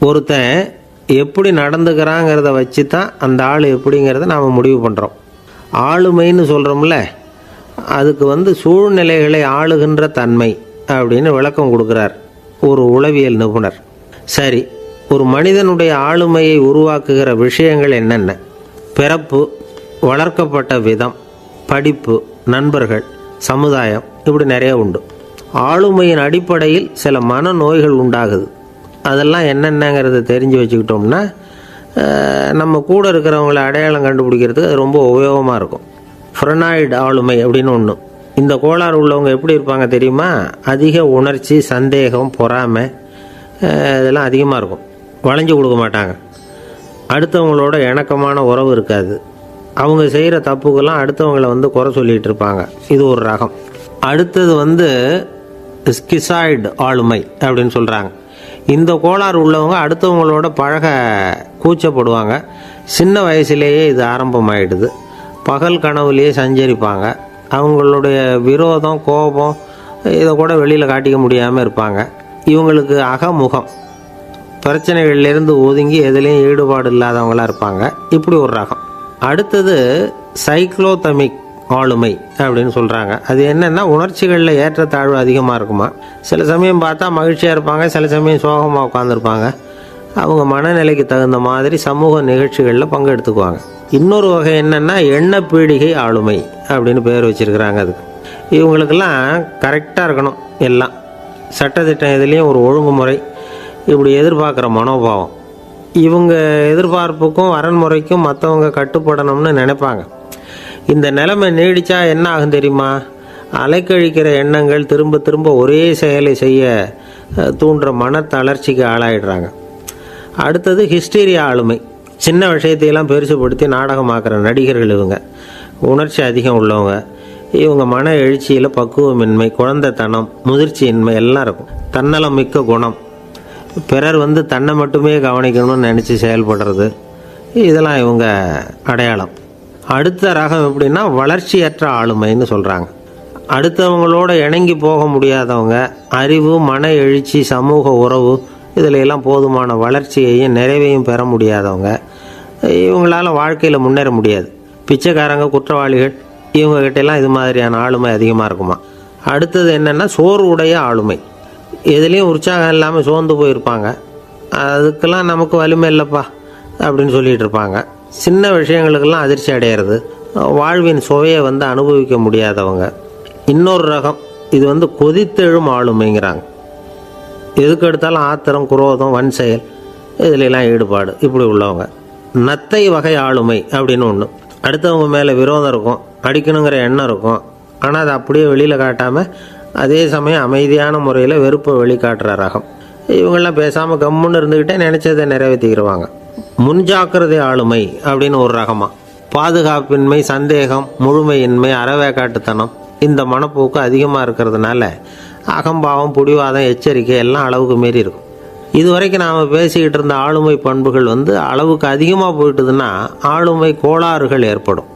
ஒருத்தன் எப்படி நடந்துக்கிறாங்கிறத வச்சு தான் அந்த ஆள் எப்படிங்கிறத நாம் முடிவு பண்ணுறோம். ஆளுமைன்னு சொல்கிறோம்ல, அதுக்கு சூழ்நிலைகளை ஆளுகின்ற தன்மை அப்படின்னு விளக்கம் கொடுக்குறார் ஒரு உளவியல் நிபுணர். சரி, ஒரு மனிதனுடைய ஆளுமையை உருவாக்குகிற விஷயங்கள் என்னென்ன? பிறப்பு, வளர்க்கப்பட்ட விதம், படிப்பு, நண்பர்கள், சமுதாயம், இப்படி நிறைய உண்டு. ஆளுமையின் அடிப்படையில் சில மனநோய்கள் உண்டாகுது. அதெல்லாம் என்னென்னங்கிறத தெரிஞ்சு வச்சுக்கிட்டோம்னா நம்ம கூட இருக்கிறவங்கள அடையாளம் கண்டுபிடிக்கிறதுக்கு அது ரொம்ப உபயோகமாக இருக்கும். ஃப்ரெனாய்டு ஆளுமை அப்படின்னு ஒன்று. இந்த கோளாறு உள்ளவங்க எப்படி இருப்பாங்க தெரியுமா? அதிக உணர்ச்சி, சந்தேகம், பொறாமை இதெல்லாம் அதிகமாக இருக்கும். வளைஞ்சு கொடுக்க மாட்டாங்க. அடுத்தவங்களோட இணக்கமான உறவு இருக்காது. அவங்க செய்கிற தப்புக்கெல்லாம் அடுத்தவங்களை குறை சொல்லிகிட்டு இருப்பாங்க. இது ஒரு ரகம். அடுத்தது ஸ்கிசாய்டு ஆளுமை அப்படின்னு சொல்கிறாங்க. இந்த கோளாறு உள்ளவங்க அடுத்தவங்களோட பழக கூச்சப்படுவாங்க. சின்ன வயசுலேயே இது ஆரம்பமாயிடுது. பகல் கனவுலேயே சஞ்சரிப்பாங்க. அவங்களுடைய விரோதம், கோபம் இதை கூட வெளியில் காட்டிக்க முடியாமல் இருப்பாங்க. இவங்களுக்கு அகமுகம், பிரச்சனைகள்லேருந்து ஒதுங்கி எதுலேயும் ஈடுபாடு இல்லாதவங்களாக இருப்பாங்க. இப்படி ஒரு ரகம். அடுத்தது சைக்ளோதமிக் ஆளுமை அப்படின்னு சொல்கிறாங்க. அது என்னென்னா, உணர்ச்சிகளில் ஏற்றத்தாழ்வு அதிகமாக இருக்குமா. சில சமயம் பார்த்தா மகிழ்ச்சியாக இருப்பாங்க, சில சமயம் சோகமாக உட்காந்துருப்பாங்க. அவங்க மனநிலைக்கு தகுந்த மாதிரி சமூக நிகழ்ச்சிகளில் பங்கெடுத்துக்குவாங்க. இன்னொரு வகை என்னென்னா எண்ணப்பீடிகை ஆளுமை அப்படின்னு பேர் வச்சுருக்கிறாங்க. அதுக்கு இவங்களுக்கெல்லாம் கரெக்டாக இருக்கணும். எல்லாம் சட்டத்திட்டம் எதுலேயும் ஒரு ஒழுங்குமுறை, இப்படி எதிர்பார்க்குற மனோபாவம். இவங்க எதிர்பார்ப்புக்கும் வரன்முறைக்கும் மற்றவங்க கட்டுப்படணும்னு நினைப்பாங்க. இந்த நிலைமை நீடித்தா என்ன ஆகும் தெரியுமா? அலைக்கழிக்கிற எண்ணங்கள் திரும்ப திரும்ப ஒரே செயலை செய்ய தூண்டுற மன தளர்ச்சிக்கு ஆளாயிடுறாங்க. அடுத்தது ஹிஸ்டீரியா ஆளுமை. சின்ன விஷயத்தையெல்லாம் பெருசுப்படுத்தி நாடகமாக்குற நடிகர்கள் இவங்க. உணர்ச்சி அதிகம் உள்ளவங்க. இவங்க மன எழுச்சியில் பக்குவமின்மை, குழந்தைத்தனம், முதிர்ச்சியின்மை எல்லாம் இருக்கும். தன்னலம் மிக்க குணம். பிறர் தன்னை மட்டுமே கவனிக்கணும்னு நினச்சி செயல்படுறது, இதெல்லாம் இவங்க அடையாளம். அடுத்த ரகம் எப்படின்னா வளர்ச்சியற்ற ஆளுமைன்னு சொல்கிறாங்க. அடுத்தவங்களோட இணங்கி போக முடியாதவங்க. அறிவு, மன எழுச்சி, சமூக உறவு இதில் எல்லாம் போதுமான வளர்ச்சியையும் நிறைவையும் பெற முடியாதவங்க. இவங்களால் வாழ்க்கையில் முன்னேற முடியாது. பிச்சைக்காரங்க, குற்றவாளிகள், இவங்ககிட்டெல்லாம் இது மாதிரியான ஆளுமை அதிகமாக இருக்குமா. அடுத்தது என்னென்னா சோர்வுடைய ஆளுமை. எதுலேயும் உற்சாகம் இல்லாமல் சோர்ந்து போயிருப்பாங்க. அதுக்கெல்லாம் நமக்கு வலிமை இல்லைப்பா அப்படின்னு சொல்லிகிட்டு இருப்பாங்க. சின்ன விஷயங்களுக்கெல்லாம் அதிர்ச்சி அடையிறது. வாழ்வின் சுவையை அனுபவிக்க முடியாதவங்க. இன்னொரு ரகம் இது கொதித்தெழும் ஆளுமைங்கிறாங்க. எதுக்கு எடுத்தாலும் ஆத்திரம், குரோதம், வன் செயல் இதிலெல்லாம் ஈடுபாடு, இப்படி உள்ளவங்க. நத்தை வகை ஆளுமை அப்படின்னு ஒன்று. அடுத்தவங்க மேலே விரோதம் இருக்கும், அடிக்கணுங்கிற எண்ணம் இருக்கும். ஆனால் அதை அப்படியே வெளியில் காட்டாமல் அதே சமயம் அமைதியான முறையில் வெறுப்பை வெளிக்காட்டுற ரகம். இவங்கெல்லாம் பேசாமல் கம்முன்னு இருந்துக்கிட்டே நினச்சதை நிறைவேற்றிக்கிடுவாங்க. முன்ஜாக்கிரதை ஆளுமை அப்படின்னு ஒரு ரகமாக. பாதுகாப்பின்மை, சந்தேகம், முழுமையின்மை, அறவேக்காட்டுத்தனம் இந்த மனப்போக்கு அதிகமாக இருக்கிறதுனால அகம்பாவம், புடிவாதம், எச்சரிக்கை எல்லாம் அளவுக்கு மீறி இருக்கும். இதுவரைக்கும் நாம் பேசிக்கிட்டு இருந்த ஆளுமை பண்புகள் அளவுக்கு அதிகமாக போயிட்டுதுன்னா ஆளுமை கோளாறுகள் ஏற்படும்.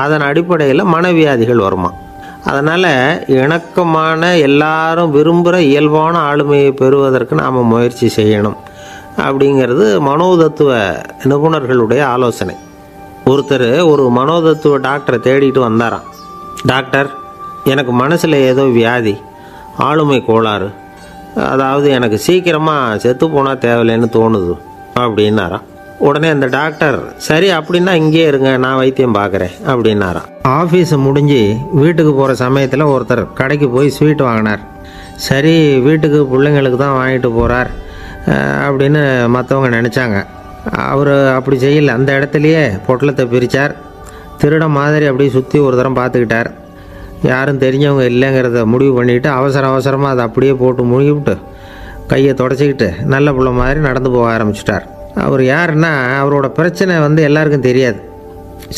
அதன் அடிப்படையில் மனவியாதிகள் வருமா. அதனால் இணக்கமான, எல்லாரும் விரும்புகிற இயல்பான ஆளுமையை பெறுவதற்கு நாம் முயற்சி செய்யணும் அப்படிங்கிறது மனோதத்துவ நிபுணர்களுடைய ஆலோசனை. ஒருத்தர் ஒரு மனோதத்துவ டாக்டரை தேடிட்டு வந்தாராம். டாக்டர், எனக்கு மனசில் ஏதோ வியாதி, ஆளுமை கோளாறு, அதாவது எனக்கு சீக்கிரமாக செத்து போனால் தேவையில்லைன்னு தோணுது அப்படின்னாராம். உடனே அந்த டாக்டர், சரி அப்படின்னா இங்கே இருங்க, நான் வைத்தியம் பார்க்குறேன் அப்படின்னாராம். ஆஃபீஸு முடிஞ்சு வீட்டுக்கு போகிற சமயத்தில் ஒருத்தர் கடைக்கு போய் ஸ்வீட் வாங்கினார். சரி, வீட்டுக்கு பிள்ளைங்களுக்கு தான் வாங்கிட்டு போகிறார் அப்படின்னு மற்றவங்க நினச்சாங்க. அவர் அப்படி செய்யலை. அந்த இடத்துலையே பொட்டலத்தை பிரித்தார். திருட மாதிரி அப்படியே சுற்றி ஒரு தரம் பார்த்துக்கிட்டார். யாரும் தெரிஞ்சவங்க இல்லைங்கிறத முடிவு பண்ணிவிட்டு அவசரமாக அதை அப்படியே போட்டு முழுகிவிட்டு கையை தொடச்சிக்கிட்டு நல்ல பிள்ளை மாதிரி நடந்து போக ஆரம்பிச்சிட்டார். அவர் யாருன்னா, அவரோட பிரச்சனை எல்லாருக்கும் தெரியாது,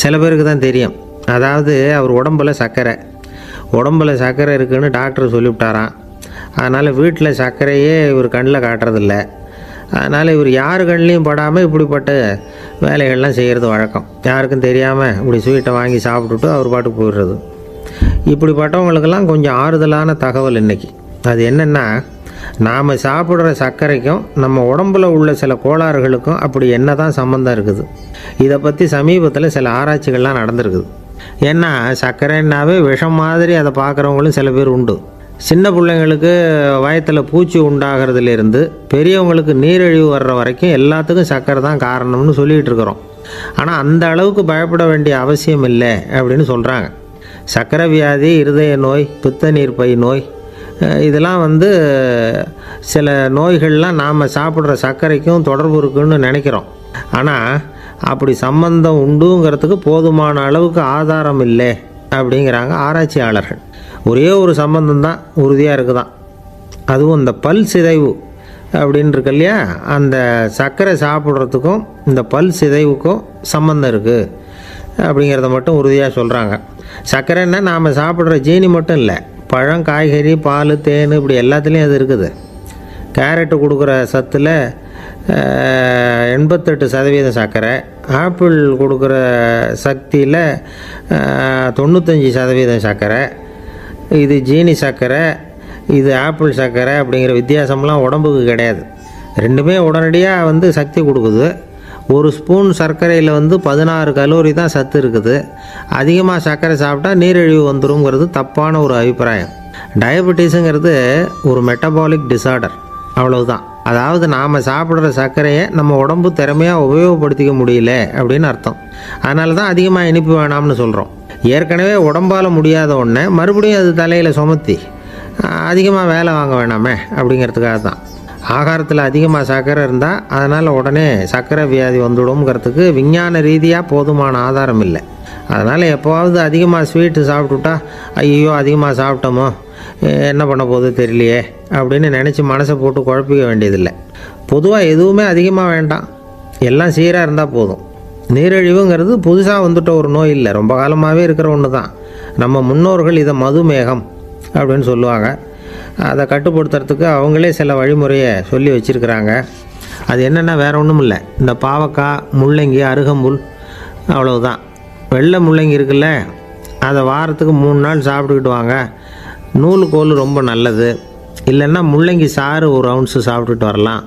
சில பேருக்கு தான் தெரியும். அதாவது அவர் உடம்பில் சர்க்கரை இருக்குதுன்னு டாக்டர் சொல்லிவிட்டாராம். அதனால் வீட்டில் சர்க்கரையே இவர் கண்ணில் காட்டுறதில்ல. அதனால் இவர் யார் கண்ணிலையும் படாமல் இப்படிப்பட்ட வேலைகள்லாம் செய்கிறது வழக்கம். யாருக்கும் தெரியாமல் இப்படி ஸ்வீட்டை வாங்கி சாப்பிட்டுட்டு அவர் பாட்டுக்கு போயிடுறது. இப்படிப்பட்டவங்களுக்கெல்லாம் கொஞ்சம் ஆறுதலான தகவல் இன்றைக்கி. அது என்னென்னா, நாம் சாப்பிட்ற சர்க்கரைக்கும் நம்ம உடம்புல உள்ள சில கோளாறுகளுக்கும் அப்படி என்ன தான் சம்மந்தம் இருக்குது? இதை பற்றி சமீபத்தில் சில ஆராய்ச்சிகள்லாம் நடந்திருக்குது. ஏன்னா சர்க்கரைன்னாவே விஷம் மாதிரி அதை பார்க்குறவங்களும் சில பேர் உண்டு. சின்ன பிள்ளைங்களுக்கு வயத்தில் பூச்சி உண்டாகிறதுலேருந்து பெரியவங்களுக்கு நீரிழிவு வர்ற வரைக்கும் எல்லாத்துக்கும் சர்க்கரை தான் காரணம்னு சொல்லிகிட்டு இருக்கிறோம். ஆனால் அந்த அளவுக்கு பயப்பட வேண்டிய அவசியம் இல்லை அப்படின்னு சொல்கிறாங்க. சர்க்கரை வியாதி, இருதய நோய், பித்த நீர்ப்பை நோய், இதெல்லாம் சில நோய்கள்லாம் நாம் சாப்பிட்ற சர்க்கரைக்கும் தொடர்பு இருக்குன்னு நினைக்கிறோம். ஆனால் அப்படி சம்பந்தம் உண்டுங்கிறதுக்கு போதுமான அளவுக்கு ஆதாரம் இல்லை அப்படிங்கிறாங்க ஆராய்ச்சியாளர்கள். ஒரே ஒரு சம்பந்தம் தான் உறுதியாக இருக்குதான். அதுவும் இந்த பல் சிதைவு அப்படின்னு இருக்கு இல்லையா, அந்த சர்க்கரை சாப்பிட்றதுக்கும் இந்த பல் சிதைவுக்கும் சம்பந்தம் இருக்குது அப்படிங்கிறத மட்டும் உறுதியாக சொல்கிறாங்க. சர்க்கரைன்னா நாம் சாப்பிட்ற ஜீனி மட்டும் இல்லை, பழம், காய்கறி, பால், தேன், இப்படி எல்லாத்துலேயும் அது இருக்குது. கேரட்டு கொடுக்குற சத்தில் 88% சர்க்கரை, ஆப்பிள் கொடுக்குற சக்தியில் 95% சர்க்கரை. இது ஜீனி சர்க்கரை, இது ஆப்பிள் சர்க்கரை அப்படிங்கிற வித்தியாசம்லாம் உடம்புக்கு கிடையாது. ரெண்டுமே உடனடியாக சக்தி கொடுக்குது. ஒரு ஸ்பூன் சர்க்கரையில் 16 கலோரி தான் சத்து இருக்குது. அதிகமாக சர்க்கரை சாப்பிட்டா நீரிழிவு வந்துருங்கிறது தப்பான ஒரு அபிப்பிராயம். டயபெட்டிஸுங்கிறது ஒரு மெட்டபாலிக் டிஸார்டர், அவ்வளவுதான். அதாவது நாம் சாப்பிட்ற சர்க்கரையை நம்ம உடம்பு திறமையாக உபயோகப்படுத்திக்க முடியல அப்படின்னு அர்த்தம். அதனால தான் அதிகமாக இனிப்பு வேணாம்னு சொல்கிறோம். ஏற்கனவே உடம்பால் முடியாத ஒன்றை மறுபடியும் அது தலையில் சுமத்தி அதிகமாக வேலை வாங்க வேணாமே அப்படிங்கிறதுக்காக தான். ஆகாரத்தில் அதிகமாக சர்க்கரை இருந்தால் அதனால் உடனே சர்க்கரை வியாதி வந்துடும்ங்கிறதுக்கு விஞ்ஞான ரீதியாக போதுமான ஆதாரம் இல்லை. அதனால் எப்போவாவது அதிகமாக ஸ்வீட்டு சாப்பிட்டுட்டா ஐயோ அதிகமாக சாப்பிட்டோமோ, என்ன பண்ண போகுது தெரியலையே அப்படின்னு நினச்சி மனசை போட்டு குழப்பிக்க வேண்டியதில்லை. பொதுவாக எதுவுமே அதிகமாக வேண்டாம், எல்லாம் சீராக இருந்தால் போதும். நீரிழிவுங்கிறது புதுசாக வந்துட்ட ஒரு நோய் இல்லை, ரொம்ப காலமாகவே இருக்கிற ஒன்று தான். நம்ம முன்னோர்கள் இதை மதுமேகம் அப்படின்னு சொல்லுவாங்க. அதை கட்டுப்படுத்துறதுக்கு அவங்களே சில வழிமுறையை சொல்லி வச்சுருக்கிறாங்க. அது என்னென்னா வேறு ஒன்றும் இல்லை, இந்த பாவக்காய், முள்ளங்கி, அருகம்புல், அவ்வளவுதான். வெள்ளை முள்ளங்கி இருக்குல்ல, அதை வாரத்துக்கு 3 நாள் சாப்பிட்டுக்கிட்டு வாங்க. நூலுக்கோல் ரொம்ப நல்லது. இல்லைன்னா முள்ளங்கி சாறு 1 ounce சாப்பிட்டுட்டு வரலாம்.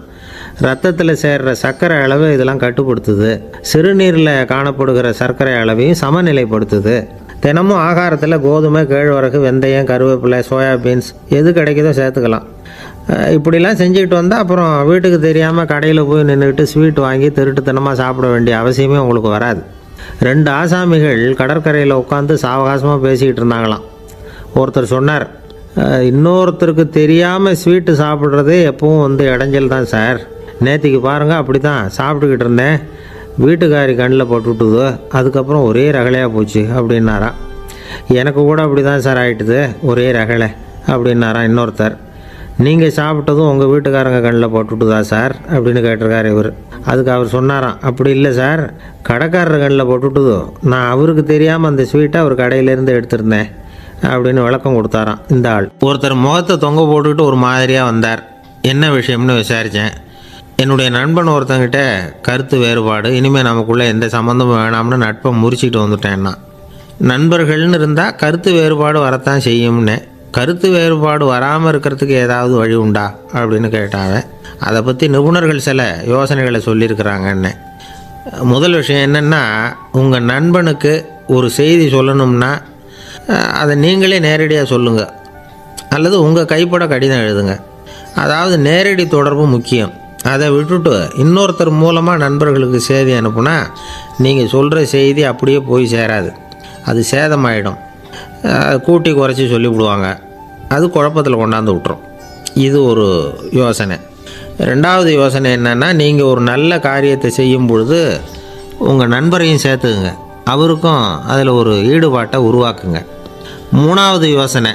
ரத்தத்தில் சேர்கிற சர்க்கரை அளவு இதெல்லாம் கட்டுப்படுத்துது. சிறுநீரில் காணப்படுகிற சர்க்கரை அளவையும் சமநிலைப்படுத்துது. தினமும் ஆகாரத்தில் கோதுமை, கேழ்வரகு, வெந்தயம், கருவேப்பிலை, சோயாபீன்ஸ் எது கிடைக்குதோ சேர்த்துக்கலாம். இப்படிலாம் செஞ்சுக்கிட்டு வந்தால் அப்புறம் வீட்டுக்கு தெரியாமல் கடையில் போய் நின்றுக்கிட்டு ஸ்வீட் வாங்கி திருட்டுத்தனமாக சாப்பிட வேண்டிய அவசியமே உங்களுக்கு வராது. 2 ஆசாமிகள் கடற்கரையில் உட்காந்து சாவகாசமாக பேசிக்கிட்டு இருந்தாங்களாம். ஒருத்தர் சொன்னார், இன்னொருத்தருக்கு தெரியாமல் ஸ்வீட்டு சாப்பிட்றதே எப்பவும் இடைஞ்சல் தான் சார். நேற்றுக்கு பாருங்கள் அப்படி தான் சாப்பிட்டுக்கிட்டு இருந்தேன், வீட்டுக்காரி கண்ணில் போட்டுவிட்டுது, அதுக்கப்புறம் ஒரே ரகலையாக போச்சு அப்படின்னாரா. எனக்கு கூட அப்படி தான் சார் ஆகிட்டுது, ஒரே ரகலை அப்படின்னாரா இன்னொருத்தர். நீங்கள் சாப்பிட்டதும் உங்கள் வீட்டுக்காரங்க கண்ணில் போட்டுவிட்டுதா சார் அப்படின்னு கேட்டிருக்காரு இவர். அதுக்கு அவர் சொன்னாராம், அப்படி இல்லை சார், கடைக்காரர் கண்ணில் போட்டுவிட்டுதோ, நான் அவருக்கு தெரியாமல் அந்த ஸ்வீட்டை அவர் கடையிலேருந்து எடுத்திருந்தேன் அப்படின்னு விளக்கம் கொடுத்தாராம் இந்த ஆள். ஒருத்தர் முகத்தை தொங்க போட்டுக்கிட்டு ஒரு மாதிரியாக வந்தார். என்ன விஷயம்னு விசாரித்தேன். என்னுடைய நண்பன் ஒருத்தங்கிட்ட கருத்து வேறுபாடு, இனிமேல் நமக்குள்ளே எந்த சம்மந்தமும் வேணாம்னு நட்பை முறிச்சிட்டு வந்துட்டேன்னா. நண்பர்கள்னு இருந்தால் கருத்து வேறுபாடு வரத்தான் செய்யும்னு. கருத்து வேறுபாடு வராமல் இருக்கிறதுக்கு ஏதாவது வழி உண்டா அப்படின்னு கேட்டாங்க. அதை பற்றி நிபுணர்கள் சில யோசனைகளை சொல்லியிருக்கிறாங்கன்னு. முதல் விஷயம் என்னென்னா, உங்கள் நண்பனுக்கு ஒரு செய்தி சொல்லணும்னா அதை நீங்களே நேரடியாக சொல்லுங்கள், அல்லது உங்கள் கைப்பட கடிதம் எழுதுங்க. அதாவது நேரடி தொடர்பு முக்கியம். அதை விட்டுட்டு இன்னொருத்தர் மூலமாக நண்பர்களுக்கு செய்தி அனுப்புனா நீங்கள் சொல்கிற செய்தி அப்படியே போய் சேராது, அது சேதமாயிடும். கூட்டி குறைச்சி சொல்லிவிடுவாங்க, அது குழப்பத்தில் கொண்டாந்து விட்டுரும். இது ஒரு யோசனை. 2வது யோசனை என்னென்னா, நீங்கள் ஒரு நல்ல காரியத்தை செய்யும் பொழுது உங்கள் நண்பரையும் சேர்த்துக்குங்க, அவருக்கும் அதில் ஒரு ஈடுபாட்டை உருவாக்குங்க. 3வது யோசனை,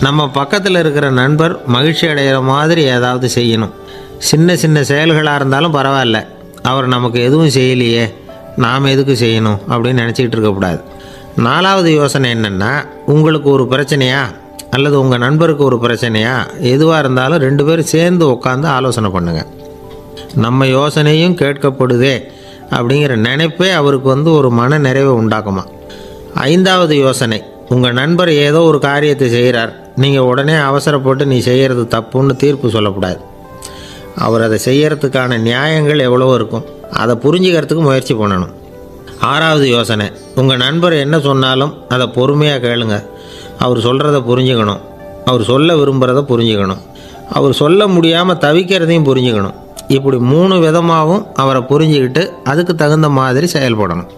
நம்ம பக்கத்தில் இருக்கிற நண்பர் மகிழ்ச்சி அடைகிற மாதிரி ஏதாவது செய்யணும். சின்ன சின்ன செயல்களாக இருந்தாலும் பரவாயில்ல, அவர் நமக்கு எதுவும் செய்யலையே, நாம் எதுக்கு செய்யணும் அப்படின்னு நினச்சிக்கிட்டு இருக்கக்கூடாது. 4வது யோசனை என்னென்னா, உங்களுக்கு ஒரு பிரச்சனையா அல்லது உங்கள் நண்பருக்கு ஒரு பிரச்சனையா, எதுவாக இருந்தாலும் 2 பேரும் சேர்ந்து உட்காந்து ஆலோசனை பண்ணுங்கள். நம்ம யோசனையும் கேட்கப்படுதே அப்படிங்கிற நினைப்பே அவருக்கு ஒரு மன நிறைவை உண்டாக்குமா. 5வது யோசனை, உங்கள் நண்பர் ஏதோ ஒரு காரியத்தை செய்கிறார், நீங்கள் உடனே அவசரப்பட்டு நீ செய்கிறது தப்புன்னு தீர்ப்பு சொல்லக்கூடாது. அவர் அதை செய்யறதுக்கான நியாயங்கள் எவ்வளவோ இருக்கும், அதை புரிஞ்சுக்கிறதுக்கு முயற்சி பண்ணணும். 6வது யோசனை, உங்கள் நண்பர் என்ன சொன்னாலும் அதை பொறுமையாக கேளுங்க. அவர் சொல்கிறத புரிஞ்சுக்கணும், அவர் சொல்ல விரும்புகிறத புரிஞ்சுக்கணும், அவர் சொல்ல முடியாமல் தவிக்கிறதையும் புரிஞ்சுக்கணும். இப்படி 3 விதமாகவும் அவரை புரிஞ்சுக்கிட்டு அதுக்கு தகுந்த மாதிரி செயல்படணும்.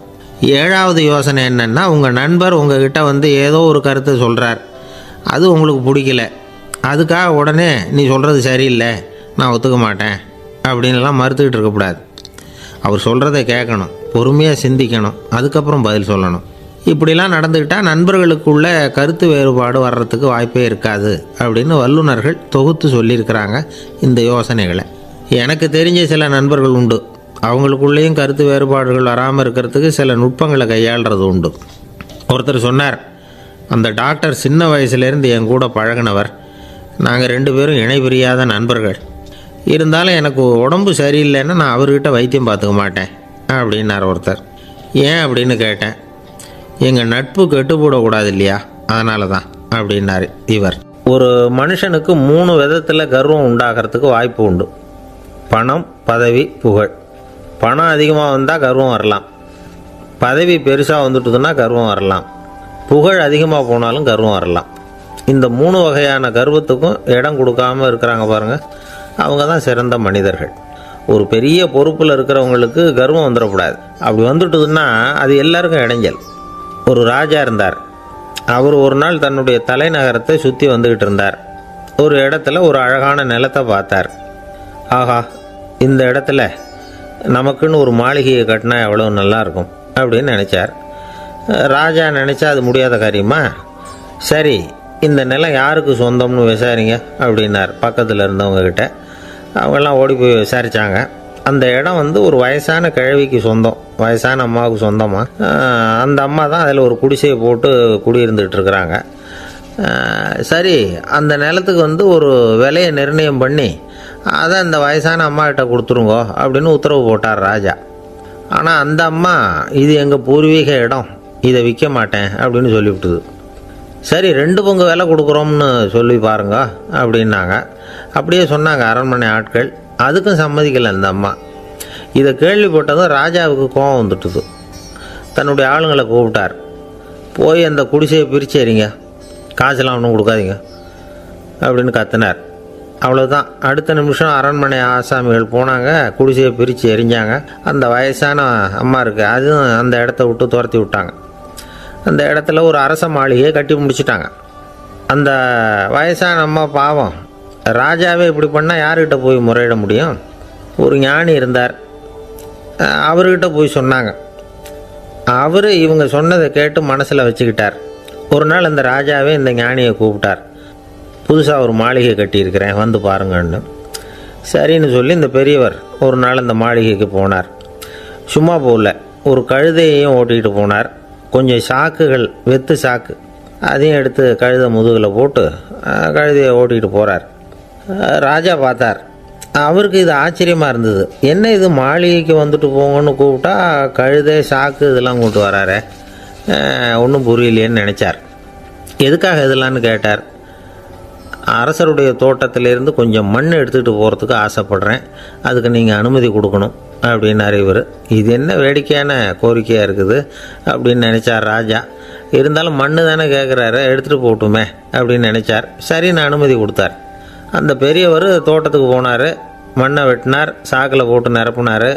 7வது யோசனை என்னென்னா, உங்கள் நண்பர் உங்ககிட்ட வந்து ஏதோ ஒரு கருத்தை சொல்கிறார், அது உங்களுக்கு பிடிக்கல, அதுக்காக உடனே நீ சொல்கிறது சரியில்லை, நான் ஒத்துக்க மாட்டேன் அப்படின்லாம் மறுத்துக்கிட்டு இருக்கக்கூடாது. அவர் சொல்கிறத கேட்கணும், பொறுமையாக சிந்திக்கணும், அதுக்கப்புறம் பதில் சொல்லணும். இப்படிலாம் நடந்துக்கிட்டால் நண்பர்களுக்குள்ள கருத்து வேறுபாடு வர்றதுக்கு வாய்ப்பே இருக்காது அப்படின்னு வல்லுநர்கள் தொகுத்து சொல்லியிருக்கிறாங்க இந்த யோசனைகளை. எனக்கு தெரிஞ்ச சில நண்பர்கள் உண்டு, அவங்களுக்குள்ளேயும் கருத்து வேறுபாடுகள் வராமல் இருக்கிறதுக்கு சில நுட்பங்களை கையாளுறது உண்டு. ஒருத்தர் சொன்னார், அந்த டாக்டர் சின்ன வயசுலேருந்து என் கூட பழகினவர், நாங்கள் 2 பேரும் இணை பிரியாத நண்பர்கள். இருந்தாலும் எனக்கு உடம்பு சரியில்லைன்னா நான் அவர்கிட்ட வைத்தியம் பார்த்துக்க மாட்டேன் அப்படின்னார் ஒருத்தர். ஏன் அப்படின்னு கேட்டேன். எங்கள் நட்பு கெட்டுப்போடக்கூடாது இல்லையா, அதனால தான் அப்படின்னார் இவர். ஒரு மனுஷனுக்கு 3 விதத்தில் கர்வம் உண்டாகிறதுக்கு வாய்ப்பு உண்டு. பணம், பதவி, புகழ். பணம் அதிகமாக வந்தால் கர்வம் வரலாம், பதவி பெருசாக வந்துட்டுதுன்னா கர்வம் வரலாம், புகழ் அதிகமாக போனாலும் கர்வம் வரலாம். இந்த 3 வகையான கர்வத்துக்கும் இடம் கொடுக்காமல் இருக்கிறாங்க பாருங்கள், அவங்க தான் சிறந்த மனிதர்கள். ஒரு பெரிய பொறுப்பில் இருக்கிறவங்களுக்கு கர்வம் வந்துடக்கூடாது. அப்படி வந்துட்டுதுன்னா அது எல்லாருக்கும் இடைஞ்சல். ஒரு ராஜா இருந்தார். அவர் ஒரு நாள் தன்னுடைய தலைநகரத்தை சுற்றி வந்துக்கிட்டு இருந்தார். ஒரு இடத்துல ஒரு அழகான நிலத்தை பார்த்தார். ஆஹா, இந்த இடத்துல நமக்குன்னு ஒரு மாளிகையை கட்டினா எவ்வளோ நல்லாயிருக்கும் அப்படின்னு நினச்சார். ராஜா நினச்சா அது முடியாத காரியமா? சரி, இந்த நிலம் யாருக்கு சொந்தம்னு விசாரிங்க அப்படின்னார் பக்கத்தில் இருந்தவங்கக்கிட்ட. அவங்கெல்லாம் ஓடி போய் விசாரித்தாங்க. அந்த இடம் வந்து ஒரு வயசான கிழவிக்கு சொந்தம், வயசான அம்மாவுக்கு சொந்தமாக. அந்த அம்மா தான் அதில் ஒரு குடிசையை போட்டு குடியிருந்துகிட்டு இருக்கிறாங்க. சரி, அந்த நிலத்துக்கு வந்து ஒரு விலையை நிர்ணயம் பண்ணி அதை அந்த வயசான அம்மாக்கிட்ட கொடுத்துருங்கோ அப்படின்னு உத்தரவு போட்டார் ராஜா. ஆனால் அந்த அம்மா, இது எங்கள் பூர்வீக இடம், இதை விற்க மாட்டேன் அப்படின்னு சொல்லிவிட்டுது. சரி, 2 பங்கு விலை கொடுக்குறோம்னு சொல்லி பாருங்க அப்படின்னாங்க. அப்படியே சொன்னாங்க அரண்மனை ஆட்கள். அதுக்கும் சம்மதிக்கலை அந்த அம்மா. இதை கேள்விப்பட்டதும் ராஜாவுக்கு கோபம் வந்துட்டுது. தன்னுடைய ஆளுங்களை கூப்பிட்டார். போய் அந்த குடிசையை பிரித்து எறிங்க, காசெல்லாம் ஒன்றும் கொடுக்காதீங்க அப்படின்னு கத்தினார். அவ்வளோதான். அடுத்த நிமிஷம் அரண்மனை ஆசாமிகள் போனாங்க, குடிசையை பிரித்து எரிஞ்சாங்க. அந்த வயசான அம்மா இருக்குது, அதுவும் அந்த இடத்த விட்டு துரத்தி விட்டாங்க. அந்த இடத்துல ஒரு அரச மாளிகையை கட்டி முடிச்சிட்டாங்க. அந்த வயசான அம்மா பாவம், ராஜாவே இப்படி பண்ணால் யார்கிட்ட போய் முறையிட முடியும்? ஒரு ஞானி இருந்தார், அவர்கிட்ட போய் சொன்னாங்க. அவர் இவங்க சொன்னதை கேட்டு மனசில் வச்சுக்கிட்டார். ஒரு நாள் அந்த ராஜாவே இந்த ஞானியை கூப்பிட்டார். புதுசாக ஒரு மாளிகை கட்டியிருக்கிறேன், வந்து பாருங்கன்னு. சரின்னு சொல்லி இந்த பெரியவர் ஒரு நாள் அந்த மாளிகைக்கு போனார். சும்மா போகல, ஒரு கழுதையையும் ஓட்டிகிட்டு போனார். கொஞ்சம் சாக்குகள், வெத்து சாக்கு, அதையும் எடுத்து கழுதை முதுகில் போட்டு கழுதையை ஓட்டிகிட்டு போகிறார். ராஜா பார்த்தார். அவருக்கு இது ஆச்சரியமாக இருந்தது. என்ன இது, மாளிகைக்கு வந்துட்டு போங்கன்னு கூப்பிட்டா கழுதை சாக்கு இதெல்லாம் கூப்பிட்டு வராரு, ஒன்றும் புரியலையேன்னு நினச்சார். எதுக்காக இதெல்லாம்னு கேட்டார். அரசருடைய தோட்டத்திலேருந்து கொஞ்சம் மண் எடுத்துகிட்டு போகிறதுக்கு ஆசைப்பட்றேன், அதுக்கு நீங்கள் அனுமதி கொடுக்கணும் அப்படின்னாரு இவர். இது என்ன வேடிக்கையான கோரிக்கையாக இருக்குது அப்படின்னு நினச்சார் ராஜா. இருந்தாலும் மண் தானே கேட்குறாரு, எடுத்துகிட்டு போகட்டுமே அப்படின்னு நினச்சார். சரி, நான் அனுமதி கொடுத்தார். அந்த பெரியவர் தோட்டத்துக்கு போனார், மண்ணை வெட்டினார், சாக்கில் போட்டு நிரப்புனார்.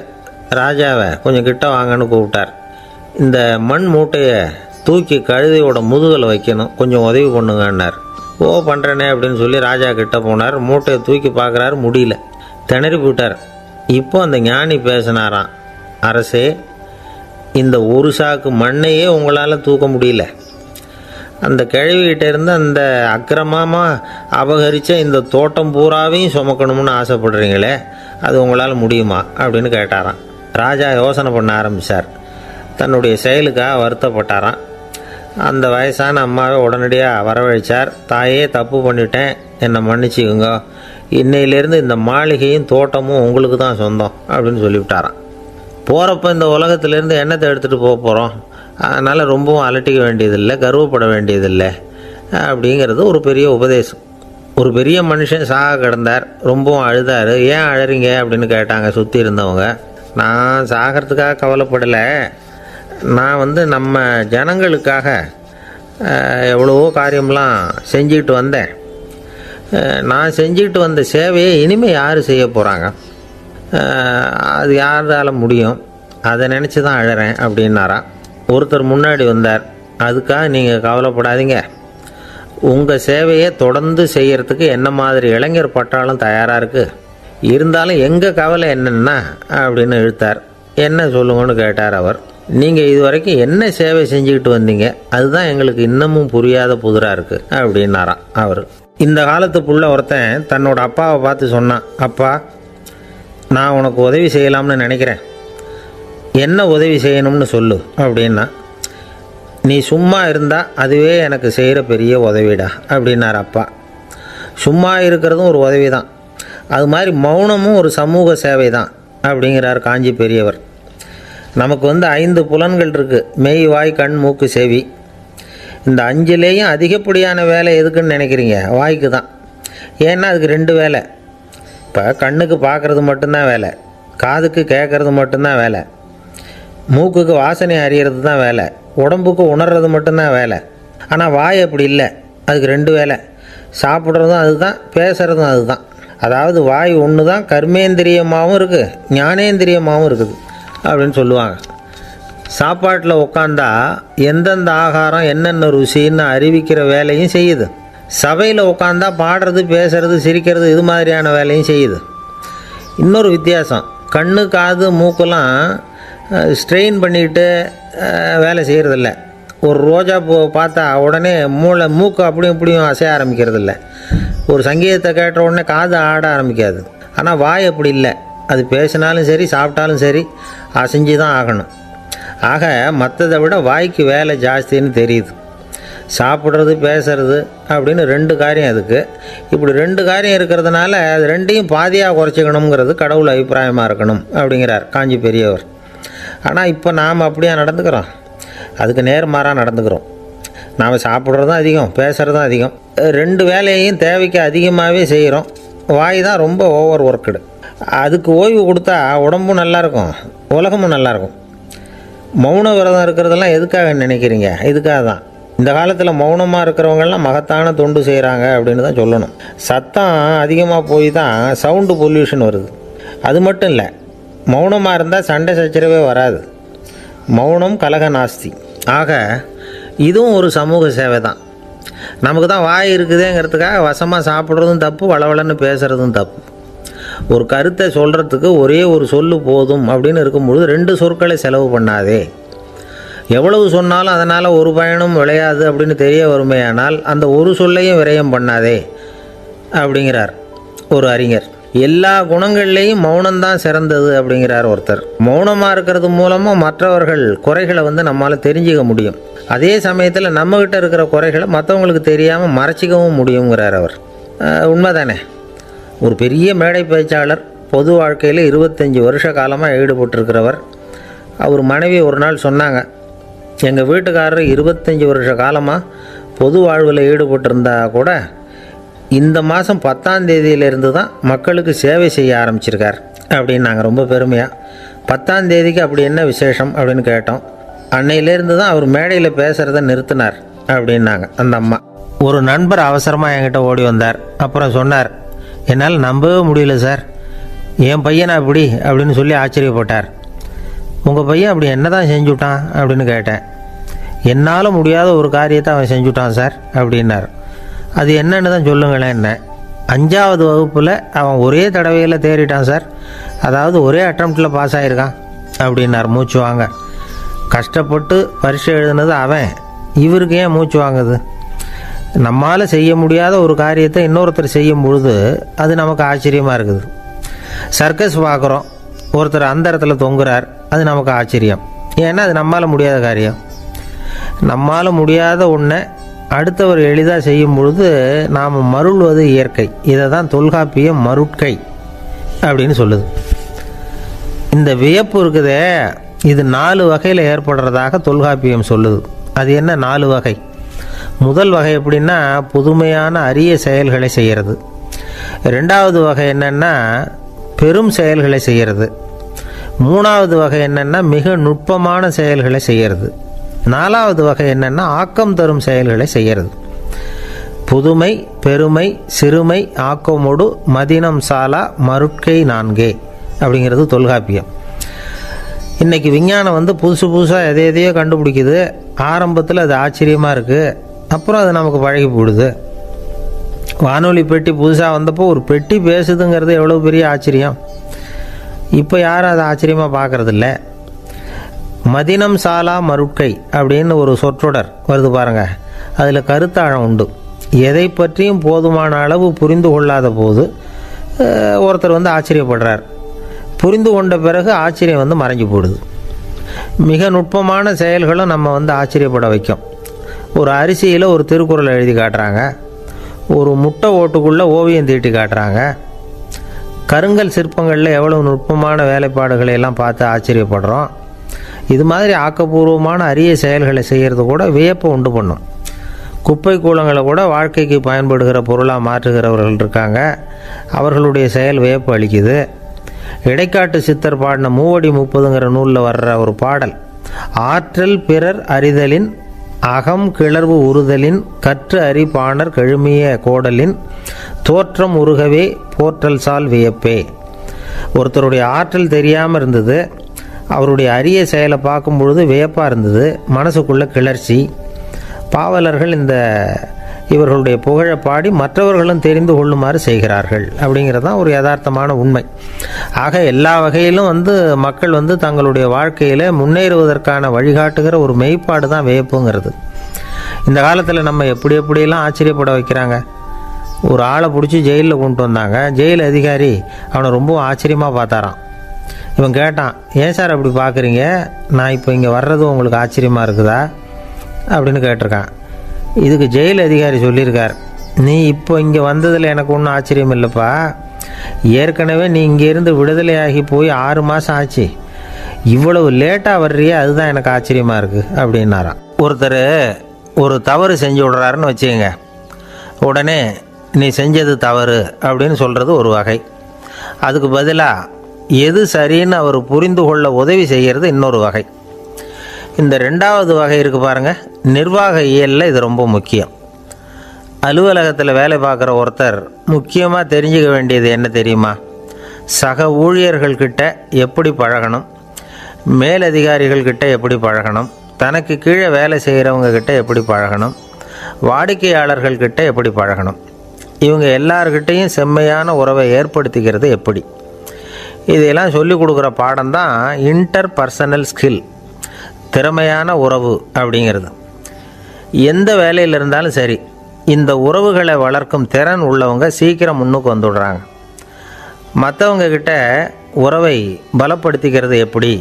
ராஜாவை கொஞ்சம் கிட்ட வாங்கன்னு கூப்பிட்டார். இந்த மண் மூட்டையை தூக்கி கழுதையோட முதுகில் வைக்கணும், கொஞ்சம் உதவி பண்ணுங்கன்னார். ஓ, பண்ணுறேனே அப்படின்னு சொல்லி ராஜா கிட்ட போனார். மூட்டையை தூக்கி பார்க்குறாரு, முடியல, திணறி போயிட்டார். இப்போ அந்த ஞானி பேசினாராம். அரசே, இந்த ஒரு சாக்கு மண்ணையே உங்களால் தூக்க முடியல, அந்த கிழவிகிட்ட இருந்து அந்த அக்கிரமமாக அபகரித்த இந்த தோட்டம் பூராவையும் சுமக்கணும்னு ஆசைப்படுறீங்களே, அது உங்களால் முடியுமா அப்படின்னு கேட்டாராம். ராஜா யோசனை பண்ண ஆரம்பித்தார். தன்னுடைய செயலுக்காக வருத்தப்பட்டாராம். அந்த வயசான அம்மாவை உடனடியாக வரவழைச்சார். தாயே, தப்பு பண்ணிட்டேன், என்னை மன்னிச்சுக்குங்க, இன்னையிலேருந்து இந்த மாளிகையும் தோட்டமும் உங்களுக்கு தான் சொந்தம் அப்படின்னு சொல்லிவிட்டாராம். போகிறப்ப இந்த உலகத்திலேருந்து எண்ணத்தை எடுத்துகிட்டு போக போகிறோம், அதனால் ரொம்பவும் அலட்டிக்க வேண்டியதில்லை, கர்வப்பட வேண்டியதில்லை, அப்படிங்கிறது ஒரு பெரிய உபதேசம். ஒரு பெரிய மனுஷன் சாக கிடந்தார், ரொம்பவும் அழுதார். ஏன் அழறீங்க அப்படின்னு கேட்டாங்க சுற்றி இருந்தவங்க. நான் சாகிறதுக்காக கவலைப்படலை, நான் நம்ம ஜனங்களுக்காக எவ்வளவோ காரியம்லாம் செஞ்சுக்கிட்டு வந்தேன். நான் செஞ்சுக்கிட்டு வந்த சேவையை இனிமேல் யார் செய்ய போகிறாங்க, அது யாரால் முடியும், அதை நினச்சி தான் அழறேன் அப்படின்னாராம். ஒருத்தர் முன்னாடி வந்தார். அதுக்காக நீங்கள் கவலைப்படாதீங்க, உங்கள் சேவையை தொடர்ந்து செய்கிறதுக்கு என்ன மாதிரி இளைஞர் பட்டாலும் தயாராக இருக்குது, இருந்தாலும் எங்கள் கவலை என்னென்னா அப்படின்னு இழுத்தார். என்ன சொல்லுங்கன்னு கேட்டார் அவர். நீங்கள் இது வரைக்கும் என்ன சேவை செஞ்சுக்கிட்டு வந்தீங்க, அதுதான் எங்களுக்கு இன்னமும் புரியாத புதிராக இருக்குது அப்படின்னாராம் அவர். இந்த காலத்து புள்ள ஒருத்தன் தன்னோட அப்பாவை பார்த்து சொன்னான், அப்பா நான் உனக்கு உதவி செய்யலாம்னு நினைக்கிறேன், என்ன உதவி செய்யணும்னு சொல்லு அப்படின்னா. நீ சும்மா இருந்தால் அதுவே எனக்கு செய்கிற பெரிய உதவிடா அப்படின்னார் அப்பா. சும்மா இருக்கிறதும் ஒரு உதவி தான், அது மாதிரி மௌனமும் ஒரு சமூக சேவை தான் அப்படிங்கிறார் காஞ்சி பெரியவர். நமக்கு 5 புலன்கள் இருக்குது, மெய் வாய் கண் மூக்கு செவி. இந்த 5லேயும் அதிகப்படியான வேலை எதுக்குன்னு நினைக்கிறீங்க? வாய்க்கு தான். ஏன்னா அதுக்கு 2 வேலை. இப்போ கண்ணுக்கு பார்க்குறது மட்டும்தான் வேலை, காதுக்கு கேட்குறது மட்டும்தான் வேலை, மூக்குக்கு வாசனை அறியறது தான் வேலை, உடம்புக்கு உணர்றது மட்டும்தான் வேலை. ஆனால் வாய் அப்படி இல்லை, அதுக்கு 2 வேலை. சாப்பிட்றதும் அதுதான், பேசுகிறதும் அதுதான். அதாவது வாய் ஒன்று தான் கர்மேந்திரியமாகவும் இருக்குது, ஞானேந்திரியமாகவும் இருக்குது அப்படின்னு சொல்லுவாங்க. சாப்பாட்டில் உட்காந்தா எந்தெந்த ஆகாரம் என்னென்ன ருசின்னு அறிவிக்கிற வேலையும் செய்யுது. சபையில் உட்காந்தா பாடுறது, பேசுறது, சிரிக்கிறது, இது மாதிரியான வேலையும் செய்யுது. இன்னொரு வித்தியாசம், கண்ணு காது மூக்கெல்லாம் ஸ்ட்ரெயின் பண்ணிக்கிட்டு வேலை செய்கிறதில்ல. ஒரு ரோஜா பூ பார்த்தா உடனே மூக்கு அப்படியும் இப்படியும் அசைய ஆரம்பிக்கிறதில்ல. ஒரு சங்கீதத்தை கேட்ட உடனே காது ஆட ஆரம்பிக்காது. ஆனால் வாய் அப்படி இல்லை, அது பேசினாலும் சரி சாப்பிட்டாலும் சரி அசைஞ்சு தான் ஆகணும். ஆக மற்றதை விட வாய்க்கு வேலை ஜாஸ்தின்னு தெரியுது. சாப்பிட்றது பேசுறது அப்படின்னு 2 காரியம் அதுக்கு. இப்படி 2 காரியம் இருக்கிறதுனால அது 2ஐயும் பாதியாக குறைச்சிக்கணுங்கிறது கடவுள் அபிப்பிராயமாக இருக்கணும் அப்படிங்கிறார் காஞ்சி பெரியவர். ஆனால் இப்போ நாம் அப்படியே நடந்துக்கிறோம், அதுக்கு நேர்மாறாக நடந்துக்கிறோம். நாம் சாப்பிட்றதும் அதிகம், பேசுகிறதும் அதிகம், 2 வேலையையும் தேவைக்கு அதிகமாகவே செய்கிறோம். வாய் தான் ரொம்ப ஓவர் ஒர்க்குடு. அதுக்கு ஓய்வு கொடுத்தா உடம்பும் நல்லாயிருக்கும், உலகமும் நல்லாயிருக்கும். மௌன விரதம் இருக்கிறதெல்லாம் எதுக்காக நினைக்கிறீங்க? இதுக்காக தான். இந்த காலத்தில் மௌனமாக இருக்கிறவங்கெல்லாம் மகத்தான தொண்டு செய்கிறாங்க அப்படின்னு தான் சொல்லணும். சத்தம் அதிகமாக போய் தான் சவுண்டு பொல்யூஷன் வருது. அது மட்டும் இல்லை, மௌனமாக இருந்தால் சண்டை சச்சரவே வராது. மௌனம் கலக நாஸ்தி. ஆக இதுவும் ஒரு சமூக சேவை தான். நமக்கு தான் வாய் இருக்குதுங்கிறதுக்காக வசமாக சாப்பிட்றதும் தப்பு, வளவளன்னு பேசுகிறதும் தப்பு. ஒரு கருத்தை சொல்கிறதுக்கு ஒரே ஒரு சொல்லு போதும் அப்படின்னு இருக்கும்பொழுது 2 சொற்களை செலவு பண்ணாதே. எவ்வளவு சொன்னாலும் அதனால் ஒரு பயனும் விளையாது அப்படின்னு தெரிய வருமையானால் அந்த ஒரு சொல்லையும் விரயம் பண்ணாதே அப்படிங்கிறார் ஒரு அறிஞர். எல்லா குணங்கள்லேயும் மௌனம்தான் சிறந்தது அப்படிங்கிறார் ஒருத்தர். மௌனமாக இருக்கிறது மூலமாக மற்றவர்கள் குறைகளை நம்மளால் தெரிஞ்சிக்க முடியும். அதே சமயத்தில் நம்மகிட்ட இருக்கிற குறைகளை மற்றவங்களுக்கு தெரியாமல் மறைச்சிக்கவும் முடியுங்கிறார் அவர். உண்மைதானே? ஒரு பெரிய மேடை பேச்சாளர், பொது வாழ்க்கையில் 25 வருஷ காலமாக ஈடுபட்டிருக்கிறவர். அவர் மனைவி ஒரு நாள் சொன்னாங்க, எங்கள் வீட்டுக்காரர் 25 வருஷ காலமாக பொது வாழ்வில் ஈடுபட்டிருந்தா கூட இந்த மாதம் 10ஆம் தேதியிலேருந்து தான் மக்களுக்கு சேவை செய்ய ஆரம்பிச்சிருக்கார் அப்படின்னாங்க ரொம்ப பெருமையாக. 10ஆம் தேதிக்கு அப்படி என்ன விசேஷம் அப்படின்னு கேட்டோம். அன்னையிலேருந்து தான் அவர் மேடையில் பேசுகிறத நிறுத்தினார் அப்படின்னாங்க அந்த அம்மா. ஒரு நண்பர் அவசரமாக என்கிட்ட ஓடி வந்தார். அப்புறம் சொன்னார், என்னால் நம்பவே முடியல சார், என் பையனை அப்படி அப்படின்னு சொல்லி ஆச்சரியப்பட்டார். உங்கள் பையன் அப்படி என்ன தான் செஞ்சுட்டான் அப்படின்னு கேட்டேன். என்னால் முடியாத ஒரு காரியத்தை அவன் செஞ்சுட்டான் சார் அப்படின்னார். அது என்னன்னு தான் சொல்லுங்களேன். என்ன 5ஆவது வகுப்பில் அவன் ஒரே தடவையில் தேறிட்டான் சார், அதாவது ஒரே அட்டம்ப்டில் பாஸ் ஆகிருக்கான் அப்படின்னார் மூச்சு வாங்க. கஷ்டப்பட்டு பரீட்சை எழுதுனது அவன், இவருக்கு ஏன் மூச்சு வாங்குது? நம்மால் செய்ய முடியாத ஒரு காரியத்தை இன்னொருத்தர் செய்யும் பொழுது அது நமக்கு ஆச்சரியமாக இருக்குது. சர்க்கஸ் பார்க்குறோம், ஒருத்தர் அந்த இடத்துல தொங்குறார், அது நமக்கு ஆச்சரியம். ஏன்னா அது நம்மால் முடியாத காரியம். நம்மால் முடியாத ஒன்றை அடுத்தவர் எளிதாக செய்யும் பொழுது நாம் மருள்வது இயற்கை. இதை தான் தொல்காப்பியம் மருட்கை அப்படின்னு சொல்லுது. இந்த வியப்பு இருக்குதே, இது 4 வகையில் ஏற்படுறதாக தொல்காப்பியம் சொல்லுது. அது என்ன 4 வகை? முதல் வகை எப்படின்னா புதுமையான அரிய செயல்களை செய்கிறது. ரெண்டாவது வகை என்னென்னா பெரும் செயல்களை செய்கிறது. மூணாவது வகை என்னென்னா மிக நுட்பமான செயல்களை செய்கிறது. நாலாவது வகை என்னென்னா ஆக்கம் தரும் செயல்களை செய்கிறது. புதுமை, பெருமை, சிறுமை, ஆக்கமோடு மதினம் சாலா மருட்கை நான்கே அப்படிங்கிறது தொல்காப்பியம். இன்றைக்கி விஞ்ஞானம் புதுசு புதுசாக எதையோ கண்டுபிடிக்குது. ஆரம்பத்தில் அது ஆச்சரியமாக இருக்குது, அப்புறம் அது நமக்கு பழகி போடுது. வானொலி பெட்டி புதுசாக வந்தப்போ ஒரு பெட்டி பேசுதுங்கிறது எவ்வளோ பெரிய ஆச்சரியம். இப்போ யாரும் அதை ஆச்சரியமாக பார்க்குறதில்ல. மதினம் சாலா மருட்கை அப்படின்னு ஒரு சொற்றொடர் வருது பாருங்கள். அதில் கருத்தாழம் உண்டு. எதை பற்றியும் போதுமான அளவு புரிந்து கொள்ளாத போது ஒருத்தர் ஆச்சரியப்படுறார். புரிந்து கொண்ட பிறகு ஆச்சரியம் மறைஞ்சு போடுது. மிக நுட்பமான செயல்களும் நம்ம ஆச்சரியப்பட வைக்கும். ஒரு அரிசியில் ஒரு திருக்குறளை எழுதி காட்டுறாங்க, ஒரு முட்டை ஓட்டுக்குள்ளே ஓவியம் தீட்டி காட்டுறாங்க. கருங்கல் சிற்பங்களில் எவ்வளோ நுட்பமான வேலைப்பாடுகளை எல்லாம் பார்த்து ஆச்சரியப்படுறோம். இது மாதிரி ஆக்கப்பூர்வமான அரிய செயல்களை செய்கிறது கூட வியப்பை உண்டு பண்ணும். குப்பை கூலங்களை கூட வாழ்க்கைக்கு பயன்படுகிற பொருளாக மாற்றுகிறவர்கள் இருக்காங்க. அவர்களுடைய செயல் வியப்பு அளிக்குது. இடைக்காட்டு சித்தர் பாடின மூவடி 30ங்கிற நூலில் வர்ற ஒரு பாடல், ஆற்றல் பிறர் அறிதலின் அகம் கிளர்வு உறுதலின் கற்று அறி பாணர் கெழுமிய கோடலின் தோற்றம் உருகவே போற்றல் சால் வியப்பே. ஒருத்தருடைய ஆற்றல் தெரியாமல் இருந்தது, அவருடைய அரிய செயலை பார்க்கும் பொழுது வியப்பாக இருந்தது, மனசுக்குள்ள கிளர்ச்சி. பாவலர்கள் இவர்களுடைய புகழை பாடி மற்றவர்களும் தெரிந்து கொள்ளுமாறு செய்கிறார்கள். அப்படிங்கிறது தான் ஒரு யதார்த்தமான உண்மை. ஆக எல்லா வகையிலும் மக்கள் தங்களுடைய வாழ்க்கையில் முன்னேறுவதற்கான வழிகாட்டுகிற ஒரு மெய்ப்பாடு தான் வியப்புங்கிறது. இந்த காலத்தில் நம்ம எப்படியெல்லாம் ஆச்சரியப்பட வைக்கிறாங்க. ஒரு ஆளை பிடிச்சி ஜெயிலில் கொண்டு வந்தாங்க. ஜெயில் அதிகாரி அவனை ரொம்ப ஆச்சரியமாக பார்த்தாரான். இவன் கேட்டான், ஏன் சார் அப்படி பார்க்குறீங்க, நான் இப்போ இங்கே வர்றது உங்களுக்கு ஆச்சரியமாக இருக்குதா அப்படின்னு கேட்டிருக்கான். இதுக்கு ஜெயில் அதிகாரி சொல்லியிருக்கார், நீ இப்போ இங்கே வந்ததில் எனக்கு ஒன்றும் ஆச்சரியம் இல்லைப்பா, ஏற்கனவே நீ இங்கேருந்து விடுதலையாகி போய் 6 மாதம் ஆச்சு, இவ்வளவு லேட்டாக வர்றியே அதுதான் எனக்கு ஆச்சரியமாக இருக்குது அப்படின்னாராம். ஒருத்தர் ஒரு தவறு செஞ்சு விடுறாருன்னு வச்சுக்கோங்க, உடனே நீ செஞ்சது தவறு அப்படின்னு சொல்கிறது ஒரு வகை. அதுக்கு பதிலாக எது சரின்னு அவர் புரிந்து கொள்ள உதவி செய்கிறது இன்னொரு வகை. இந்த ரெண்டாவது வகை இருக்குது பாருங்கள், நிர்வாக இயலில் இது ரொம்ப முக்கியம். அலுவலகத்தில் வேலை பார்க்குற ஒருத்தர் முக்கியமாக தெரிஞ்சுக்க வேண்டியது என்ன தெரியுமா? சக ஊழியர்கள்கிட்ட எப்படி பழகணும், மேலதிகாரிகள்கிட்ட எப்படி பழகணும், தனக்கு கீழே வேலை செய்கிறவங்கக்கிட்ட எப்படி பழகணும், வாடிக்கையாளர்கள்கிட்ட எப்படி பழகணும், இவங்க எல்லார்கிட்டையும் செம்மையான உறவை ஏற்படுத்திக்கிறது எப்படி. இதையெல்லாம் சொல்லிக் கொடுக்குற பாடம் தான் இன்டர் பர்சனல் ஸ்கில், திறமையான உறவு அப்படிங்கிறது. எந்த வேலையில் இருந்தாலும் சரி, இந்த உறவுகளை வளர்க்கும் திறன் உள்ளவங்க சீக்கிரம் முன்னுக்கு வந்துடுறாங்க. மற்றவங்க கிட்ட உறவை பலப்படுத்திக்கிறது எப்படி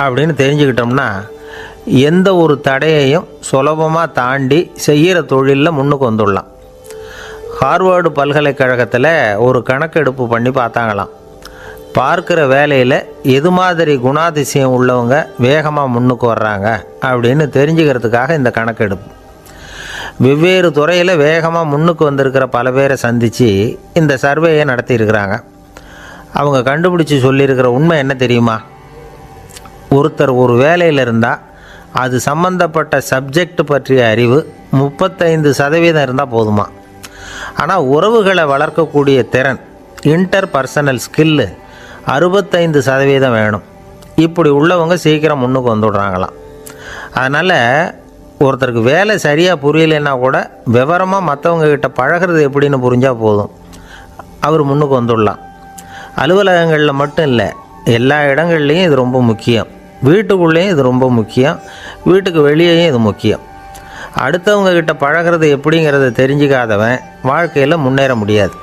அப்படின்னு தெரிஞ்சுக்கிட்டோம்னா எந்த ஒரு தடையையும் சுலபமாக தாண்டி செய்கிற தொழிலில் முன்னுக்கு வந்துடலாம். ஹார்வர்டு பல்கலைக்கழகத்தில் ஒரு கணக்கெடுப்பு பண்ணி பார்த்தாங்களாம். பார்க்குற வேலையில் எது மாதிரி குணாதிசயம் உள்ளவங்க வேகமாக முன்னுக்கு வர்றாங்க அப்படின்னு தெரிஞ்சுக்கிறதுக்காக இந்த கணக்கெடுப்பு. வெவ்வேறு துறையில் வேகமாக முன்னுக்கு வந்திருக்கிற பல பேரை சந்தித்து இந்த சர்வேயை நடத்தியிருக்கிறாங்க. அவங்க கண்டுபிடிச்சி சொல்லியிருக்கிற உண்மை என்ன தெரியுமா? ஒருத்தர் ஒரு வேலையில் இருந்தால் அது சம்பந்தப்பட்ட சப்ஜெக்ட் பற்றிய அறிவு 35% இருந்தால் போதுமா. ஆனால் உறவுகளை வளர்க்கக்கூடிய திறன், இன்டர் பர்சனல் ஸ்கில்லு 65% வேணும். இப்படி உள்ளவங்க சீக்கிரம் முன்னுக்கு வந்துடுறாங்களாம். அதனால் ஒருத்தருக்கு வேலை சரியாக புரியலைன்னா கூட விவரமாக மற்றவங்கக்கிட்ட பழகிறது எப்படின்னு புரிஞ்சால் போதும், அவர் முன்னுக்கு வந்துடலாம். அலுவலகங்களில் மட்டும் இல்லை, எல்லா இடங்கள்லேயும் இது ரொம்ப முக்கியம். வீட்டுக்குள்ளேயும் இது ரொம்ப முக்கியம், வீட்டுக்கு வெளியேயும் இது முக்கியம். அடுத்தவங்கக்கிட்ட பழகிறது எப்படிங்கிறத தெரிஞ்சிக்காதவன் வாழ்க்கையில் முன்னேற முடியாது.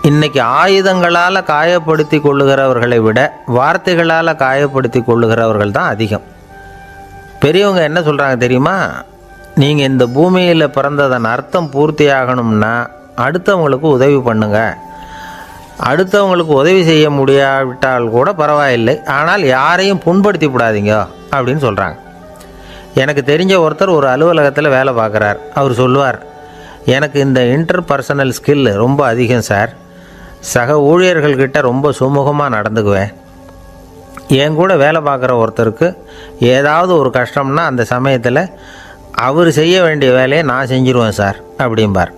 இன்றைக்கி ஆயுதங்களால் காயப்படுத்தி கொள்ளுகிறவர்களை விட வார்த்தைகளால் காயப்படுத்தி கொள்ளுகிறவர்கள் தான் அதிகம். பெரியவங்க என்ன சொல்கிறாங்க தெரியுமா? நீங்கள் இந்த பூமியில் பிறந்ததன் அர்த்தம் பூர்த்தி ஆகணும்னா அடுத்தவங்களுக்கு உதவி பண்ணுங்க. அடுத்தவங்களுக்கு உதவி செய்ய முடியாவிட்டால் கூட பரவாயில்லை, ஆனால் யாரையும் புண்படுத்தி விடாதீங்க அப்படின்னு சொல்கிறாங்க. எனக்கு தெரிஞ்ச ஒருத்தர் ஒரு அலுவலகத்தில் வேலை பார்க்குறார். அவர் சொல்லுவார், எனக்கு இந்த இன்டர்பர்சனல் ஸ்கில் ரொம்ப அதிகம் சார். சக ஊழியர்கள்கிட்ட ரொம்ப சுமூகமாக நடந்துக்குவேன். என் கூட வேலை பார்க்குற ஒருத்தருக்கு ஏதாவது ஒரு கஷ்டம்னா அந்த சமயத்தில் அவர் செய்ய வேண்டிய வேலையை நான் செஞ்சுருவேன் சார் அப்படிம்பார்.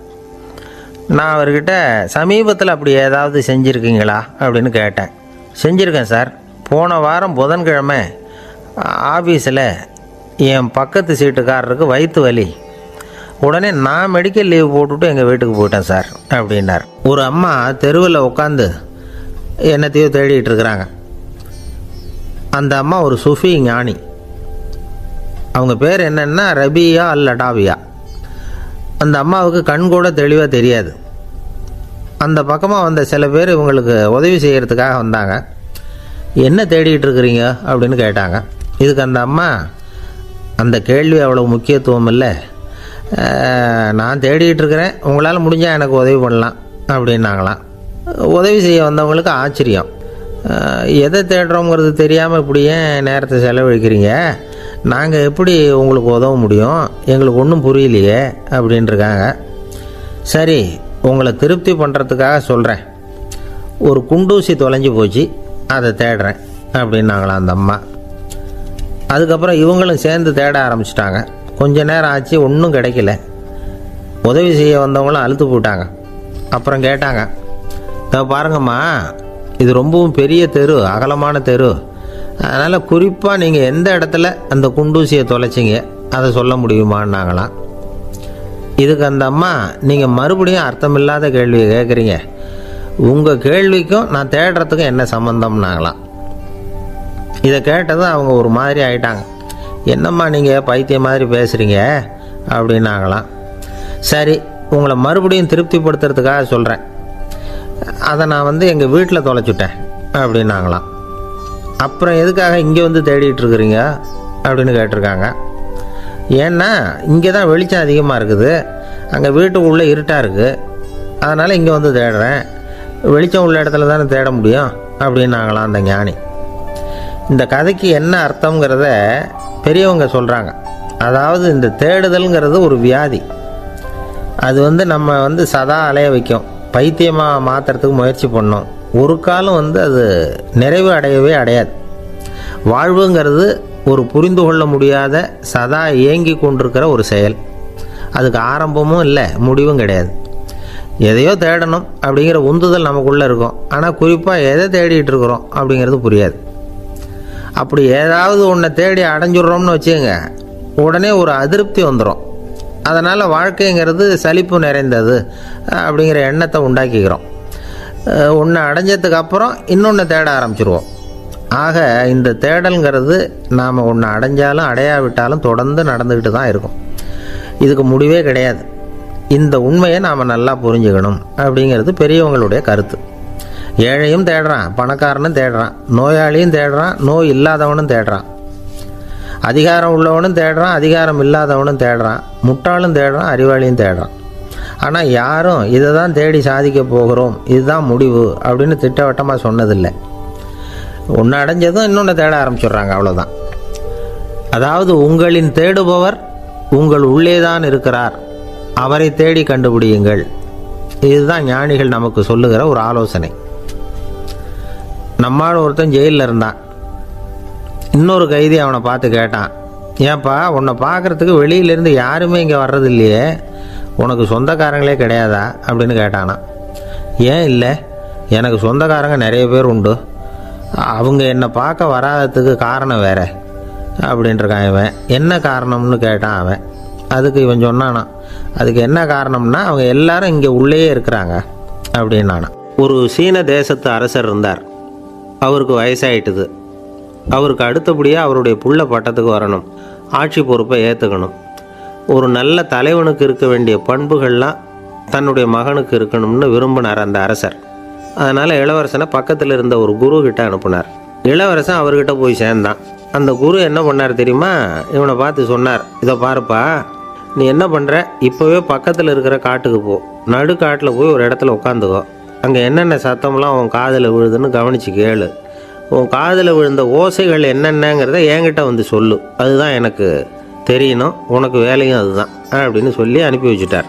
நான் அவர்கிட்ட சமீபத்தில் அப்படி ஏதாவது செஞ்சுருக்கீங்களா அப்படின்னு கேட்டேன். செஞ்சுருக்கேன் சார். போன வாரம் புதன்கிழமை ஆஃபீஸில் என் பக்கத்து சீட்டுக்காரருக்கு வயிற்று வலி. உடனே நான் மெடிக்கல் லீவ் போட்டுவிட்டு எங்கள் வீட்டுக்கு போயிட்டேன் சார் அப்படின்னார். ஒரு அம்மா தெருவில் உட்காந்து என்னத்தையோ தேடிட்டு இருக்கிறாங்க. அந்த அம்மா ஒரு சுஃபி ஞானி. அவங்க பேர் என்னென்னா ரபியா அல் அடாவியா. அந்த அம்மாவுக்கு கண் கூட தெளிவாக தெரியாது. அந்த பக்கமாக வந்த சில பேர் இவங்களுக்கு உதவி செய்கிறதுக்காக வந்தாங்க. என்ன தேடிகிட்டு இருக்கிறீங்க அப்படின்னு கேட்டாங்க. இதுக்கு அந்த அம்மா, அந்த கேள்வி அவ்வளோ முக்கியத்துவம் இல்லை, நான் தேடிகிட்டு இருக்கிறேன், உங்களால் முடிஞ்சால் எனக்கு உதவி பண்ணலாம் அப்படின்னாங்களாம். உதவி செய்ய வந்தவங்களுக்கு ஆச்சரியம். எதை தேடுறோங்கிறது தெரியாமல் இப்படி ஏன் நேரத்தை செலவழிக்கிறீங்க, நாங்கள் எப்படி உங்களுக்கு உதவ முடியும், எங்களுக்கு ஒன்றும் புரியலையே அப்படின்ட்டுருக்காங்க. சரி, உங்களை திருப்தி பண்ணுறதுக்காக சொல்கிறேன், ஒரு குண்டூசி தொலைஞ்சி போச்சு, அதை தேடுறேன் அப்படின்னாங்களாம் அந்த அம்மா. அதுக்கப்புறம் இவங்களும் சேர்ந்து தேட ஆரம்பிச்சிட்டாங்க. கொஞ்ச நேரம் ஆச்சு, ஒன்றும் கிடைக்கல. உதவி செய்ய வந்தவங்களும் அழுத்து போட்டாங்க. அப்புறம் கேட்டாங்க, பாருங்கம்மா, இது ரொம்பவும் பெரிய தெரு, அகலமான தெரு, அதனால் குறிப்பாக நீங்கள் எந்த இடத்துல அந்த குண்டூசியை தொலைச்சிங்க அதை சொல்ல முடியுமான்னாங்களாம். இதுக்கு அந்த அம்மா, நீங்கள் மறுபடியும் அர்த்தமில்லாத கேள்வியை கேட்குறீங்க, உங்கள் கேள்விக்கும் நான் தேடுறதுக்கும் என்ன சம்மந்தம்னாங்களாம். இதை கேட்டதும் அவங்க ஒரு மாதிரி ஆகிட்டாங்க. என்னம்மா நீங்கள் பைத்தியம் மாதிரி பேசுகிறீங்க அப்படின்னாங்களாம். சரி, உங்களை மறுபடியும் திருப்திப்படுத்துறதுக்காக சொல்கிறேன், அதை நான் எங்கள் வீட்டில் தொலைச்சுட்டேன் அப்படின்னாங்களாம். அப்புறம் எதுக்காக இங்கே வந்து தேடிட்டு இருக்கிறீங்க அப்படின்னு கேட்டிருக்காங்க. ஏன்னா இங்கே தான் வெளிச்சம் அதிகமாக இருக்குது, அங்கே வீட்டுக்குள்ளே இருட்டாக இருக்குது, அதனால் இங்கே வந்து தேடுறேன், வெளிச்சம் உள்ள இடத்துல தானே தேட முடியும் அப்படின்னாங்களாம் அந்த ஞானி. இந்த கதைக்கு என்ன அர்த்தங்கிறத பெரியவங்க சொல்கிறாங்க. அதாவது இந்த தேடுதல்ங்கிறது ஒரு வியாதி. அது நம்ம சதா அலைய வைக்கும், பைத்தியமாக மாற்றுறதுக்கு முயற்சி பண்ணோம். ஒரு காலம் அது நிறைவு அடையவே அடையாது. வாழ்வுங்கிறது ஒரு புரிந்து கொள்ள முடியாத, சதா ஏங்கி கொண்டிருக்கிற ஒரு செயல். அதுக்கு ஆரம்பமும் இல்லை, முடிவும் கிடையாது. எதையோ தேடணும் அப்படிங்கிற உந்துதல் நமக்குள்ளே இருக்கும், ஆனால் குறிப்பாக எதை தேடிட்டு இருக்கிறோம் அப்படிங்கிறது புரியாது. அப்படி ஏதாவது ஒன்றை தேடி அடைஞ்சிட்றோம்னு வச்சுக்கோங்க, உடனே ஒரு அதிருப்தி வந்துடும். அதனால் வாழ்க்கைங்கிறது சலிப்பு நிறைந்தது அப்படிங்கிற எண்ணத்தை உண்டாக்கிக்கிறோம். ஒன்று அடைஞ்சதுக்கு அப்புறம் இன்னொன்று தேட ஆரம்பிச்சிருவோம். ஆக இந்த தேடல்ங்கிறது நாம் ஒன்று அடைஞ்சாலும் அடையாவிட்டாலும் தொடர்ந்து நடந்துக்கிட்டு தான் இருக்கும். இதுக்கு முடிவே கிடையாது. இந்த உண்மையை நாம் நல்லா புரிஞ்சுக்கணும் அப்படிங்கிறது பெரியவங்களுடைய கருத்து. ஏழையும் தேடுறான், பணக்காரனும் தேடுறான், நோயாளியும் தேடுறான், நோய் இல்லாதவனும் தேடுறான், அதிகாரம் உள்ளவனும் தேடுறான், அதிகாரம் இல்லாதவனும் தேடுறான், முட்டாளும் தேடுறான், அறிவாளியும் தேடுறான். ஆனால் யாரும் இதை தான் தேடி சாதிக்க போகிறோம், இதுதான் முடிவு அப்படின்னு திட்டவட்டமாக சொன்னதில்லை. ஒன்று அடைஞ்சதும் இன்னொன்று தேட ஆரம்பிச்சிடுறாங்க, அவ்வளோதான். அதாவது உங்களின் தேடுபவர் உங்கள் உள்ளே தான் இருக்கிறார், அவரை தேடி கண்டுபிடியுங்கள். இதுதான் ஞானிகள் நமக்கு சொல்லுகிற ஒரு ஆலோசனை. நம்மால் ஒருத்தன் ஜெயிலில் இருந்தான். இன்னொரு கைதி அவனை பார்த்து கேட்டான், ஏன்ப்பா உன்னை பார்க்குறதுக்கு வெளியிலேருந்து யாருமே இங்கே வர்றது இல்லையே, உனக்கு சொந்தக்காரங்களே கிடையாதா அப்படின்னு கேட்டானா. ஏன் இல்லை, எனக்கு சொந்தக்காரங்க நிறைய பேர் உண்டு, அவங்க என்னை பார்க்க வராததுக்கு காரணம் வேற அப்படின்ட்டுருக்கான் இவன். என்ன காரணம்னு கேட்டான் அவன். அதுக்கு இவன் சொன்னானா, அதுக்கு என்ன காரணம்னா அவங்க எல்லாரும் இங்கே உள்ளேயே இருக்கிறாங்க அப்படின்னானா. ஒரு சீன தேசத்து அரசர் இருந்தார். அவருக்கு வயசாயிட்டுது. அவருக்கு அடுத்தபடியாக அவருடைய புள்ள பட்டத்துக்கு வரணும், ஆட்சி பொறுப்பை ஏற்றுக்கணும். ஒரு நல்ல தலைவனுக்கு இருக்க வேண்டிய பண்புகள்லாம் தன்னுடைய மகனுக்கு இருக்கணும்னு விரும்பினார் அந்த அரசர். அதனால் இளவரசனை பக்கத்தில் இருந்த ஒரு குரு கிட்ட அனுப்புனார். இளவரசன் அவர்கிட்ட போய் சேர்ந்தான். அந்த குரு என்ன பண்ணார் தெரியுமா, இவனை பார்த்து சொன்னார், இதை பாருப்பா, நீ என்ன பண்ணுற, இப்போவே பக்கத்தில் இருக்கிற காட்டுக்கு போ, நடு காட்டில் போய் ஒரு இடத்துல உட்காந்துக்கோ, அங்கே என்னென்ன சத்தம்லாம் உன் காதில் விழுதுன்னு கவனித்து கேளு, உன் காதில் விழுந்த ஓசைகள் என்னென்னங்கிறத என்கிட்ட வந்து சொல்லு, அதுதான் எனக்கு தெரியணும், உனக்கு வேலையும் அதுதான் அப்படின்னு சொல்லி அனுப்பி வச்சுட்டார்.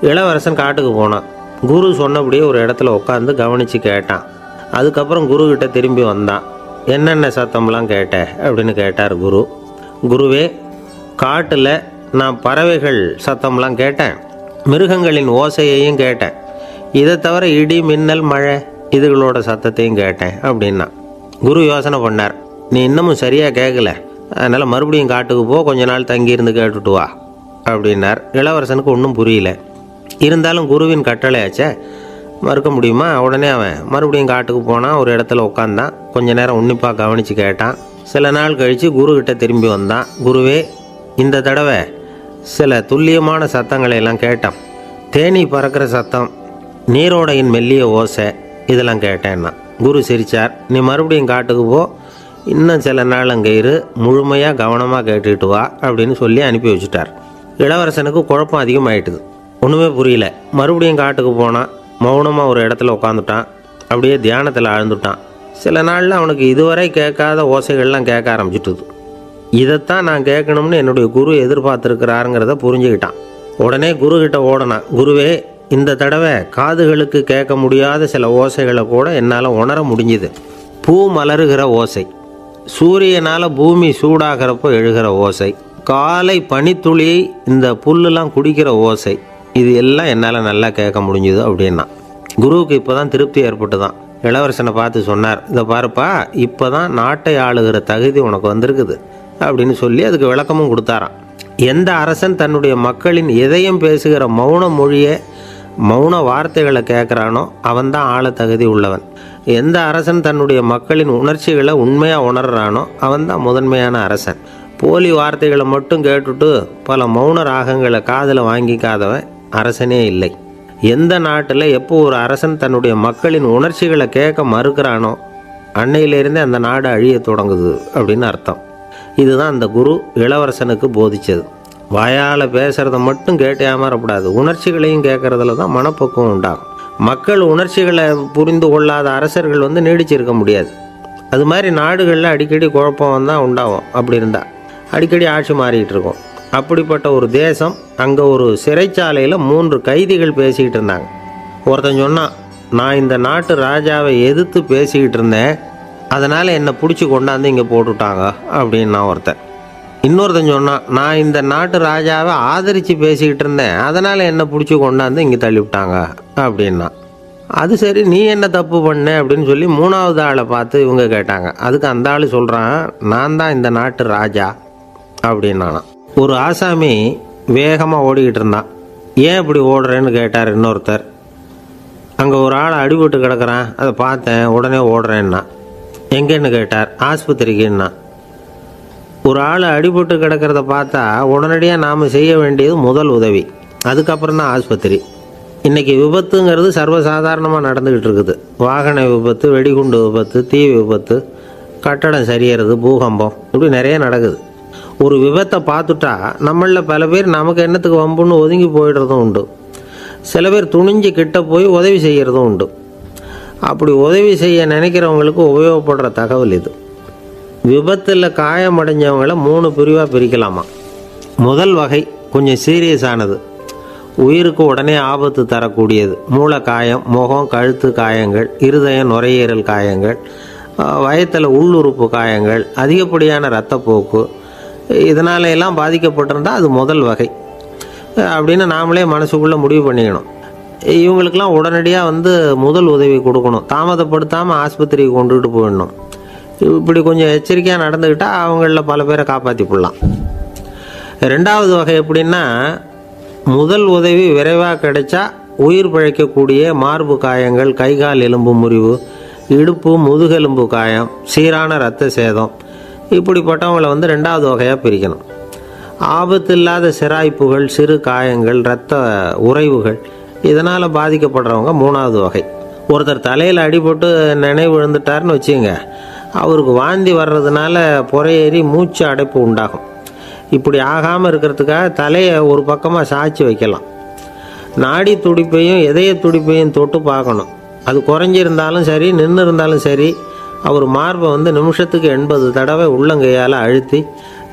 இளவரசன் காட்டுக்கு போனான். குரு சொன்னபடியே ஒரு இடத்துல உட்காந்து கவனித்து கேட்டான். அதுக்கப்புறம் குருக்கிட்ட திரும்பி வந்தான். என்னென்ன சத்தம்லாம் கேட்ட அப்படின்னு கேட்டார் குரு. குருவே, காட்டில் நான் பறவைகள் சத்தம்லாம் கேட்டேன், மிருகங்களின் ஓசையையும் கேட்டேன், இதை தவிர இடி மின்னல் மழை இதுகளோட சத்தத்தையும் கேட்டேன் அப்படின்னா. குரு யோசனை பண்ணார், நீ இன்னமும் சரியாக கேட்கல, அதனால் மறுபடியும் காட்டுக்கு போ, கொஞ்ச நாள் தங்கியிருந்து கேட்டுட்டு வா அப்படின்னார். இளவரசனுக்கு ஒன்றும் புரியல. இருந்தாலும் குருவின் கட்டளையாச்சே, மறுக்க முடியுமா? உடனே அவன் மறுபடியும் காட்டுக்கு போனான். ஒரு இடத்துல உட்காந்தான். கொஞ்ச நேரம் உன்னிப்பாக கவனித்து கேட்டான். சில நாள் கழித்து குருக்கிட்ட திரும்பி வந்தான். குருவே, இந்த தடவை சில துல்லியமான சத்தங்களை எல்லாம் கேட்டான். தேனி பறக்கிற சத்தம், நீரோடையின் மெல்லிய ஓசை, இதெல்லாம் கேட்டேன்னா. குரு சிரித்தார். நீ மறுபடியும் காட்டுக்கு போ, இன்னும் சில நாள் அங்கே இரு, முழுமையாக கவனமாக கேட்டுக்கிட்டு வா அப்படின்னு சொல்லி அனுப்பி வச்சுட்டார். இளவரசனுக்கு குழப்பம் அதிகமாயிட்டுது. ஒன்றுமே புரியல. மறுபடியும் காட்டுக்கு போனான். மௌனமாக ஒரு இடத்துல உட்காந்துட்டான். அப்படியே தியானத்தில் ஆழ்ந்துட்டான். சில நாளில் அவனுக்கு இதுவரை கேட்காத ஓசைகள்லாம் கேட்க ஆரம்பிச்சிட்டுது. இதைத்தான் நான் கேட்கணும்னு என்னுடைய குரு எதிர்பார்த்துருக்கிறாருங்கிறத புரிஞ்சுக்கிட்டான். உடனே குருக்கிட்ட ஓடனான். குருவே, இந்த தடவை காதுகளுக்கு கேட்க முடியாத சில ஓசைகளை கூட என்னால் உணர முடிஞ்சுது. பூ மலருகிற ஓசை, சூரியனால் பூமி சூடாகிறப்போ எழுகிற ஓசை, காலை பனித்துளியை இந்த புல்லுலாம் குடிக்கிற ஓசை, இது எல்லாம் என்னால் நல்லா கேட்க முடிஞ்சுது அப்படின்னா. குருவுக்கு இப்போ தான் திருப்தி ஏற்பட்டு தான். இளவரசனை பார்த்து சொன்னார், இதை பாருப்பா, இப்போ தான் நாட்டை ஆளுகிற தகுதி உனக்கு வந்திருக்குது அப்படின்னு சொல்லி அதுக்கு விளக்கமும் கொடுத்தாராம். எந்த அரசன் தன்னுடைய மக்களின் இதயம் பேசுகிற மௌன மொழியை, மௌன வார்த்தைகளை கேட்குறானோ அவன்தான் ஆள தகுதி உள்ளவன். எந்த அரசன் தன்னுடைய மக்களின் உணர்ச்சிகளை உண்மையாக உணர்றானோ அவன்தான் முதன்மையான அரசன். போலி வார்த்தைகளை மட்டும் கேட்டுட்டு பல மௌன ராகங்களை காதில் வாங்கிக்காதவன் அரசனே இல்லை. எந்த நாட்டில் எப்போ ஒரு அரசன் தன்னுடைய மக்களின் உணர்ச்சிகளை கேட்க மறுக்கிறானோ அன்னையிலேருந்தே அந்த நாடு அழிய தொடங்குது அப்படின்னு அர்த்தம். இதுதான் அந்த குரு இளவரசனுக்கு போதிச்சது. வாயால் பேசுகிறத மட்டும் கேட்டு ஏமாறக்கூடாது, உணர்ச்சிகளையும் கேட்குறதுல தான் மனப்பக்குவம் உண்டாகும். மக்கள் உணர்ச்சிகளை புரிந்து கொள்ளாத அரசர்கள் நீடிச்சிருக்க முடியாது. அது மாதிரி நாடுகளில் அடிக்கடி குழப்பம் தான் உண்டாகும். அப்படி இருந்தால் அடிக்கடி ஆட்சி மாறிக்கிட்டு இருக்கும். அப்படிப்பட்ட ஒரு தேசம், அங்கே ஒரு சிறைச்சாலையில் 3 கைதிகள் பேசிக்கிட்டு இருந்தாங்க. ஒருத்தன் சொன்னான், நான் இந்த நாட்டு ராஜாவை எதிர்த்து பேசிக்கிட்டு இருந்தேன், அதனால் என்னை பிடிச்சி கொண்டாந்து இங்கே போட்டுட்டாங்க அப்படின்னா ஒருத்தன். இன்னொருத்தன் சொன்னான், நான் இந்த நாட்டு ராஜாவை ஆதரித்து பேசிக்கிட்டு இருந்தேன், அதனால் என்னை பிடிச்சி கொண்டாந்து இங்கே தள்ளிவிட்டாங்க அப்படின்னா. அது சரி, நீ என்ன தப்பு பண்ண அப்படின்னு சொல்லி 3வது ஆளை பார்த்து இவங்க கேட்டாங்க. அதுக்கு அந்த ஆள் சொல்கிறான், நான் தான் இந்த நாட்டு ராஜா அப்படின்னானா. ஒரு ஆசாமி வேகமாக ஓடிக்கிட்டு இருந்தான். ஏன் இப்படி ஓடுறேன்னு கேட்டார் இன்னொருத்தர். அங்கே ஒரு ஆள் அடிபட்டு கிடக்கிறான், அதை பார்த்தேன், உடனே ஓடுறேன்னா. எங்கேன்னு கேட்டார். ஆஸ்பத்திரிக்குன்னா. ஒரு ஆள் அடிபட்டு கிடக்கிறத பார்த்தா உடனடியாக நாம் செய்ய வேண்டியது முதல் உதவி, அதுக்கப்புறம் தான் ஆஸ்பத்திரி. இன்றைக்கி விபத்துங்கிறது சர்வசாதாரணமாக நடந்துக்கிட்டு இருக்குது. வாகன விபத்து, வெடிகுண்டு விபத்து, தீ விபத்து, கட்டடம் சரியறது, பூகம்பம், இப்படி நிறைய நடக்குது. ஒரு விபத்தை பார்த்துட்டா நம்மளில் பல பேர் நமக்கு என்னத்துக்கு வம்புன்னு ஒதுங்கி போயிடுறதும் உண்டு. சில பேர் துணிஞ்சு கிட்ட போய் உதவி செய்கிறதும் உண்டு. அப்படி உதவி செய்ய நினைக்கிறவங்களுக்கு உபயோகப்படுற தகவல் இது. விபத்தில் காயமடைஞ்சவங்களை 3 பிரிவாக பிரிக்கலாமா. முதல் வகை கொஞ்சம் சீரியஸானது, உயிருக்கு உடனே ஆபத்து தரக்கூடியது. மூளை காயம், முகம் கழுத்து காயங்கள், இருதயம் நுரையீரல் காயங்கள், வயத்தில் உள்ளுறுப்பு காயங்கள், அதிகப்படியான இரத்தப்போக்கு, இதனால எல்லாம் பாதிக்கப்பட்டிருந்தால் அது முதல் வகை அப்படின்னு நாமளே மனசுக்குள்ளே முடிவு பண்ணிக்கணும். இவங்களுக்கெல்லாம் உடனடியாக முதல் உதவி கொடுக்கணும். தாமதப்படுத்தாமல் ஆஸ்பத்திரிக்கு கொண்டுகிட்டு போயிடணும். இப்படி கொஞ்சம் எச்சரிக்கையாக நடந்துக்கிட்டால் அவங்களில் பல பேரை காப்பாற்றி போடலாம். 2வது வகை எப்படின்னா, முதல் உதவி விரைவாக கிடைச்சா உயிர் பிழைக்கக்கூடிய மார்பு காயங்கள், கைகால் எலும்பு முறிவு, இடுப்பு முதுகெலும்பு காயம், சீரான இரத்த சேதம், இப்படிப்பட்டவங்களை 2வது வகையாக பிரிக்கணும். ஆபத்து இல்லாத சிராய்ப்புகள், சிறு காயங்கள், இரத்த உறைவுகள், இதனால் பாதிக்கப்படுறவங்க 3வது வகை. ஒருத்தர் தலையில் அடிபட்டு நினைவு விழுந்துட்டார்னு வச்சுங்க, அவருக்கு வாந்தி வர்றதுனால புறையேறி மூச்சு அடைப்பு உண்டாகும். இப்படி ஆகாமல் இருக்கிறதுக்காக தலையை ஒரு பக்கமாக சாய்ச்சி வைக்கலாம். நாடி துடிப்பையும் இதய துடிப்பையும் தொட்டு பார்க்கணும். அது குறைஞ்சிருந்தாலும் சரி, நின்று இருந்தாலும் சரி, அவர் மார்பை வந்து நிமிஷத்துக்கு 80 தடவை உள்ளங்கையால் அழுத்தி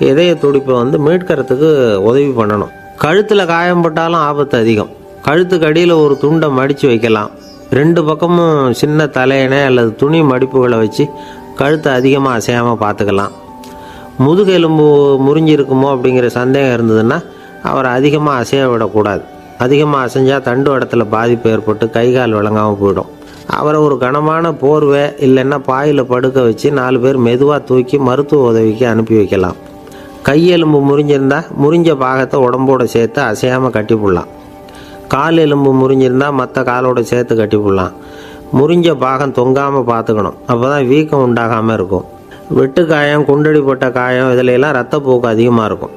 இதய துடிப்பை வந்து மீட்கிறதுக்கு உதவி பண்ணணும். கழுத்தில் காயம்பட்டாலும் ஆபத்து அதிகம். கழுத்துக்கு அடியில் ஒரு துண்டை மடித்து வைக்கலாம். 2 பக்கமும் சின்ன தலையணை அல்லது துணி மடிப்புகளை வச்சு கழுத்தை அதிகமாக அசையாமல் பார்த்துக்கலாம். முதுகெலும்பு முறிஞ்சிருக்குமோ அப்படிங்கிற சந்தேகம் இருந்ததுன்னா அவரை அதிகமாக அசைய விடக்கூடாது. அதிகமாக அசைஞ்சால் தண்டு இடத்துல பாதிப்பு ஏற்பட்டு கை கால் விளங்காமல் போயிடும். அவரை ஒரு கனமான போர்வை இல்லைன்னா பாயில் படுக்க வச்சு 4 பேர் மெதுவாக தூக்கி மருத்துவ உதவிக்கு அனுப்பி வைக்கலாம். கையெலும்பு முறிஞ்சிருந்தால் முறிஞ்ச பாகத்தை உடம்போடு சேர்த்து அசையாமல் கட்டி போடலாம். கால் எலும்பு முறிஞ்சிருந்தால் மற்ற காலோடு சேர்த்து கட்டி போடலாம். முறிஞ்ச பாகம் தொங்காமல் பார்த்துக்கணும். அப்போ தான் வீக்கம் உண்டாகாமல் இருக்கும். வெட்டு காயம், குண்டடிப்பட்ட காயம் இதிலெல்லாம் ரத்தப்போக்கு அதிகமாக இருக்கும்.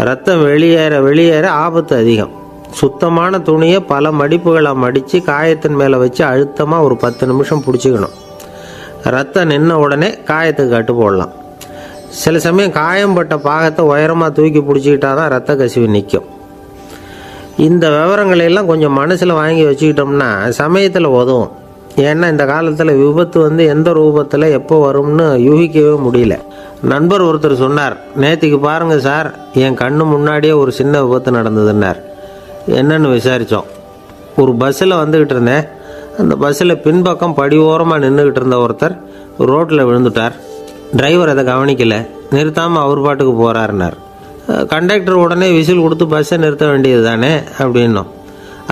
ரத்தம் வெளியேற ஆபத்து அதிகம். சுத்தமான துணியை பல மடிப்புகளை மடித்து காயத்தின் மேலே வச்சு அழுத்தமாக ஒரு 10 நிமிஷம் பிடிச்சிக்கணும். ரத்தம் நின்ன உடனே காயத்துக்கு கட்டு போடலாம். சில சமயம் காயம்பட்ட பாகத்தை உயரமாக தூக்கி பிடிச்சிக்கிட்டா தான் ரத்த கசிவு நிற்கும். இந்த விவரங்களையெல்லாம் கொஞ்சம் மனசில் வாங்கி வச்சுக்கிட்டோம்னா சமயத்தில் உதவும். ஏன்னா இந்த காலத்தில் விபத்து வந்து எந்த ரூபத்தில் எப்போ வரும்னு யூகிக்கவே முடியல. நண்பர் ஒருத்தர் சொன்னார், நேற்றுக்கு பாருங்கள் சார், என் கண்ணு முன்னாடியே ஒரு சின்ன விபத்து நடந்ததுன்னார். என்னன்னு விசாரித்தோம். ஒரு பஸ்ஸில் வந்துக்கிட்டு இருந்தேன். அந்த பஸ்ஸில் பின்பக்கம் படி ஓரமாக நின்றுக்கிட்டு இருந்த ஒருத்தர் ரோட்டில் விழுந்துட்டார். டிரைவர் அதை கவனிக்கலை, நிறுத்தாமல் அவர் பாட்டுக்கு போகிறாருன்னார். கண்டக்டர் உடனே விசில் கொடுத்து பஸ்ஸை நிறுத்த வேண்டியது தானே அப்படின்னோம்.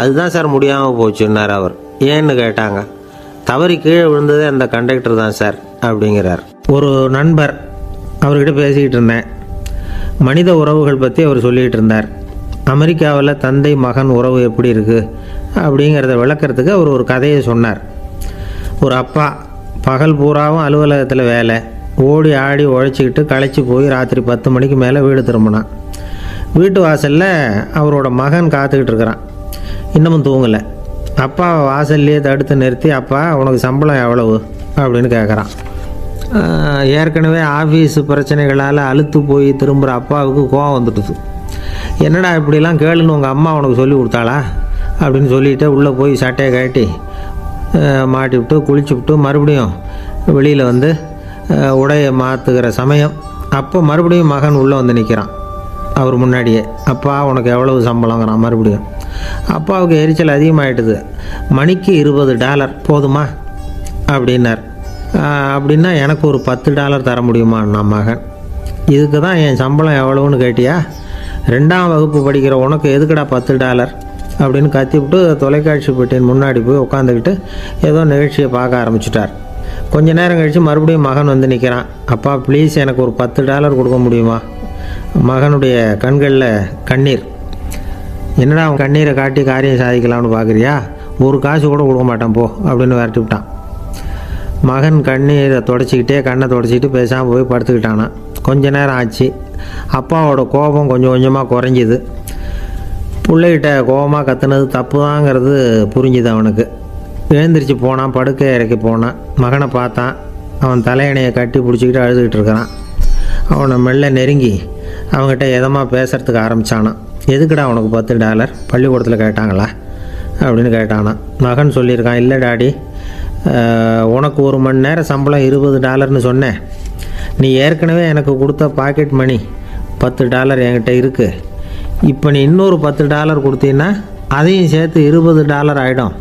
அதுதான் சார் முடியாமல் போச்சுன்னார் அவர். ஏன்னு கேட்டாங்க. தவறி கீழே விழுந்ததே அந்த கண்டக்டர் தான் சார் அப்படிங்கிறார். ஒரு நண்பர், அவர்கிட்ட பேசிக்கிட்டு இருந்தேன். மனித உறவுகள் பற்றி அவர் சொல்லிகிட்டு இருந்தார். அமெரிக்காவில் தந்தை மகன் உறவு எப்படி இருக்குது அப்படிங்கிறத விளக்கிறதுக்கு அவர் ஒரு கதையை சொன்னார். ஒரு அப்பா பகல் பூராவும் அலுவலகத்தில் வேலை, ஓடி ஆடி உழைச்சிக்கிட்டு களைச்சி போய் ராத்திரி 10 மணிக்கு மேலே வீடு திரும்பினான். வீட்டு வாசலில் அவரோட மகன் காத்துக்கிட்டு இருக்கிறான். இன்னமும் தூங்கலை. அப்பா வாசல்லையே தடுத்து நிறுத்தி, அப்பா உனக்கு சம்பளம் எவ்வளவு அப்படின்னு கேட்குறான். ஏற்கனவே ஆஃபீஸ் பிரச்சனைகளால் அழுத்து போய் திரும்புகிற அப்பாவுக்கு கோவம் வந்துடுது. என்னடா இப்படிலாம் கேளுன்னு உங்கள் அம்மா உனக்கு சொல்லி கொடுத்தாளா அப்படின்னு சொல்லிவிட்டு உள்ளே போய் சட்டையை கட்டி மாட்டி விட்டு குளிச்சு விட்டு மறுபடியும் வெளியில் வந்து உடையை மாற்றுகிற சமயம் அப்போ மறுபடியும் மகன் உள்ளே வந்து நிற்கிறான் அவர் முன்னாடியே. அப்பா உனக்கு எவ்வளவு சம்பளங்கிறான் மறுபடியும். அப்பாவுக்கு எரிச்சல் அதிகமாகிட்டுது. மணிக்கு $20 போதுமா அப்படின்னார். அப்படின்னா எனக்கு ஒரு $10 தர முடியுமான்னா மகன். இதுக்கு தான் என் சம்பளம் எவ்வளவுன்னு கேட்டியா? 2ஆம் வகுப்பு படிக்கிற உனக்கு எதுக்குடா $10 அப்படின்னு கத்திவிட்டு தொலைக்காட்சி பெட்டியின் முன்னாடி போய் உட்காந்துக்கிட்டு ஏதோ நிகழ்ச்சியை பார்க்க ஆரம்பிச்சிட்டார். கொஞ்ச நேரம் கழித்து மறுபடியும் மகன் வந்து நிற்கிறான். அப்பா ப்ளீஸ் எனக்கு ஒரு $10 கொடுக்க முடியுமா? மகனுடைய கண்களில் கண்ணீர். என்னடா அவன் கண்ணீரை காட்டி காரியம் சாதிக்கலாம்னு பார்க்குறியா? ஒரு காசு கூட கொடுக்க மாட்டான் போ அப்படின்னு விரட்டி விட்டான். மகன் கண்ணீரை தொடச்சிக்கிட்டே கண்ணை தொடச்சிக்கிட்டு பேசாமல் போய் படுத்துக்கிட்டானா. கொஞ்ச நேரம் ஆச்சு. அப்பாவோட கோபம் கொஞ்சம் கொஞ்சமாக குறைஞ்சிது. பிள்ளைகிட்ட கோபமாக கத்துனது தப்பு தாங்கிறது புரிஞ்சுது அவனுக்கு. எழுந்திரிச்சு போனான், படுக்கை இறக்கி போனான். மகனை பார்த்தான். அவன் தலையணையை கட்டி பிடிச்சிக்கிட்டு அழுதுகிட்டு இருக்கிறான். அவனை மெல்ல நெருங்கி அவங்ககிட்ட எதமாக பேசுகிறதுக்கு ஆரம்பித்தானான். எதுக்குடா உனக்கு $10 பள்ளிக்கூடத்தில் கேட்டாங்களா அப்படின்னு கேட்டானான். மகன் சொல்லியிருக்கான், இல்லை டாடி, உனக்கு 1 மணி நேரம் சம்பளம் $20ன்னு சொன்னேன். நீ ஏற்கனவே எனக்கு கொடுத்த பாக்கெட் மணி $10 என்கிட்ட இருக்குது. இப்போ நீ இன்னொரு $10 கொடுத்தீங்கன்னா அதையும் சேர்த்து $20 ஆகிடும்.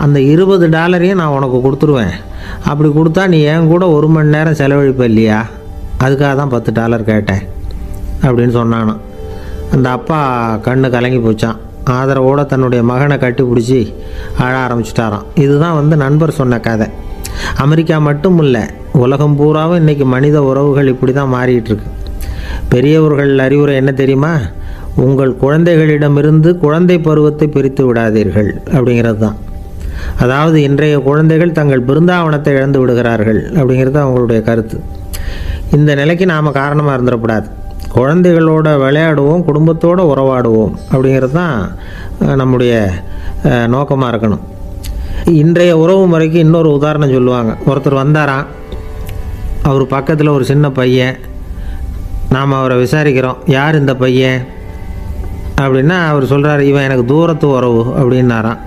அந்த $20 நான் உனக்கு கொடுத்துருவேன். அப்படி கொடுத்தா நீ என் கூட 1 மணி நேரம் செலவழிப்ப இல்லையா? அதுக்காக தான் $10 கேட்டேன் அப்படின்னு சொன்னானான். அந்த அப்பா கண்ணு கலங்கி போச்சான். ஆதரவோடு தன்னுடைய மகனை கட்டி பிடிச்சி அழ ஆரம்பிச்சிட்டாராம். இதுதான் நண்பர் சொன்ன கதை. அமெரிக்கா மட்டும் இல்லை, உலகம் பூராவும் இன்றைக்கி மனித உறவுகள் இப்படி தான் மாறிட்டுருக்கு. பெரியவர்கள் அறிவுரை என்ன தெரியுமா? உங்கள் குழந்தைகளிடமிருந்து குழந்தை பருவத்தை பிரித்து விடாதீர்கள் அப்படிங்கிறது தான். அதாவது இன்றைய குழந்தைகள் தங்கள் பிருந்தாவனத்தை இழந்து விடுகிறார்கள் அப்படிங்கிறது அவங்களுடைய கருத்து. இந்த நிலைக்கு நாம் காரணமாக இருந்துடக்கூடாது. குழந்தைகளோட விளையாடுவோம், குடும்பத்தோடு உறவாடுவோம் அப்படிங்கிறது தான் நம்முடைய நோக்கமாக இருக்கணும். இன்றைய உறவு முறைக்கு இன்னொரு உதாரணம் சொல்லுவாங்க. ஒருத்தர் வந்தாராம். அவர் பக்கத்தில் ஒரு சின்ன பையன். நாம் அவரை விசாரிக்கிறோம், யார் இந்த பையன் அப்படின்னா அவர் சொல்கிறார், இவன் எனக்கு தூரத்து உறவு அப்படின்னாராம்.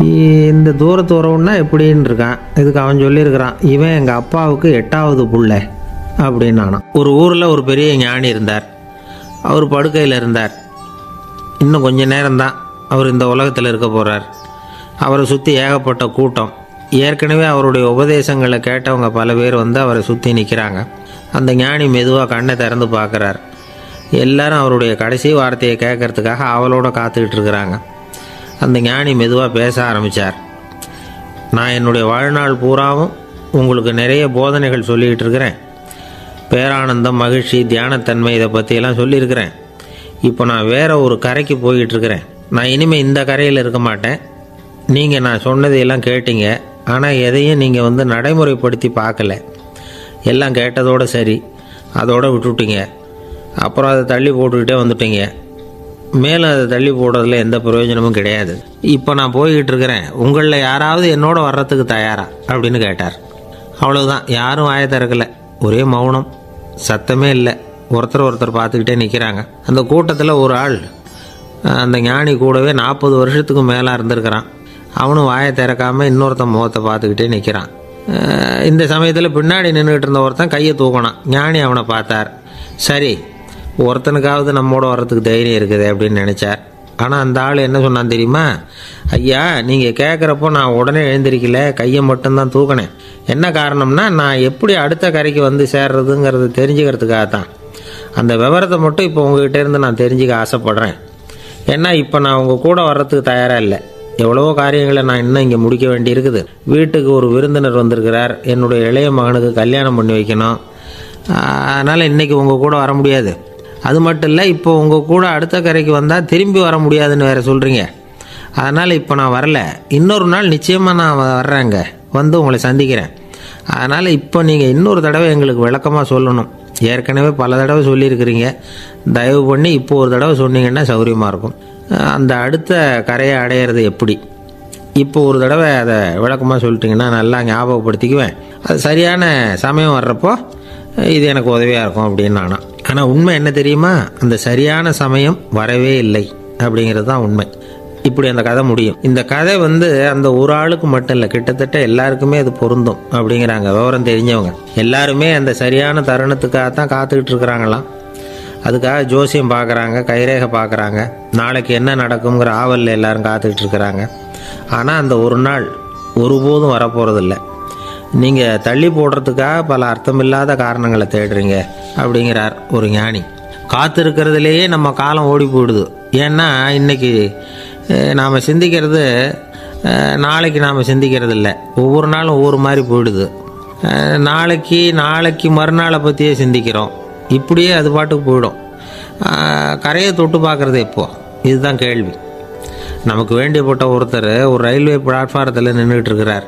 இந்த தூரத்து உறவுன்னா எப்படின்னு இருக்கான். இதுக்கு அவன் சொல்லியிருக்கிறான், இவன் எங்கள் அப்பாவுக்கு 8வது புள்ள அப்படின்னு. நானும் ஒரு ஊரில் ஒரு பெரிய ஞானி இருந்தார். அவர் படுக்கையில் இருந்தார். இன்னும் கொஞ்ச நேரம்தான் அவர் இந்த உலகத்தில் இருக்க போகிறார். அவரை சுற்றி ஏகப்பட்ட கூட்டம். ஏற்கனவே அவருடைய உபதேசங்களை கேட்டவங்க பல பேர் வந்து அவரை சுற்றி நிற்கிறாங்க. அந்த ஞானி மெதுவாக கண்ணை திறந்து பார்க்குறார். எல்லாரும் அவருடைய கடைசி வார்த்தையை கேட்கறதுக்காக அவளோட காத்துக்கிட்டு இருக்கிறாங்க. அந்த ஞானி மெதுவாக பேச ஆரம்பித்தார். நான் என்னுடைய வாழ்நாள் பூராவும் உங்களுக்கு நிறைய போதனைகள் சொல்லிக்கிட்டு இருக்கிறேன். பேரானந்தம், மகிழ்ச்சி, தியானத்தன்மை இதை பற்றியெல்லாம் சொல்லியிருக்கிறேன். இப்போ நான் வேறு ஒரு கரைக்கு போய்கிட்டுருக்கிறேன். நான் இனிமேல் இந்த கரையில் இருக்க மாட்டேன். நீங்கள் நான் சொன்னதையெல்லாம் கேட்டீங்க, ஆனால் எதையும் நீங்கள் வந்து நடைமுறைப்படுத்தி பார்க்கல. எல்லாம் கேட்டதோடு சரி, அதோடு விட்டுவிட்டீங்க. அப்புறம் அதை தள்ளி போட்டுக்கிட்டே வந்துட்டீங்க. மேலும் அதை தள்ளி போடுறதுல எந்த பிரயோஜனமும் கிடையாது. இப்போ நான் போய்கிட்டு இருக்கிறேன். உங்களில் யாராவது என்னோட வர்றதுக்கு தயாரா அப்படின்னு கேட்டார். அவ்வளோதான். யாரும் வாயை திறக்கலை. ஒரே மௌனம், சத்தமே இல்லை. ஒருத்தர் பார்த்துக்கிட்டே நிற்கிறாங்க. அந்த கூட்டத்தில் ஒரு ஆள் அந்த ஞானி கூடவே 40 வருஷத்துக்கு மேலே இருந்திருக்கிறான். அவனும் வாயை திறக்காமல் இன்னொருத்தன் முகத்தை பார்த்துக்கிட்டே நிற்கிறான். இந்த சமயத்தில் பின்னாடி நின்றுக்கிட்டு இருந்த ஒருத்தன் கையை தூக்கினான். ஞானி அவனை பார்த்தார். சரி, ஒருத்தனுக்காவது நம்மோட வர்றதுக்கு தைரியம் இருக்குது அப்படின்னு நினச்சார். ஆனால் அந்த ஆள் என்ன சொன்னான் தெரியுமா? ஐயா, நீங்கள் கேட்குறப்போ நான் உடனே எழுந்திருக்கல, கையை மட்டும்தான் தூக்கினேன். என்ன காரணம்னா, நான் எப்படி அடுத்த கரைக்கு வந்து சேர்றதுங்கிறது தெரிஞ்சுக்கிறதுக்காக தான். அந்த விவரத்தை மட்டும் இப்போ உங்ககிட்ட இருந்து நான் தெரிஞ்சுக்க ஆசைப்பட்றேன். ஏன்னா இப்போ நான் உங்கள் கூட வர்றதுக்கு தயாராக இல்லை. எவ்வளவோ காரியங்களை நான் இன்னும் இங்கே முடிக்க வேண்டி இருக்குது. வீட்டுக்கு ஒரு விருந்தினர் வந்திருக்கிறார். என்னுடைய இளைய மகனுக்கு கல்யாணம் பண்ணி வைக்கணும். அதனால் இன்றைக்கி உங்கள் கூட வர முடியாது. அது மட்டும் இல்லை, இப்போ உங்கள் கூட அடுத்த கரைக்கு வந்தால் திரும்பி வர முடியாதுன்னு வேறு சொல்கிறீங்க. அதனால் இப்போ நான் வரல. இன்னொரு நாள் நிச்சயமாக நான் வர்றேங்க, வந்து உங்களை சந்திக்கிறேன். அதனால் இப்போ நீங்கள் இன்னொரு தடவை எங்களுக்கு விளக்கமாக சொல்லணும். ஏற்கனவே பல தடவை சொல்லியிருக்கிறீங்க. தயவு பண்ணி இப்போ ஒரு தடவை சொன்னீங்கன்னா சௌகரியமாக இருக்கும். அந்த அடுத்த கரையை அடையிறது எப்படி? இப்போ ஒரு தடவை அதை விளக்கமாக சொல்லிட்டிங்கன்னா நல்லா ஞாபகப்படுத்திக்குவேன். அது சரியான சமயம் வர்றப்போ இது எனக்கு உதவியாக இருக்கும் அப்படின்னு நானா. ஆனால் உண்மை என்ன தெரியுமா? அந்த சரியான சமயம் வரவே இல்லை அப்படிங்கிறது தான் உண்மை. இப்படி அந்த கதை முடியும். இந்த கதை வந்து அந்த ஒரு ஆளுக்கு மட்டும் இல்லை, கிட்டத்தட்ட எல்லாருக்குமே அது பொருந்தும் அப்படிங்கிறாங்க விவரம் தெரிஞ்சவங்க. எல்லாருமே அந்த சரியான தருணத்துக்காக தான் காத்துக்கிட்டு இருக்கிறாங்களாம். அதுக்காக ஜோசியம் பார்க்குறாங்க, கைரேகை பார்க்குறாங்க. நாளைக்கு என்ன நடக்குங்கிற ஆவலில் எல்லாரும் காத்துக்கிட்டு இருக்கிறாங்க. ஆனால் அந்த ஒரு நாள் ஒருபோதும் வரப்போகிறதில்ல. நீங்கள் தள்ளி போடுறதுக்காக பல அர்த்தமில்லாத காரணங்களை தேடுறீங்க அப்படிங்கிறார் ஒரு ஞானி. காத்திருக்கிறதுலேயே நம்ம காலம் ஓடி போயிடுது. ஏன்னா இன்றைக்கி நாம் சிந்திக்கிறது நாளைக்கு நாம் சிந்திக்கிறது இல்லை. ஒவ்வொரு நாளும் ஒவ்வொரு மாதிரி போயிடுது. நாளைக்கு மறுநாளை பற்றியே சிந்திக்கிறோம். இப்படியே அது பாட்டுக்கு போயிடும். கரையை தொட்டு பார்க்குறது எப்போது? இதுதான் கேள்வி. நமக்கு வேண்டியப்பட்ட ஒருத்தர் ஒரு ரயில்வே பிளாட்ஃபாரத்தில் நின்றுட்டு இருக்கிறார்.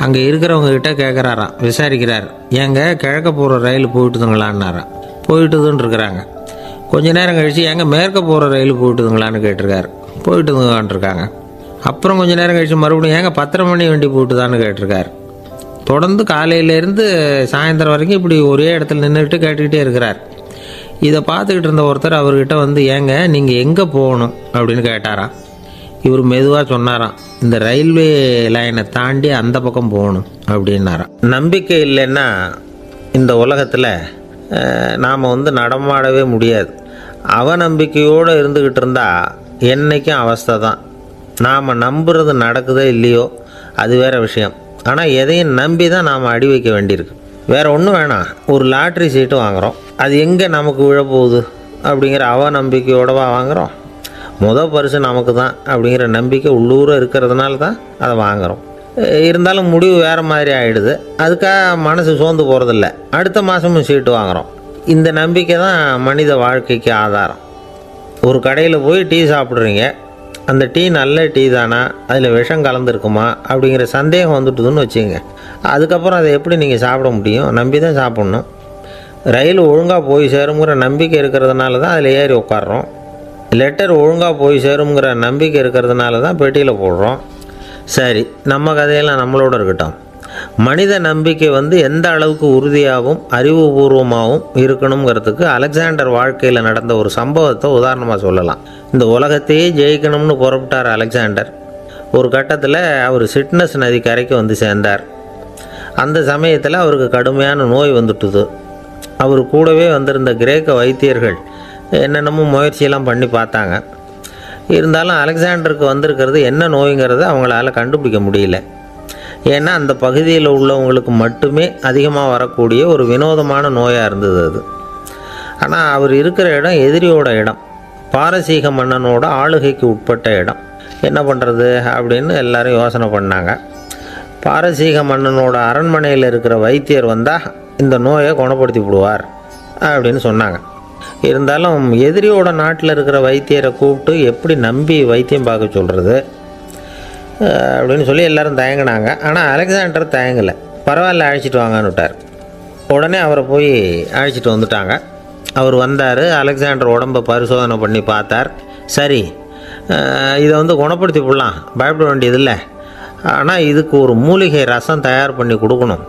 அங்கே இருக்கிறவங்ககிட்ட கேட்குறாராம், விசாரிக்கிறார். ஏங்க கிழக்க போகிற ரயில் போயிட்டுதுங்களான்னாராம். போயிட்டுதுன்னு இருக்கிறாங்க. கொஞ்ச நேரம் கழித்து ஏங்க மேற்க போகிற ரயில் போயிட்டுதுங்களான்னு கேட்டிருக்காரு. போயிட்டுதுங்களான்ருக்காங்க. அப்புறம் கொஞ்சம் நேரம் கழித்து மறுபடியும் ஏங்க 10:30 மணி வண்டி போயிட்டுதான்னு கேட்டிருக்காரு. தொடர்ந்து காலையிலேருந்து சாயந்தரம் வரைக்கும் இப்படி ஒரே இடத்துல நின்றுட்டு கேட்டுக்கிட்டே இருக்கிறார். இதை பார்த்துக்கிட்டு இருந்த ஒருத்தர் அவர்கிட்ட வந்து, ஏங்க நீங்கள் எங்கே போகணும் அப்படின்னு கேட்டாராம். இவர் மெதுவாக சொன்னாராம், இந்த ரயில்வே லைனை தாண்டி அந்த பக்கம் போகணும் அப்படின்னாராம். நம்பிக்கை இல்லைன்னா இந்த உலகத்தில் நாம் வந்து நடமாடவே முடியாது. அவநம்பிக்கையோடு இருந்துக்கிட்டு இருந்தால் என்றைக்கும் அவஸ்தை தான். நாம் நம்புறது நடக்குதோ இல்லையோ அது வேறு விஷயம். ஆனால் எதையும் நம்பி தான் நாம் அடி வைக்க வேண்டியிருக்கு. வேறு ஒன்றும் வேணாம். ஒரு லாட்ரி சீட்டு வாங்குகிறோம். அது எங்கே நமக்கு விழப்போகுது அப்படிங்கிற அவநம்பிக்கையோடவா வாங்குகிறோம்? பரிசு நமக்கு தான் அப்படிங்கிற நம்பிக்கை உள்ளூர இருக்கிறதுனால தான் அதை வாங்குகிறோம். இருந்தாலும் முடிவு வேறு மாதிரி ஆகிடுது. அதுக்காக மனசு சோர்ந்து போகிறதில்ல. அடுத்த மாதமும் சீட்டு வாங்குகிறோம். இந்த நம்பிக்கை தான் மனித வாழ்க்கைக்கு ஆதாரம். ஒரு கடையில் போய் டீ சாப்பிட்றீங்க. அந்த டீ நல்ல டீ தானா, அதில் விஷம் கலந்துருக்குமா அப்படிங்கிற சந்தேகம் வந்துட்டுதுன்னு வச்சுங்க. அதுக்கப்புறம் அதை எப்படி நீங்கள் சாப்பிட முடியும்? நம்பி தான் சாப்பிட்ணும். ரயில் ஒழுங்காக போய் சேருங்கிற நம்பிக்கை இருக்கிறதுனால தான் அதில் ஏறி உட்காடுறோம். லெட்டர் ஒழுங்காக போய் சேருங்கிற நம்பிக்கை இருக்கிறதுனால தான் பெட்டியில் போடுறோம். சரி, நம்ம கதையெல்லாம் நம்மளோட இருக்கட்டும். மனித நம்பிக்கை வந்து எந்த அளவுக்கு உறுதியாகவும் அறிவுபூர்வமாகவும் இருக்கணுங்கிறதுக்கு அலெக்சாண்டர் வாழ்க்கையில் நடந்த ஒரு சம்பவத்தை உதாரணமாக சொல்லலாம். இந்த உலகத்தையே ஜெயிக்கணும்னு புறப்பட்டார் அலெக்சாண்டர். ஒரு கட்டத்தில் அவர் சிட்னஸ் நதி கரைக்கு வந்து சேர்ந்தார். அந்த சமயத்தில் அவருக்கு கடுமையான நோய் வந்துட்டுது. அவர் கூடவே வந்திருந்த கிரேக்க வைத்தியர்கள் என்னென்னமோ முயற்சியெல்லாம் பண்ணி பார்த்தாங்க. இருந்தாலும் அலெக்சாண்டருக்கு வந்திருக்கிறது என்ன நோய்ங்கிறத அவங்களால கண்டுபிடிக்க முடியல. ஏன்னா அந்த பகுதியில் உள்ளவங்களுக்கு மட்டுமே அதிகமாக வரக்கூடிய ஒரு வினோதமான நோயாக இருந்தது அது. ஆனால் அவர் இருக்கிற இடம் எதிரியோட இடம், பாரசீக மன்னனோட ஆளுகைக்கு உட்பட்ட இடம். என்ன பண்ணுறது அப்படின்னு எல்லாரும் யோசனை பண்ணாங்க. பாரசீக மன்னனோட அரண்மனையில் இருக்கிற வைத்தியர் வந்தால் இந்த நோயை குணப்படுத்தி விடுவார் அப்படின்னு சொன்னாங்க. இருந்தாலும் எதிரியோட நாட்டில் இருக்கிற வைத்தியரை கூப்பிட்டு எப்படி நம்பி வைத்தியம் பார்க்க சொல்கிறது அப்படின்னு சொல்லி எல்லோரும் தயங்கினாங்க. ஆனால் அலெக்சாண்டர் தயங்கலை. பரவாயில்ல, அழைச்சிட்டு வாங்கன்னு விட்டார். உடனே அவரை போய் அழைச்சிட்டு வந்துட்டாங்க. அவர் வந்தார். அலெக்சாண்டர் உடம்பை பரிசோதனை பண்ணி பார்த்தார். சரி, இதை குணப்படுத்தி விடலாம், பயப்பட வேண்டியதில்லை. ஆனால் இதுக்கு ஒரு மூலிகை ரசம் தயார் பண்ணி கொடுக்கணும்.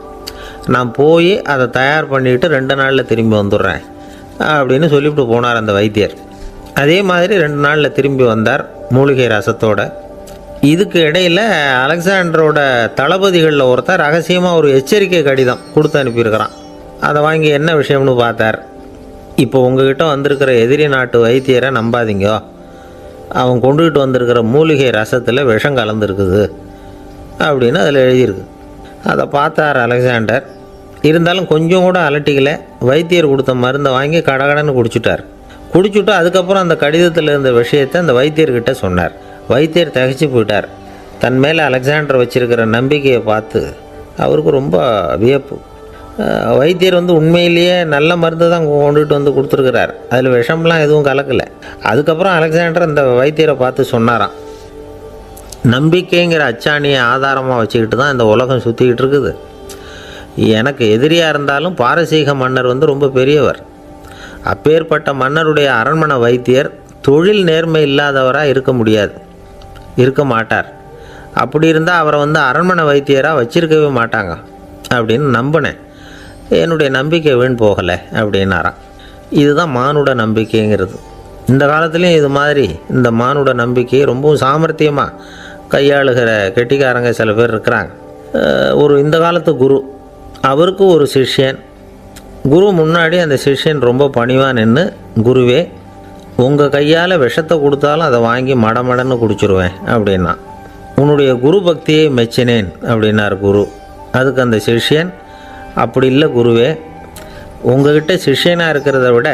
நான் போய் அதை தயார் பண்ணிவிட்டு 2 நாளில் திரும்பி வந்துடுறேன் அப்படின்னு சொல்லிவிட்டு போனார் அந்த வைத்தியர். அதே மாதிரி 2 நாளில் திரும்பி வந்தார் மூலிகை ரசத்தோட. இதுக்கு இடையில் அலெக்சாண்டரோட தளபதிகளில் ஒருத்தர் ரகசியமாக ஒரு எச்சரிக்கை கடிதம் கொடுத்து அனுப்பியிருக்கிறான். அதை வாங்கி என்ன விஷயம்னு பார்த்தார். இப்போ உங்ககிட்ட வந்திருக்கிற எதிரி நாட்டு வைத்தியரை நம்பாதீங்க, அவன் கொண்டுகிட்டு வந்திருக்கிற மூலிகை ரசத்தில் விஷம் கலந்துருக்குது அப்படின்னு அதில் எழுதியிருக்கு. அதை பார்த்தார் அலெக்சாண்டர். இருந்தாலும் கொஞ்சம் கூட அலட்டிக்கலை. வைத்தியர் கொடுத்த மருந்தை வாங்கி கடகடன்னு குடிச்சுட்டு அதுக்கப்புறம் அந்த கடிதத்தில் இருந்த விஷயத்தை அந்த வைத்தியர்கிட்ட சொன்னார். வைத்தியர் திகைச்சு போயிட்டார். தன் மேலே அலெக்சாண்டர் வச்சிருக்கிற நம்பிக்கையை பார்த்து அவருக்கு ரொம்ப வியப்பு. வைத்தியர் உண்மையிலேயே நல்ல மருந்து தான் கொண்டுகிட்டு கொடுத்துருக்கிறார், அதில் விஷம்லாம் எதுவும் கலக்கலை. அதுக்கப்புறம் அலெக்சாண்டர் அந்த வைத்தியரை பார்த்து சொன்னாராம், நம்பிக்கைங்கிற அச்சாணியை ஆதாரமாக வச்சுக்கிட்டு தான் இந்த உலகம் சுற்றிக்கிட்டு இருக்குது. எனக்கு எதிரியாக இருந்தாலும் பாரசீக மன்னர் ரொம்ப பெரியவர். அப்பேற்பட்ட மன்னருடைய அரண்மனை வைத்தியர் தொழில் நேர்மை இல்லாதவராக இருக்க மாட்டார். அப்படி இருந்தால் அவரை அரண்மனை வைத்தியராக வச்சிருக்கவே மாட்டாங்க அப்படின்னு நம்பினேன். என்னுடைய நம்பிக்கை வீண் போகலை அப்படின்னாராம். இதுதான் மானுட நம்பிக்கைங்கிறது. இந்த காலத்துலேயும் இது மாதிரி இந்த மானுட நம்பிக்கையை ரொம்பவும் சாமர்த்தியமாக கையாளுகிற கெட்டிக்காரங்க சில பேர் இருக்கிறாங்க. இந்த காலத்து குரு, அவருக்கு ஒரு சிஷ்யன். குரு முன்னாடி அந்த சிஷ்யன் ரொம்ப பணிவாக நின்று, குருவே, உங்கள் கையால் விஷத்தை கொடுத்தாலும் அதை வாங்கி மடமடன்னு குடிச்சிருவேன் அப்படின்னா. உன்னுடைய குரு பக்தியை மெச்சினேன் அப்படின்னார் குரு. அதுக்கு அந்த சிஷ்யன், அப்படி இல்லை குருவே, உங்ககிட்ட சிஷ்யனாக இருக்கிறத விட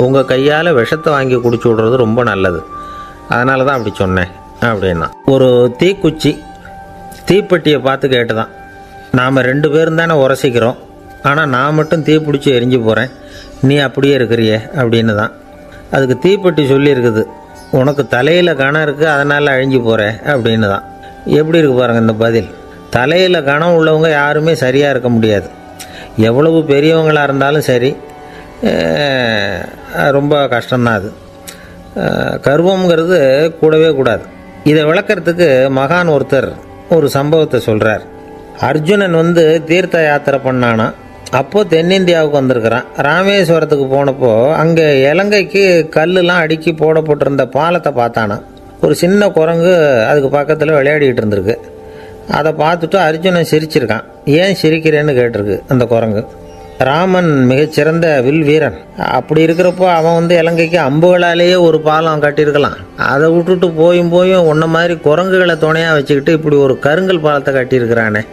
உங்கள் கையால் விஷத்தை வாங்கி குடிச்சு விட்றது ரொம்ப நல்லது, அதனால தான் அப்படி சொன்னேன் அப்படின்னா. ஒரு தீப்பெட்டியை பார்த்து கேட்டுதான், நாம் 2 பேரும் தானே உரசிக்கிறோம், ஆனால் நான் மட்டும் தீப்பிடிச்சி எரிஞ்சு போகிறேன், நீ அப்படியே இருக்கிறியே அப்படின்னு தான். அதுக்கு தீப்பெட்டி சொல்லியிருக்குது, உனக்கு தலையில் கணம் இருக்குது அதனால் அழிஞ்சு போகிற அப்படின்னு தான். எப்படி இருக்கு பாருங்கள் இந்த பதில். தலையில் கணம் உள்ளவங்க யாருமே சரியாக இருக்க முடியாது. எவ்வளவு பெரியவங்களாக இருந்தாலும் சரி, ரொம்ப கஷ்டம்தான் அது. கர்வங்கிறது கூடவே கூடாது. இதை விளக்கிறதுக்கு மகான் ஒருத்தர் ஒரு சம்பவத்தை சொல்கிறார். அர்ஜுனன் தீர்த்த யாத்திரை பண்ணானா. அப்போது தென்னிந்தியாவுக்கு வந்திருக்கிறான். ராமேஸ்வரத்துக்கு போனப்போ அங்கே இலங்கைக்கு கல்லுலாம் அடுக்கி போடப்பட்டிருந்த பாலத்தை பார்த்தானா. ஒரு சின்ன குரங்கு அதுக்கு பக்கத்தில் விளையாடிக்கிட்டு இருந்திருக்கு. அதை பார்த்துட்டு அர்ஜுனன் சிரிச்சிருக்கான். ஏன் சிரிக்கிறேன்னு கேட்டிருக்கு அந்த குரங்கு. ராமன் மிகச்சிறந்த வில் வீரன். அப்படி இருக்கிறப்போ அவன் இலங்கைக்கு அம்புகளாலேயே ஒரு பாலம் கட்டியிருக்கலாம். அதை விட்டுட்டு போயும் உன்ன மாதிரி குரங்குகளை துணையாக வச்சுக்கிட்டு இப்படி ஒரு கருங்கல் பாலத்தை கட்டியிருக்கிறானே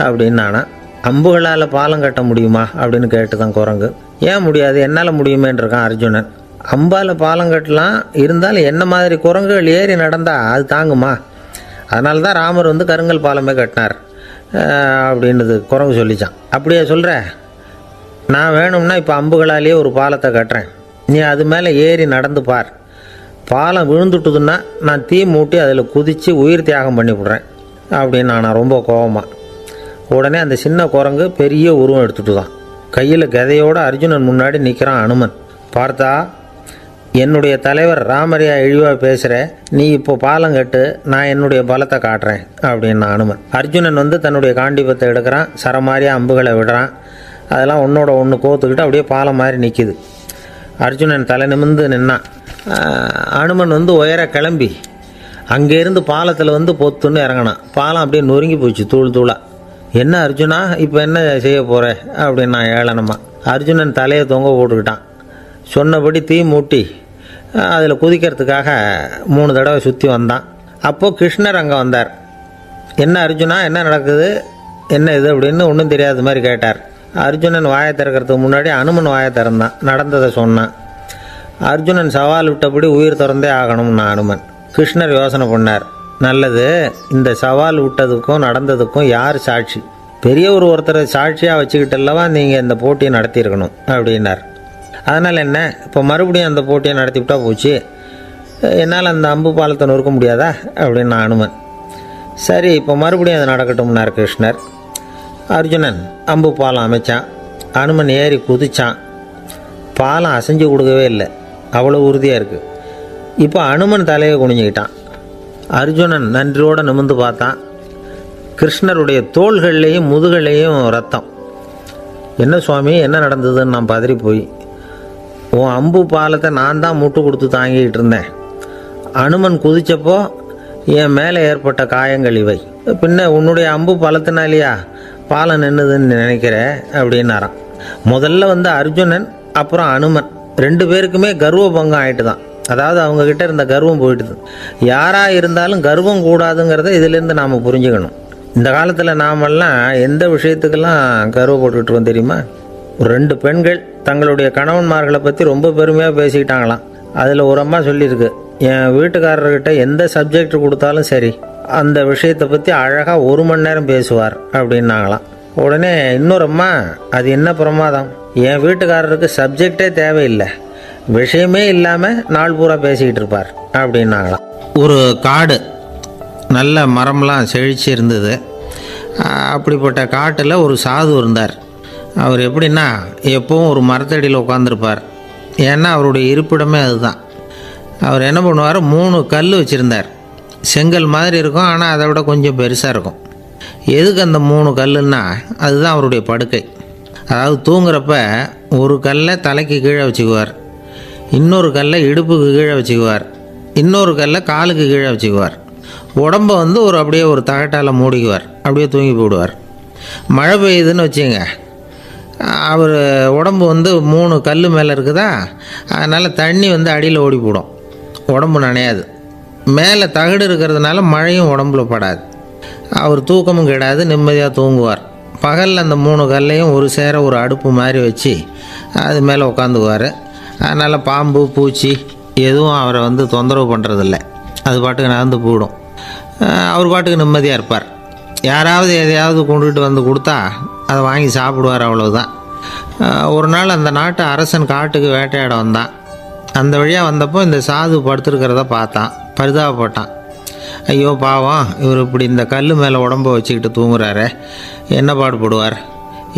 அப்படின்னு நானா. அம்புகளால் பாலம் கட்ட முடியுமா அப்படின்னு கேட்டு தான் குரங்கு. ஏன் முடியாது, என்னால் முடியுமேன்றிருக்கான் அர்ஜுனன். அம்பால் பாலம் கட்டலாம், இருந்தாலும் என்ன மாதிரி குரங்குகள் ஏறி நடந்தால் அது தாங்குமா? அதனால தான் ராமர் கருங்கல் பாலமே கட்டினார் அப்படின்றது குரங்கு சொல்லிச்சான். அப்படியே சொல்கிற, நான் வேணும்னா இப்போ அம்புகளாலேயே ஒரு பாலத்தை கட்டுறேன், நீ அது மேலே ஏறி நடந்து பார். பாலம் விழுந்துட்டுதுன்னா நான் தீ மூட்டி அதில் குதித்து உயிர் தியாகம் பண்ணிவிடுறேன் அப்படின்னு நான் ரொம்ப கோபமாக. உடனே அந்த சின்ன குரங்கு பெரிய உருவம் எடுத்துட்டு தான் கையில் கதையோடு அர்ஜுனன் முன்னாடி நிற்கிறான் அனுமன். பார்த்தா, என்னுடைய தலைவர் ராமரையா இழிவாக பேசுகிற, நீ இப்போ பாலம் கட்டு, நான் என்னுடைய பலத்தை காட்டுறேன் அப்படின்னா அனுமன். அர்ஜுனன் தன்னுடைய காண்டிபத்தை எடுக்கிறான், சரமாரியாக அம்புகளை விடுறான். அதெல்லாம் ஒன்றோட ஒன்று கோத்துக்கிட்டு அப்படியே பாலம் மாதிரி நிற்கிது. அர்ஜுனன் தலை நிமிர்ந்து நின்னான். அனுமன் உயர கிளம்பி அங்கேருந்து பாலத்தில் வந்து பொத்துன்னு இறங்கினான். பாலம் அப்படியே நொறுங்கி போச்சு தூள் தூளாக. என்ன அர்ஜுனா, இப்போ என்ன செய்ய போகிற அப்படின்னா ஏளனமா. அர்ஜுனன் தலையை தொங்க போட்டுக்கிட்டான். சொன்னபடி தீ மூட்டி அதில் குதிக்கிறதுக்காக 3 தடவை சுற்றி வந்தான். அப்போது கிருஷ்ணர் அங்கே வந்தார். என்ன அர்ஜுனா, என்ன நடக்குது, என்ன இது அப்படின்னு ஒன்றும் தெரியாத மாதிரி கேட்டார். அர்ஜுனன் வாயை திறக்கிறதுக்கு முன்னாடி அனுமன் வாயை திறந்தான், நடந்ததை சொன்னான். அர்ஜுனன் சவால் விட்டபடி உயிர் திறந்தே ஆகணும்னா அனுமன். கிருஷ்ணர் யோசனை பண்ணார். நல்லது, இந்த சவால் விட்டதுக்கும் நடந்ததுக்கும் யார் சாட்சி? பெரியவர் ஒருத்தரை சாட்சியாக வச்சுக்கிட்டல்லவா நீங்கள் இந்த போட்டியை நடத்தியிருக்கணும் அப்படின்னார். அதனால் என்ன, இப்போ மறுபடியும் அந்த போட்டியை நடத்திவிட்டா போச்சு, என்னால் அந்த அம்பு பாலத்தை நொறுக்க முடியாதா அப்படின்னா அனுமன். சரி, இப்போ மறுபடியும் அது நடக்கட்டும்னார் கிருஷ்ணர். அர்ஜுனன் அம்பு பாலம் அமைச்சான். அனுமன் ஏறி குதிச்சான். பாலம் அசைஞ்சு கொடுக்கவே இல்லை, அவ்வளோ உறுதியாக இருக்குது. இப்போ அனுமன் தலையை குனிஞ்சிக்கிட்டான். அர்ஜுனன் நன்றியோடு நிமிர்ந்து பார்த்தான். கிருஷ்ணருடைய தோள்கள்லேயும் முதுகள்லேயும் ரத்தம். என்ன சுவாமி, என்ன நடந்ததுன்னு நான் பதறி போய், உன் அம்பு பாலத்தை நான் தான் முட்டு கொடுத்து தாங்கிக்கிட்டு இருந்தேன். அனுமன் குதித்தப்போ என் மேலே ஏற்பட்ட காயங்கள் இவை. பின்ன உன்னுடைய அம்பு பலத்தினாலேயா பாலம் நின்றுதுன்னு நினைக்கிற அப்படின்னாரான். முதல்ல வந்து அர்ஜுனன், அப்புறம் அனுமன் 2 பேருக்குமே கர்வ பங்கம் ஆகிட்டு தான். அதாவது அவங்கக்கிட்ட இருந்த கர்வம் போயிட்டுது. யாராக இருந்தாலும் கர்வம் கூடாதுங்கிறத இதிலேருந்து நாம் புரிஞ்சுக்கணும். இந்த காலத்தில் நாமெல்லாம் எந்த விஷயத்துக்கெல்லாம் கர்வப்பட்டுருக்கோம் தெரியுமா? 2 பெண்கள் தங்களுடைய கணவன்மார்களை பற்றி ரொம்ப பெருமையாக பேசிக்கிட்டாங்களாம். அதில் ஒரு அம்மா சொல்லியிருக்கு, என் வீட்டுக்காரர்கிட்ட எந்த சப்ஜெக்ட் கொடுத்தாலும் சரி அந்த விஷயத்தை பற்றி அழகாக 1 மணி நேரம் பேசுவார் அப்படின்னாங்களாம். உடனே இன்னொரு அம்மா, அது என்ன பிரமாதம், என் வீட்டுக்காரருக்கு சப்ஜெக்டே தேவையில்லை, விஷயமே இல்லாமல் நாள் பூரா பேசிக்கிட்டு இருப்பார் அப்படின்னாங்களாம். ஒரு காடு, நல்ல மரம்லாம் செழிச்சு இருந்தது. அப்படிப்பட்ட காட்டில் ஒரு சாது இருந்தார். அவர் எப்படின்னா எப்பவும் ஒரு மரத்தடியில் உட்காந்துருப்பார். ஏன்னா அவருடைய இருப்பிடமே அதுதான். அவர் என்ன பண்ணுவார், 3 கல் வச்சுருந்தார். செங்கல் மாதிரி இருக்கும், ஆனால் அதை விட கொஞ்சம் பெருசாக இருக்கும். எதுக்கு அந்த 3 கல்லுன்னா அதுதான் அவருடைய படுக்கை. அதாவது தூங்குறப்ப ஒரு கல்லை தலைக்கு கீழே வச்சுக்குவார், இன்னொரு கல்லை இடுப்புக்கு கீழே வச்சுக்குவார், இன்னொரு கல்லை காலுக்கு கீழே வச்சுக்குவார். உடம்பை வந்து அப்படியே ஒரு தகட்டால் மூடிக்குவார், அப்படியே தூங்கி போடுவார். மழை பெய்யுதுன்னு வச்சுங்க, அவர் உடம்பு வந்து 3 கல் மேலே இருக்குதா, அதனால் தண்ணி வந்து அடியில் ஓடி போடும், உடம்பு நனையாது. மேலே தகடு இருக்கிறதுனால மழையும் உடம்புல படாது. அவர் தூக்கமும் கிடாது, நிம்மதியாக தூங்குவார். பகலில் அந்த 3 கல்லையும் ஒரு சேர ஒரு அடுப்பு மாதிரி வச்சு அது மேலே உட்காந்துக்குவார். அதனால் பாம்பு பூச்சி எதுவும் அவரை வந்து தொந்தரவு பண்ணுறதில்ல, அது பாட்டுக்கு நடந்து போயிடும். அவர் பாட்டுக்கு நிம்மதியாக இருப்பார். யாராவது எதையாவது கொண்டுகிட்டு வந்து கொடுத்தா அதை வாங்கி சாப்பிடுவார், அவ்வளவுதான். ஒரு நாள் அந்த நாட்டு அரசன் காட்டுக்கு வேட்டையாட வந்தான். அந்த வழியாக வந்தப்போ இந்த சாது படுத்துருக்கிறத பார்த்தான், பரிதாபப்பட்டான். ஐயோ பாவம், இவர் இப்படி இந்த கல் மேலே உடம்பை வச்சுக்கிட்டு தூங்குறாரு, என்ன பாடுபடுவார்,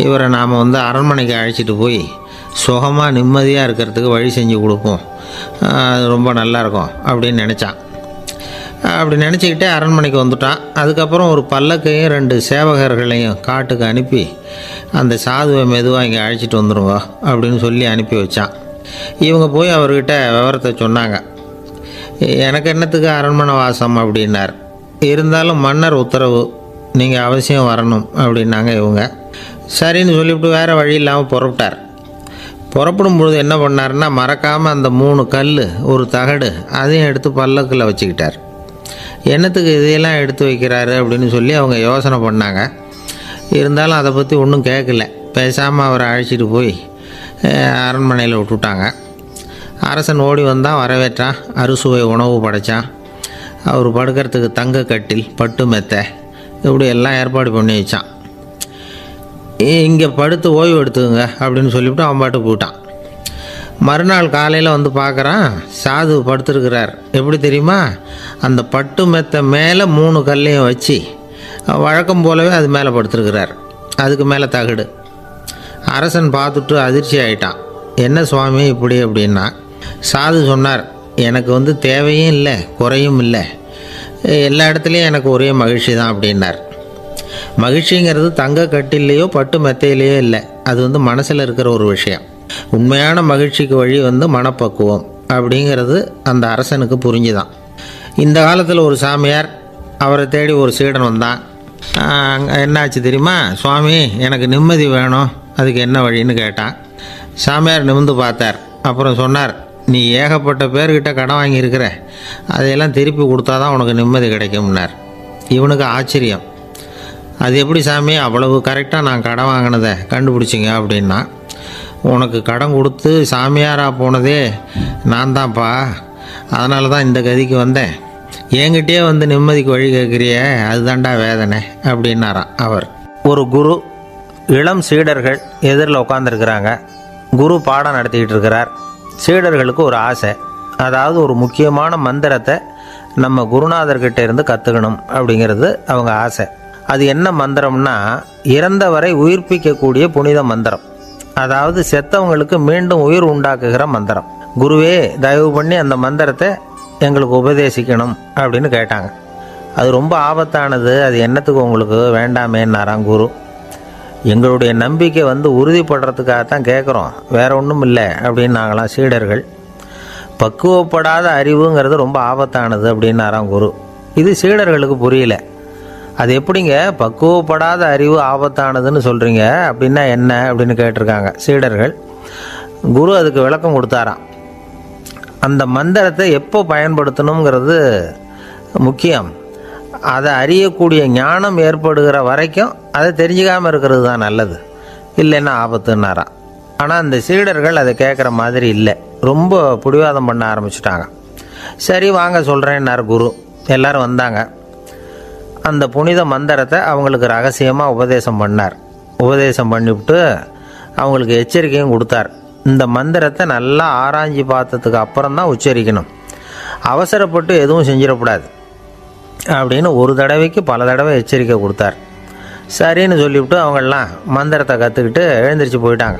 இவரை நாம் வந்து அரண்மனைக்கு அழைச்சிட்டு போய் சுகமாக நிம்மதியாக இருக்கிறதுக்கு வழி செஞ்சு கொடுப்போம், அது ரொம்ப நல்லாயிருக்கும் அப்படின்னு நினச்சான். அப்படி நினச்சிக்கிட்டே அரண்மனைக்கு வந்துட்டான். அதுக்கப்புறம் ஒரு பல்லக்கையும் 2 சேவகர்களையும் காட்டுக்கு அனுப்பி அந்த சாதுவை மெதுவாக இங்கே அழைச்சிட்டு வந்துடுங்க அப்படின்னு சொல்லி அனுப்பி வச்சான். இவங்க போய் அவர்கிட்ட விவரத்தை சொன்னாங்க. எனக்கு என்னத்துக்கு அரண்மனை வாசம் அப்படின்னார். இருந்தாலும் மன்னர் உத்தரவு, நீங்கள் அவசியம் வரணும் அப்படின்னாங்க இவங்க. சரின்னு சொல்லிவிட்டு வேறு வழி இல்லாமல் புறப்பட்டார். புறப்படும் பொழுது என்ன பண்ணார்னா, மறக்காமல் அந்த 3 கல் ஒரு தகடு அதையும் எடுத்து பல்லக்கில் வச்சுக்கிட்டார். என்னத்துக்கு இதையெல்லாம் எடுத்து வைக்கிறாரு அப்படின்னு சொல்லி அவங்க யோசனை பண்ணாங்க. இருந்தாலும் அதை பற்றி ஒன்றும் கேட்கல. பேசாமல் அவரை அழைச்சிட்டு போய் அரண்மனையில் விட்டுட்டாங்க. அரசன் ஓடி வந்தான், வரவேற்றான், அறுசுவை உணவு படைத்தான். அவர் படுக்கிறதுக்கு தங்க கட்டில், பட்டு மெத்தை, இப்படி எல்லாம் ஏற்பாடு பண்ணி வச்சான். இங்கே படுத்து ஓய்வு எடுத்துக்குங்க அப்படின்னு சொல்லிவிட்டு அவன் பாட்டு போயிட்டான். மறுநாள் காலையில் வந்து பார்க்குறான், சாது படுத்துருக்கிறார். எப்படி தெரியுமா, அந்த பட்டு மெத்தை மேலே 3 கல்லையும் வச்சு வழக்கம் போலவே அது மேலே படுத்துருக்கிறார். அதுக்கு மேலே தகடு. அரசன் பார்த்துட்டு அதிர்ச்சி ஆகிட்டான். என்ன சுவாமி இப்படி அப்படின்னா, சாது சொன்னார், எனக்கு வந்து தேவையும் இல்லை குறையும் இல்லை, எல்லா இடத்துலையும் எனக்கு ஒரே மகிழ்ச்சி தான் அப்படின்னார். மகிழ்ச்சிங்கிறது தங்க கட்டிலேயோ பட்டு மெத்தையிலேயோ இல்லை, அது வந்து மனசில் இருக்கிற ஒரு விஷயம். உண்மையான மகிழ்ச்சிக்கு வழி வந்து மனப்பக்குவம் அப்படிங்கிறது அந்த அரசனுக்கு புரிஞ்சுதான். இந்த காலத்தில் ஒரு சாமியார் அவரை தேடி ஒரு சீடன் வந்தான். என்னாச்சு தெரியுமா? சுவாமி, எனக்கு நிம்மதி வேணும், அதுக்கு என்ன வழின்னு கேட்டான். சாமியார் நிமிர்ந்து பார்த்தார். அப்புறம் சொன்னார், நீ ஏகப்பட்ட பேர்கிட்ட கடன் வாங்கியிருக்கிற, அதையெல்லாம் திருப்பி கொடுத்தா தான் உனக்கு நிம்மதி கிடைக்கும்னார். இவனுக்கு ஆச்சரியம். அது எப்படி சாமி, அவ்வளவு கரெக்டாக நான் கடன் வாங்கினதை கண்டுபிடிச்சிங்க அப்படின்னா. உனக்கு கடன் கொடுத்து சாமியாராக போனதே நான் தான்ப்பா, அதனால தான் இந்த கதிக்கு வந்தேன். என்கிட்டயே வந்து நிம்மதிக்கு வழி கேட்குறிய, அதுதான்டா வேதனை அப்படின்னாராம் அவர். ஒரு குரு, இளம் சீடர்கள் எதிரில் உட்காந்துருக்கிறாங்க. குரு பாடம் நடத்திக்கிட்டு இருக்கிறார். சீடர்களுக்கு ஒரு ஆசை, அதாவது ஒரு முக்கியமான மந்திரத்தை நம்ம குருநாதர்கிட்ட இருந்து கற்றுக்கணும் அப்படிங்கிறது அவங்க ஆசை. அது என்ன மந்திரம்னா, இறந்தவரை உயிர்ப்பிக்கக்கூடிய புனித மந்திரம், அதாவது செத்தவங்களுக்கு மீண்டும் உயிர் உண்டாக்குகிற மந்திரம். குருவே, தயவு பண்ணி அந்த மந்திரத்தை எங்களுக்கு உபதேசிக்கணும் அப்படின்னு கேட்டாங்க. அது ரொம்ப ஆபத்தானது, அது என்னத்துக்கு உங்களுக்கு வேண்டாமேன்னாராம் குரு. எங்களுடைய நம்பிக்கை வந்து உறுதிப்படுறதுக்காகத்தான் கேட்குறோம், வேற ஒன்றும் இல்லை அப்படின்னாங்களாம் சீடர்கள். பக்குவப்படாத அறிவுங்கிறது ரொம்ப ஆபத்தானது அப்படின்னாராம் குரு. இது சீடர்களுக்கு புரியல. அது எப்படிங்க பக்குவப்படாத அறிவு ஆபத்தானதுன்னு சொல்கிறீங்க, அப்படின்னா என்ன அப்படின்னு கேட்டிருக்காங்க சீடர்கள். குரு அதுக்கு விளக்கம் கொடுத்தாராம். அந்த மந்திரத்தை எப்போ பயன்படுத்தணுங்கிறது முக்கியம். அதை அறியக்கூடிய ஞானம் ஏற்படுகிற வரைக்கும் அதை தெரிஞ்சுக்காமல் இருக்கிறது தான் நல்லது, இல்லைன்னா ஆபத்துன்னாராம். ஆனால் அந்த சீடர்கள் அதை கேட்குற மாதிரி இல்லை, ரொம்ப பிடிவாதம் பண்ண ஆரம்பிச்சிட்டாங்க. சரி வாங்க சொல்கிறேன்னார் குரு. எல்லோரும் வந்தாங்க. அந்த புனித மந்திரத்தை அவங்களுக்கு ரகசியமாக உபதேசம் பண்ணார். உபதேசம் பண்ணிவிட்டு அவங்களுக்கு எச்சரிக்கையும் கொடுத்தார். இந்த மந்திரத்தை நல்லா ஆராய்ச்சி பார்த்ததுக்கு அப்புறம் தான் உச்சரிக்கணும், அவசரப்பட்டு எதுவும் செஞ்சிடக்கூடாது அப்படின்னு ஒரு தடவைக்கு பல தடவை எச்சரிக்கை கொடுத்தார். சரின்னு சொல்லிவிட்டு அவங்கெல்லாம் மந்திரத்தை கற்றுக்கிட்டு எழுந்திரிச்சு போயிட்டாங்க.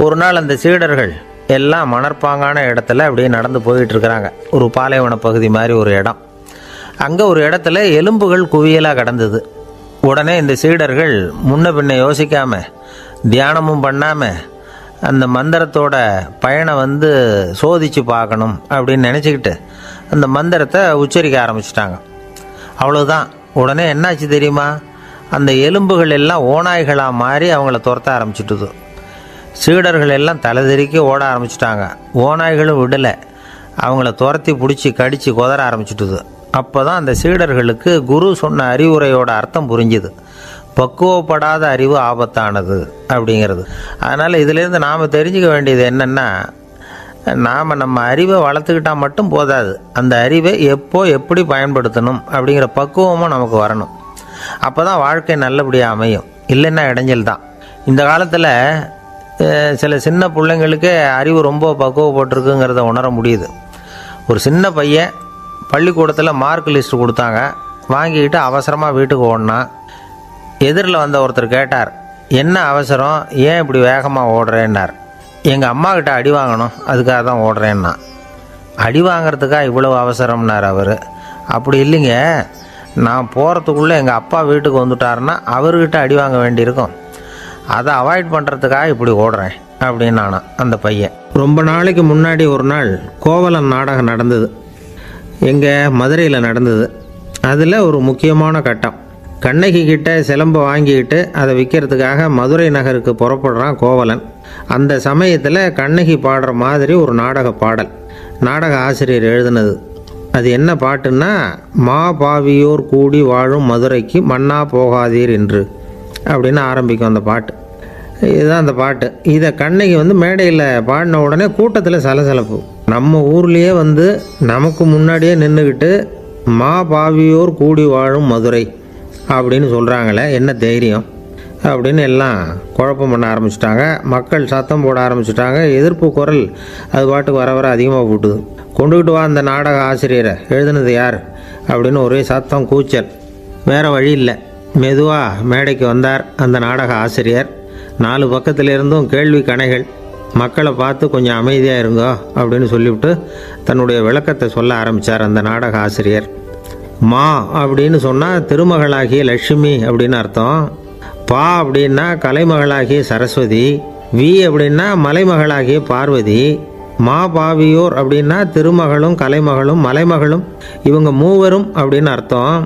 ஒரு நாள் அந்த சீடர்கள் எல்லாம் மணற்பாங்கான இடத்துல அப்படியே நடந்து போயிட்டுருக்கிறாங்க. ஒரு பாலைவன பகுதி மாதிரி ஒரு இடம். அங்கே ஒரு இடத்துல எலும்புகள் குவியலாக கிடந்தது. உடனே இந்த சீடர்கள் முன்ன பின்ன யோசிக்காமல், தியானமும் பண்ணாமல், அந்த மந்திரத்தோட பயனை வந்து சோதித்து பார்க்கணும் அப்படின்னு நினச்சிக்கிட்டு அந்த மந்திரத்தை உச்சரிக்க ஆரம்பிச்சிட்டாங்க. அவ்வளோதான். உடனே என்னாச்சு தெரியுமா? அந்த எலும்புகள் எல்லாம் ஓநாய்களாக மாறி அவங்கள துரத்த ஆரம்பிச்சிட்டுது. சீடர்கள் எல்லாம் தலைதெறிக்க ஓட ஆரம்பிச்சிட்டாங்க. ஓநாய்களும் விடலை, அவங்கள துரத்தி பிடிச்சி கடித்து கொதற ஆரம்பிச்சிட்டுது. அப்போ தான் அந்த சீடர்களுக்கு குரு சொன்ன அறிவுரையோட அர்த்தம் புரிஞ்சுது. பக்குவப்படாத அறிவு ஆபத்தானது அப்படிங்கிறது. அதனால் இதிலேருந்து நாம் தெரிஞ்சுக்க வேண்டியது என்னென்னா, நாம் நம்ம அறிவை வளர்த்துக்கிட்டால் மட்டும் போதாது, அந்த அறிவை எப்போ எப்படி பயன்படுத்தணும் அப்படிங்கிற பக்குவமும் நமக்கு வரணும். அப்போ தான் வாழ்க்கை நல்லபடியாக அமையும், இல்லைன்னா இடைஞ்சல் தான். இந்த காலத்தில் சில சின்ன பிள்ளைங்களுக்கே அறிவு ரொம்ப பக்குவப்பட்டிருக்குங்கிறத உணர முடியுது. ஒரு சின்ன பையன் பள்ளிக்கூடத்தில் மார்க் லிஸ்ட் கொடுத்தாங்க, வாங்கிக்கிட்டு அவசரமாக வீட்டுக்கு ஓடினான். எதிரில் வந்த ஒருத்தர் கேட்டார், என்ன அவசரம், ஏன் இப்படி வேகமாக ஓடுறேன்னார். எங்கள் அம்மா கிட்ட அடி வாங்கணும், அதுக்காக தான் ஓடுறேன்னா. அடி வாங்கிறதுக்காக இவ்வளவு அவசரம்னார் அவர். அப்படி இல்லைங்க, நான் போகிறதுக்குள்ளே எங்கள் அப்பா வீட்டுக்கு வந்துட்டாருன்னா அவர்கிட்ட அடி வாங்க வேண்டியிருக்கும், அதை அவாய்ட் பண்ணுறதுக்காக இப்படி ஓடுறேன் அப்படின்னு நானா அந்த பையன். ரொம்ப நாளைக்கு முன்னாடி ஒரு நாள் கோவலன் நாடகம் நடந்தது. எங்கள் மதுரையில் நடந்தது. அதில் ஒரு முக்கியமான கட்டம், கண்ணகி கிட்ட சிலம்பை வாங்கிக்கிட்டு அதை விற்கிறதுக்காக மதுரை நகருக்கு புறப்படுறான் கோவலன். அந்த சமயத்தில் கண்ணகி பாடுற மாதிரி ஒரு நாடக பாடல், நாடக ஆசிரியர் எழுதினது. அது என்ன பாட்டுன்னா, மா பாவியோர் கூடி வாழும் மதுரைக்கு மன்னா போகாதீர் என்று அப்படின்னு ஆரம்பிக்கும் அந்த பாட்டு. இதுதான் அந்த பாட்டு. இதை கண்ணகி மேடையில் பாடின உடனே கூட்டத்தில் சலசலப்பு. நம்ம ஊர்லேயே நமக்கு முன்னாடியே நின்றுக்கிட்டு மா பாவியோர் கூடி வாழும் மதுரை அப்படின்னு சொல்கிறாங்களே, என்ன தைரியம் அப்படின்னு எல்லாம் குழப்பம் பண்ண ஆரம்பிச்சிட்டாங்க. மக்கள் சத்தம் போட ஆரம்பிச்சிட்டாங்க. எதிர்ப்பு குரல் அது பாட்டுக்கு வர வர அதிகமாக போட்டுது. கொண்டுக்கிட்டு வா அந்த நாடக ஆசிரியரை, எழுதுனது யார் அப்படின்னு ஒரே சத்தம், கூச்சல். வேறு வழி இல்லை. மெதுவாக மேடைக்கு வந்தார் அந்த நாடக ஆசிரியர். 4 பக்கத்திலிருந்தும் கேள்வி கணைகள். மக்களை பார்த்து கொஞ்சம் அமைதியாக இருங்கோ அப்படின்னு சொல்லிவிட்டு தன்னுடைய விளக்கத்தை சொல்ல ஆரம்பித்தார் அந்த நாடக ஆசிரியர். மா அப்படின்னு சொன்னால் திருமகளாகிய லட்சுமி அப்படின்னு அர்த்தம். பா அப்படின்னா கலைமகளாகிய சரஸ்வதி. வி அப்படின்னா மலைமகளாகிய பார்வதி. மாபாவியோர் அப்படின்னா திருமகளும், கலைமகளும், மலைமகளும், இவங்க மூவரும் அப்படின்னு அர்த்தம்.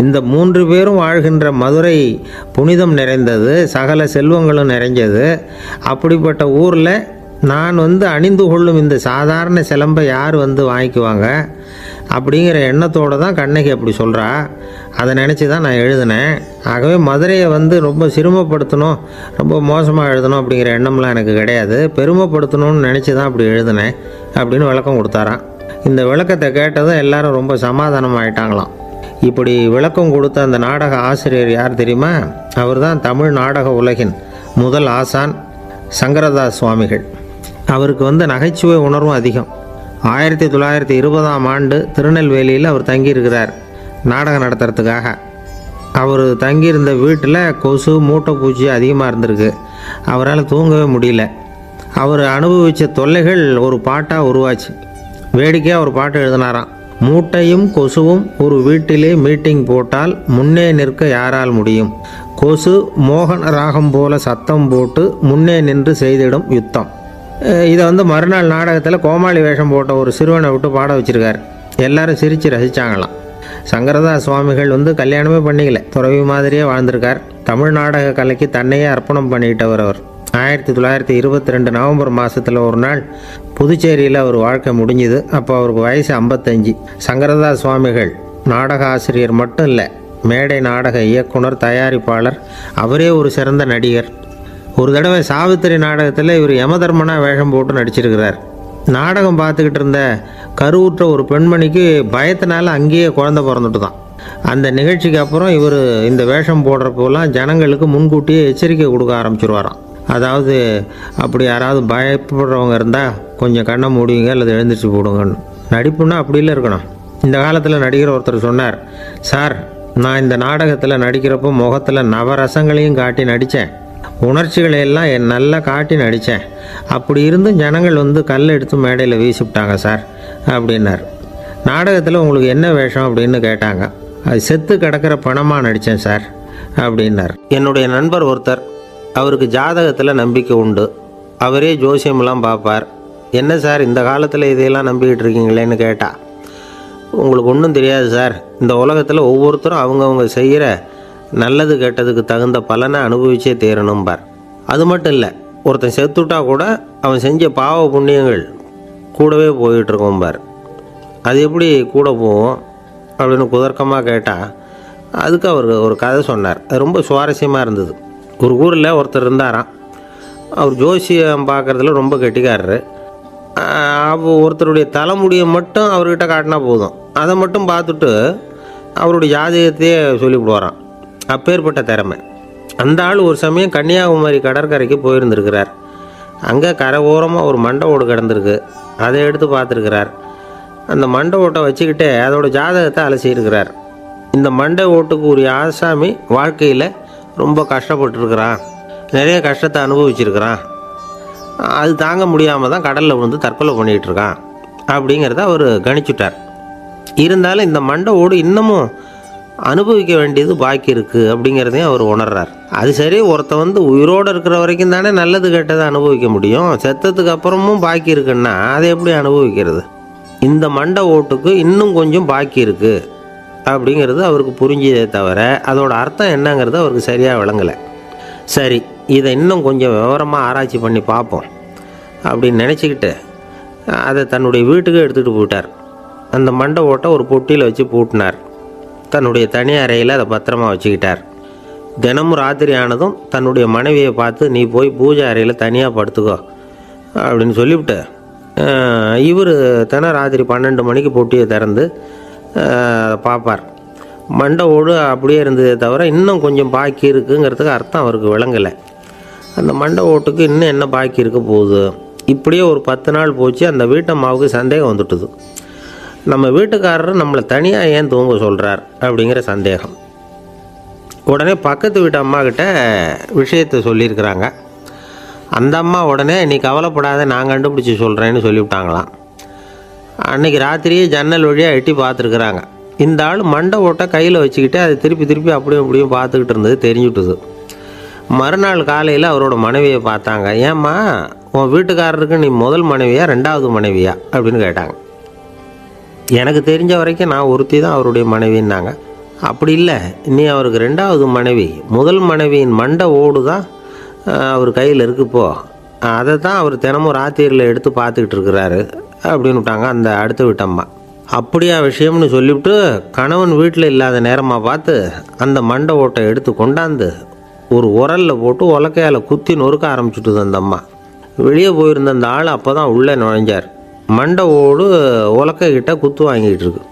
இந்த 3 பேரும் வாழ்கின்ற மதுரை புனிதம் நிறைந்தது, சகல செல்வங்களும் நிறைஞ்சது. அப்படிப்பட்ட ஊரில் நான் அணிந்து கொள்ளும் இந்த சாதாரண சிலம்பை யார் வாங்கிக்குவாங்க அப்படிங்கிற எண்ணத்தோடு தான் கண்ணகி அப்படி சொல்கிறா. அதை நினச்சி தான் நான் எழுதினேன். ஆகவே மதுரையை ரொம்ப சிரமப்படுத்தணும், ரொம்ப மோசமாக எழுதணும் அப்படிங்கிற எண்ணம்லாம் எனக்கு கிடையாது. பெருமைப்படுத்தணும்னு நினச்சி தான் அப்படி எழுதினேன் அப்படின்னு விளக்கம் கொடுத்தாராம். இந்த விளக்கத்தை கேட்டதும் எல்லாரும் ரொம்ப சமாதானம் ஆயிட்டாங்களாம். இப்படி விளக்கம் கொடுத்த அந்த நாடக ஆசிரியர் யார் தெரியுமா? அவர் தான் தமிழ் நாடக உலகின் முதல் ஆசான் சங்கரதாஸ் சுவாமிகள். அவருக்கு நகைச்சுவை உணர்வும் அதிகம். 1920ஆம் ஆண்டு திருநெல்வேலியில் அவர் தங்கியிருக்கிறார் நாடகம் நடத்துறதுக்காக. அவர் தங்கியிருந்த வீட்டில் கொசு, மூட்டைப்பூச்சி அதிகமாக இருந்திருக்கு. அவரால் தூங்கவே முடியல. அவர் அனுபவித்த தொல்லைகள் ஒரு பாட்டாக உருவாச்சு. வேடிக்கையாக ஒரு பாட்டு எழுதினாராம். மூட்டையும் கொசுவும் ஒரு வீட்டிலே மீட்டிங் போட்டால் முன்னே நிற்க யாரால் முடியும்? கொசு மோகன ராகம் போல சத்தம் போட்டு முன்னே நின்று செய்திடும் யுத்தம். இதை மறுநாள் நாடகத்தில் கோமாளி வேஷம் போட்ட ஒரு சிறுவனை விட்டு பாட வச்சுருக்கார். எல்லாரும் சிரித்து ரசித்தாங்களாம். சங்கரதாஸ் சுவாமிகள் கல்யாணமே பண்ணிக்கல, துறவி மாதிரியே வாழ்ந்திருக்கார். தமிழ் நாடக கலைக்கு தன்னையே அர்ப்பணம் பண்ணிக்கிட்டவர் அவர். 1922 நவம்பர் மாதத்தில் ஒரு நாள் புதுச்சேரியில் அவர் வாழ்க்கை முடிஞ்சுது. அப்போ அவருக்கு வயசு 55. சங்கரதாஸ் சுவாமிகள் நாடக ஆசிரியர் மட்டும் இல்லை, மேடை நாடக இயக்குனர், தயாரிப்பாளர், அவரே ஒரு சிறந்த நடிகர். ஒரு தடவை சாவித்திரி நாடகத்தில் இவர் யமதர்மனா வேஷம் போட்டு நடிச்சிருக்கிறார். நாடகம் பார்த்துக்கிட்டு இருந்த கருவுற்ற ஒரு பெண்மணிக்கு பயத்தினால அங்கேயே குழந்தை பிறந்துட்டு தான். அந்த நிகழ்ச்சிக்கு அப்புறம் இவர் இந்த வேஷம் போடுறப்போலாம் ஜனங்களுக்கு முன்கூட்டியே எச்சரிக்கை கொடுக்க ஆரம்பிச்சிருவாராம். அதாவது அப்படி யாராவது பயப்படுறவங்க இருந்தால் கொஞ்சம் கண்ணை மூடிங்க அல்லது எழுந்திரிச்சு போடுங்கன்னு. நடிப்புன்னா அப்படிலாம் இருக்கணும். இந்த காலத்தில் நடிகர் ஒருத்தர் சொன்னார், சார் நான் இந்த நாடகத்தில் நடிக்கிறப்போ முகத்தில் நவரசங்களையும் காட்டி நடித்தேன், உணர்ச்சிகளை எல்லாம் நல்லா காட்டி நடித்தேன். அப்படி இருந்தும் ஜனங்கள் கல் எடுத்து மேடையில் வீசிவிட்டாங்க சார் அப்படின்னார். நாடகத்தில் உங்களுக்கு என்ன வேஷம் அப்படின்னு கேட்டாங்க. அது செத்து கிடக்கிற பணமாக நடித்தேன் சார் அப்படின்னார். என்னுடைய நண்பர் ஒருத்தர், அவருக்கு ஜாதகத்தில் நம்பிக்கை உண்டு. அவரே ஜோசியமெல்லாம் பார்ப்பார். என்ன சார் இந்த காலத்தில் இதையெல்லாம் நம்பிக்கிட்டு இருக்கீங்களேன்னு கேட்டால், உங்களுக்கு ஒன்றும் தெரியாது சார், இந்த உலகத்தில் ஒவ்வொருத்தரும் அவங்கவுங்க செய்கிற நல்லது கெட்டதுக்கு தகுந்த பலனை அனுபவிச்சே தேரணும்பார். அது மட்டும் இல்லை, ஒருத்தன் செத்துட்டா கூட அவன் செஞ்ச பாவ புண்ணியங்கள் கூடவே போயிட்டுருக்கோம்பார். அது எப்படி கூட போவோம் அப்படின்னு குதர்க்கமாக கேட்டால் அதுக்கு அவர் ஒரு கதை சொன்னார். அது ரொம்ப சுவாரஸ்யமாக இருந்தது. ஒரு ஊரில் ஒருத்தர் இருந்தாராம். அவர் ஜோசியம் பார்க்குறதுல ரொம்ப கெட்டிக்காரரு. ஒருத்தருடைய தலைமுடியை மட்டும் அவர்கிட்ட காட்டினா போதும், அதை மட்டும் பார்த்துட்டு அவருடைய ஜாதகத்தையே சொல்லிவிடுவாராம். அப்பேற்பட்ட திறமை. அந்த ஆள் ஒரு சமயம் கன்னியாகுமரி கடற்கரைக்கு போயிருந்துருக்கிறார். அங்கே கரை ஓரமாக ஒரு மண்டை ஓடு கிடந்திருக்கு. அதை எடுத்து பார்த்துருக்கிறார். அந்த மண்டை ஓட்டை வச்சுக்கிட்டே அதோட ஜாதகத்தை அலசியிருக்கிறார். இந்த மண்டை ஓட்டுக்கு உரிய ஆசாமி வாழ்க்கையில் ரொம்ப கஷ்டப்பட்டுருக்கிறான், நிறைய கஷ்டத்தை அனுபவிச்சிருக்கிறான், அது தாங்க முடியாமல் தான் கடலில் தற்கொலை பண்ணிகிட்ருக்கான் அப்படிங்கிறத அவர் கணிச்சுட்டார். இருந்தாலும் இந்த மண்டை ஓடு இன்னமும் அனுபவிக்க வேண்டியது பாக்கி இருக்குது அப்படிங்கிறதையும் அவர் உணர்றார். அது சரி, ஒருத்தன் உயிரோடு இருக்கிற வரைக்கும் தானே நல்லது கெட்டதை அனுபவிக்க முடியும். செத்ததுக்கு அப்புறமும் பாக்கி இருக்குன்னா அதை எப்படி அனுபவிக்கிறது? இந்த மண்டை ஓட்டுக்கு இன்னும் கொஞ்சம் பாக்கி இருக்குது அப்படிங்கிறது அவருக்கு புரிஞ்சதே தவிர அதோட அர்த்தம் என்னங்கிறது அவருக்கு சரியாக விளங்கலை. சரி, இதை இன்னும் கொஞ்சம் விவரமாக ஆராய்ச்சி பண்ணி பார்ப்போம் அப்படின்னு நினச்சிக்கிட்டு அதை தன்னுடைய வீட்டுக்கு எடுத்துகிட்டு போயிட்டார். அந்த மண்டை ஓட்டை ஒரு பொட்டியில் வச்சு பூட்டினார். தன்னுடைய தனி அறையில் அதை பத்திரமா வச்சுக்கிட்டார். தினமும் ராத்திரி ஆனதும் தன்னுடைய மனைவியை பார்த்து, நீ போய் பூஜை அறையில் தனியாக படுத்துக்கோ அப்படின்னு சொல்லிவிட்டு இவர் ராத்திரி 12 மணிக்கு பொட்டியை திறந்து பார்ப்பார். மண்டை ஓடு அப்படியே இருந்ததே தவிர இன்னும் கொஞ்சம் பாக்கி இருக்குங்கிறதுக்கு அர்த்தம் அவருக்கு விளங்கலை. அந்த மண்டை ஓட்டுக்கு இன்னும் என்ன பாக்கி இருக்க போகுது? இப்படியே ஒரு 10 நாள் போச்சு. அந்த வீட்டம்மாவுக்கு சந்தேகம் வந்துட்டுது. நம்ம வீட்டுக்காரர் நம்மளை தனியாக ஏன் தூங்க சொல்கிறார் அப்படிங்கிற சந்தேகம். உடனே பக்கத்து வீட்டு அம்மாக்கிட்ட விஷயத்தை சொல்லியிருக்கிறாங்க. அந்த அம்மா உடனே நீ கவலைப்படாத, நான் கண்டுபிடிச்சி சொல்கிறேன்னு சொல்லிவிட்டாங்களாம். அன்றைக்கி ராத்திரியே ஜன்னல் வழியாக எட்டி பார்த்துருக்குறாங்க. இந்த ஆள் மண்டை ஓட்டை கையில் வச்சுக்கிட்டு அதை திருப்பி திருப்பி அப்படியும் இப்படியும் பார்த்துக்கிட்டு இருந்தது தெரிஞ்சுட்டுது. மறுநாள் காலையில் அவரோட மனைவியை பார்த்தாங்க. ஏம்மா, உன் வீட்டுக்காரருக்கு நீ முதல் மனைவியா ரெண்டாவது மனைவியா அப்படின்னு கேட்டாங்க. எனக்கு தெரிஞ்ச வரைக்கும் நான் ஒருத்தி தான் அவருடைய மனைவின்னாங்க. அப்படி இல்லை, நீ அவருக்கு ரெண்டாவது மனைவி. முதல் மனைவியின் மண்டை ஓடு தான் அவர் கையில் இருக்குப்போ, அதை தான் அவர் தினமும் ராத்திரியில் எடுத்து பார்த்துக்கிட்டு இருக்கிறாரு அப்படின்னு விட்டாங்க அந்த அடுத்த வீட்டம்மா. அப்படியா விஷயம்னு சொல்லிவிட்டு கணவன் வீட்டில் இல்லாத நேரமாக பார்த்து அந்த மண்டை ஓட்டை எடுத்து கொண்டாந்து ஒரு உரலில் போட்டு உலக்கையால் குத்தி நொறுக்க ஆரம்பிச்சுட்டுது அந்த அம்மா. வெளியே போயிருந்த அந்த ஆள் அப்போ தான் உள்ளே நுழைஞ்சார். மண்டை ஓடு உலக்கைக்கிட்ட குத்து வாங்கிட்டு இருக்கு.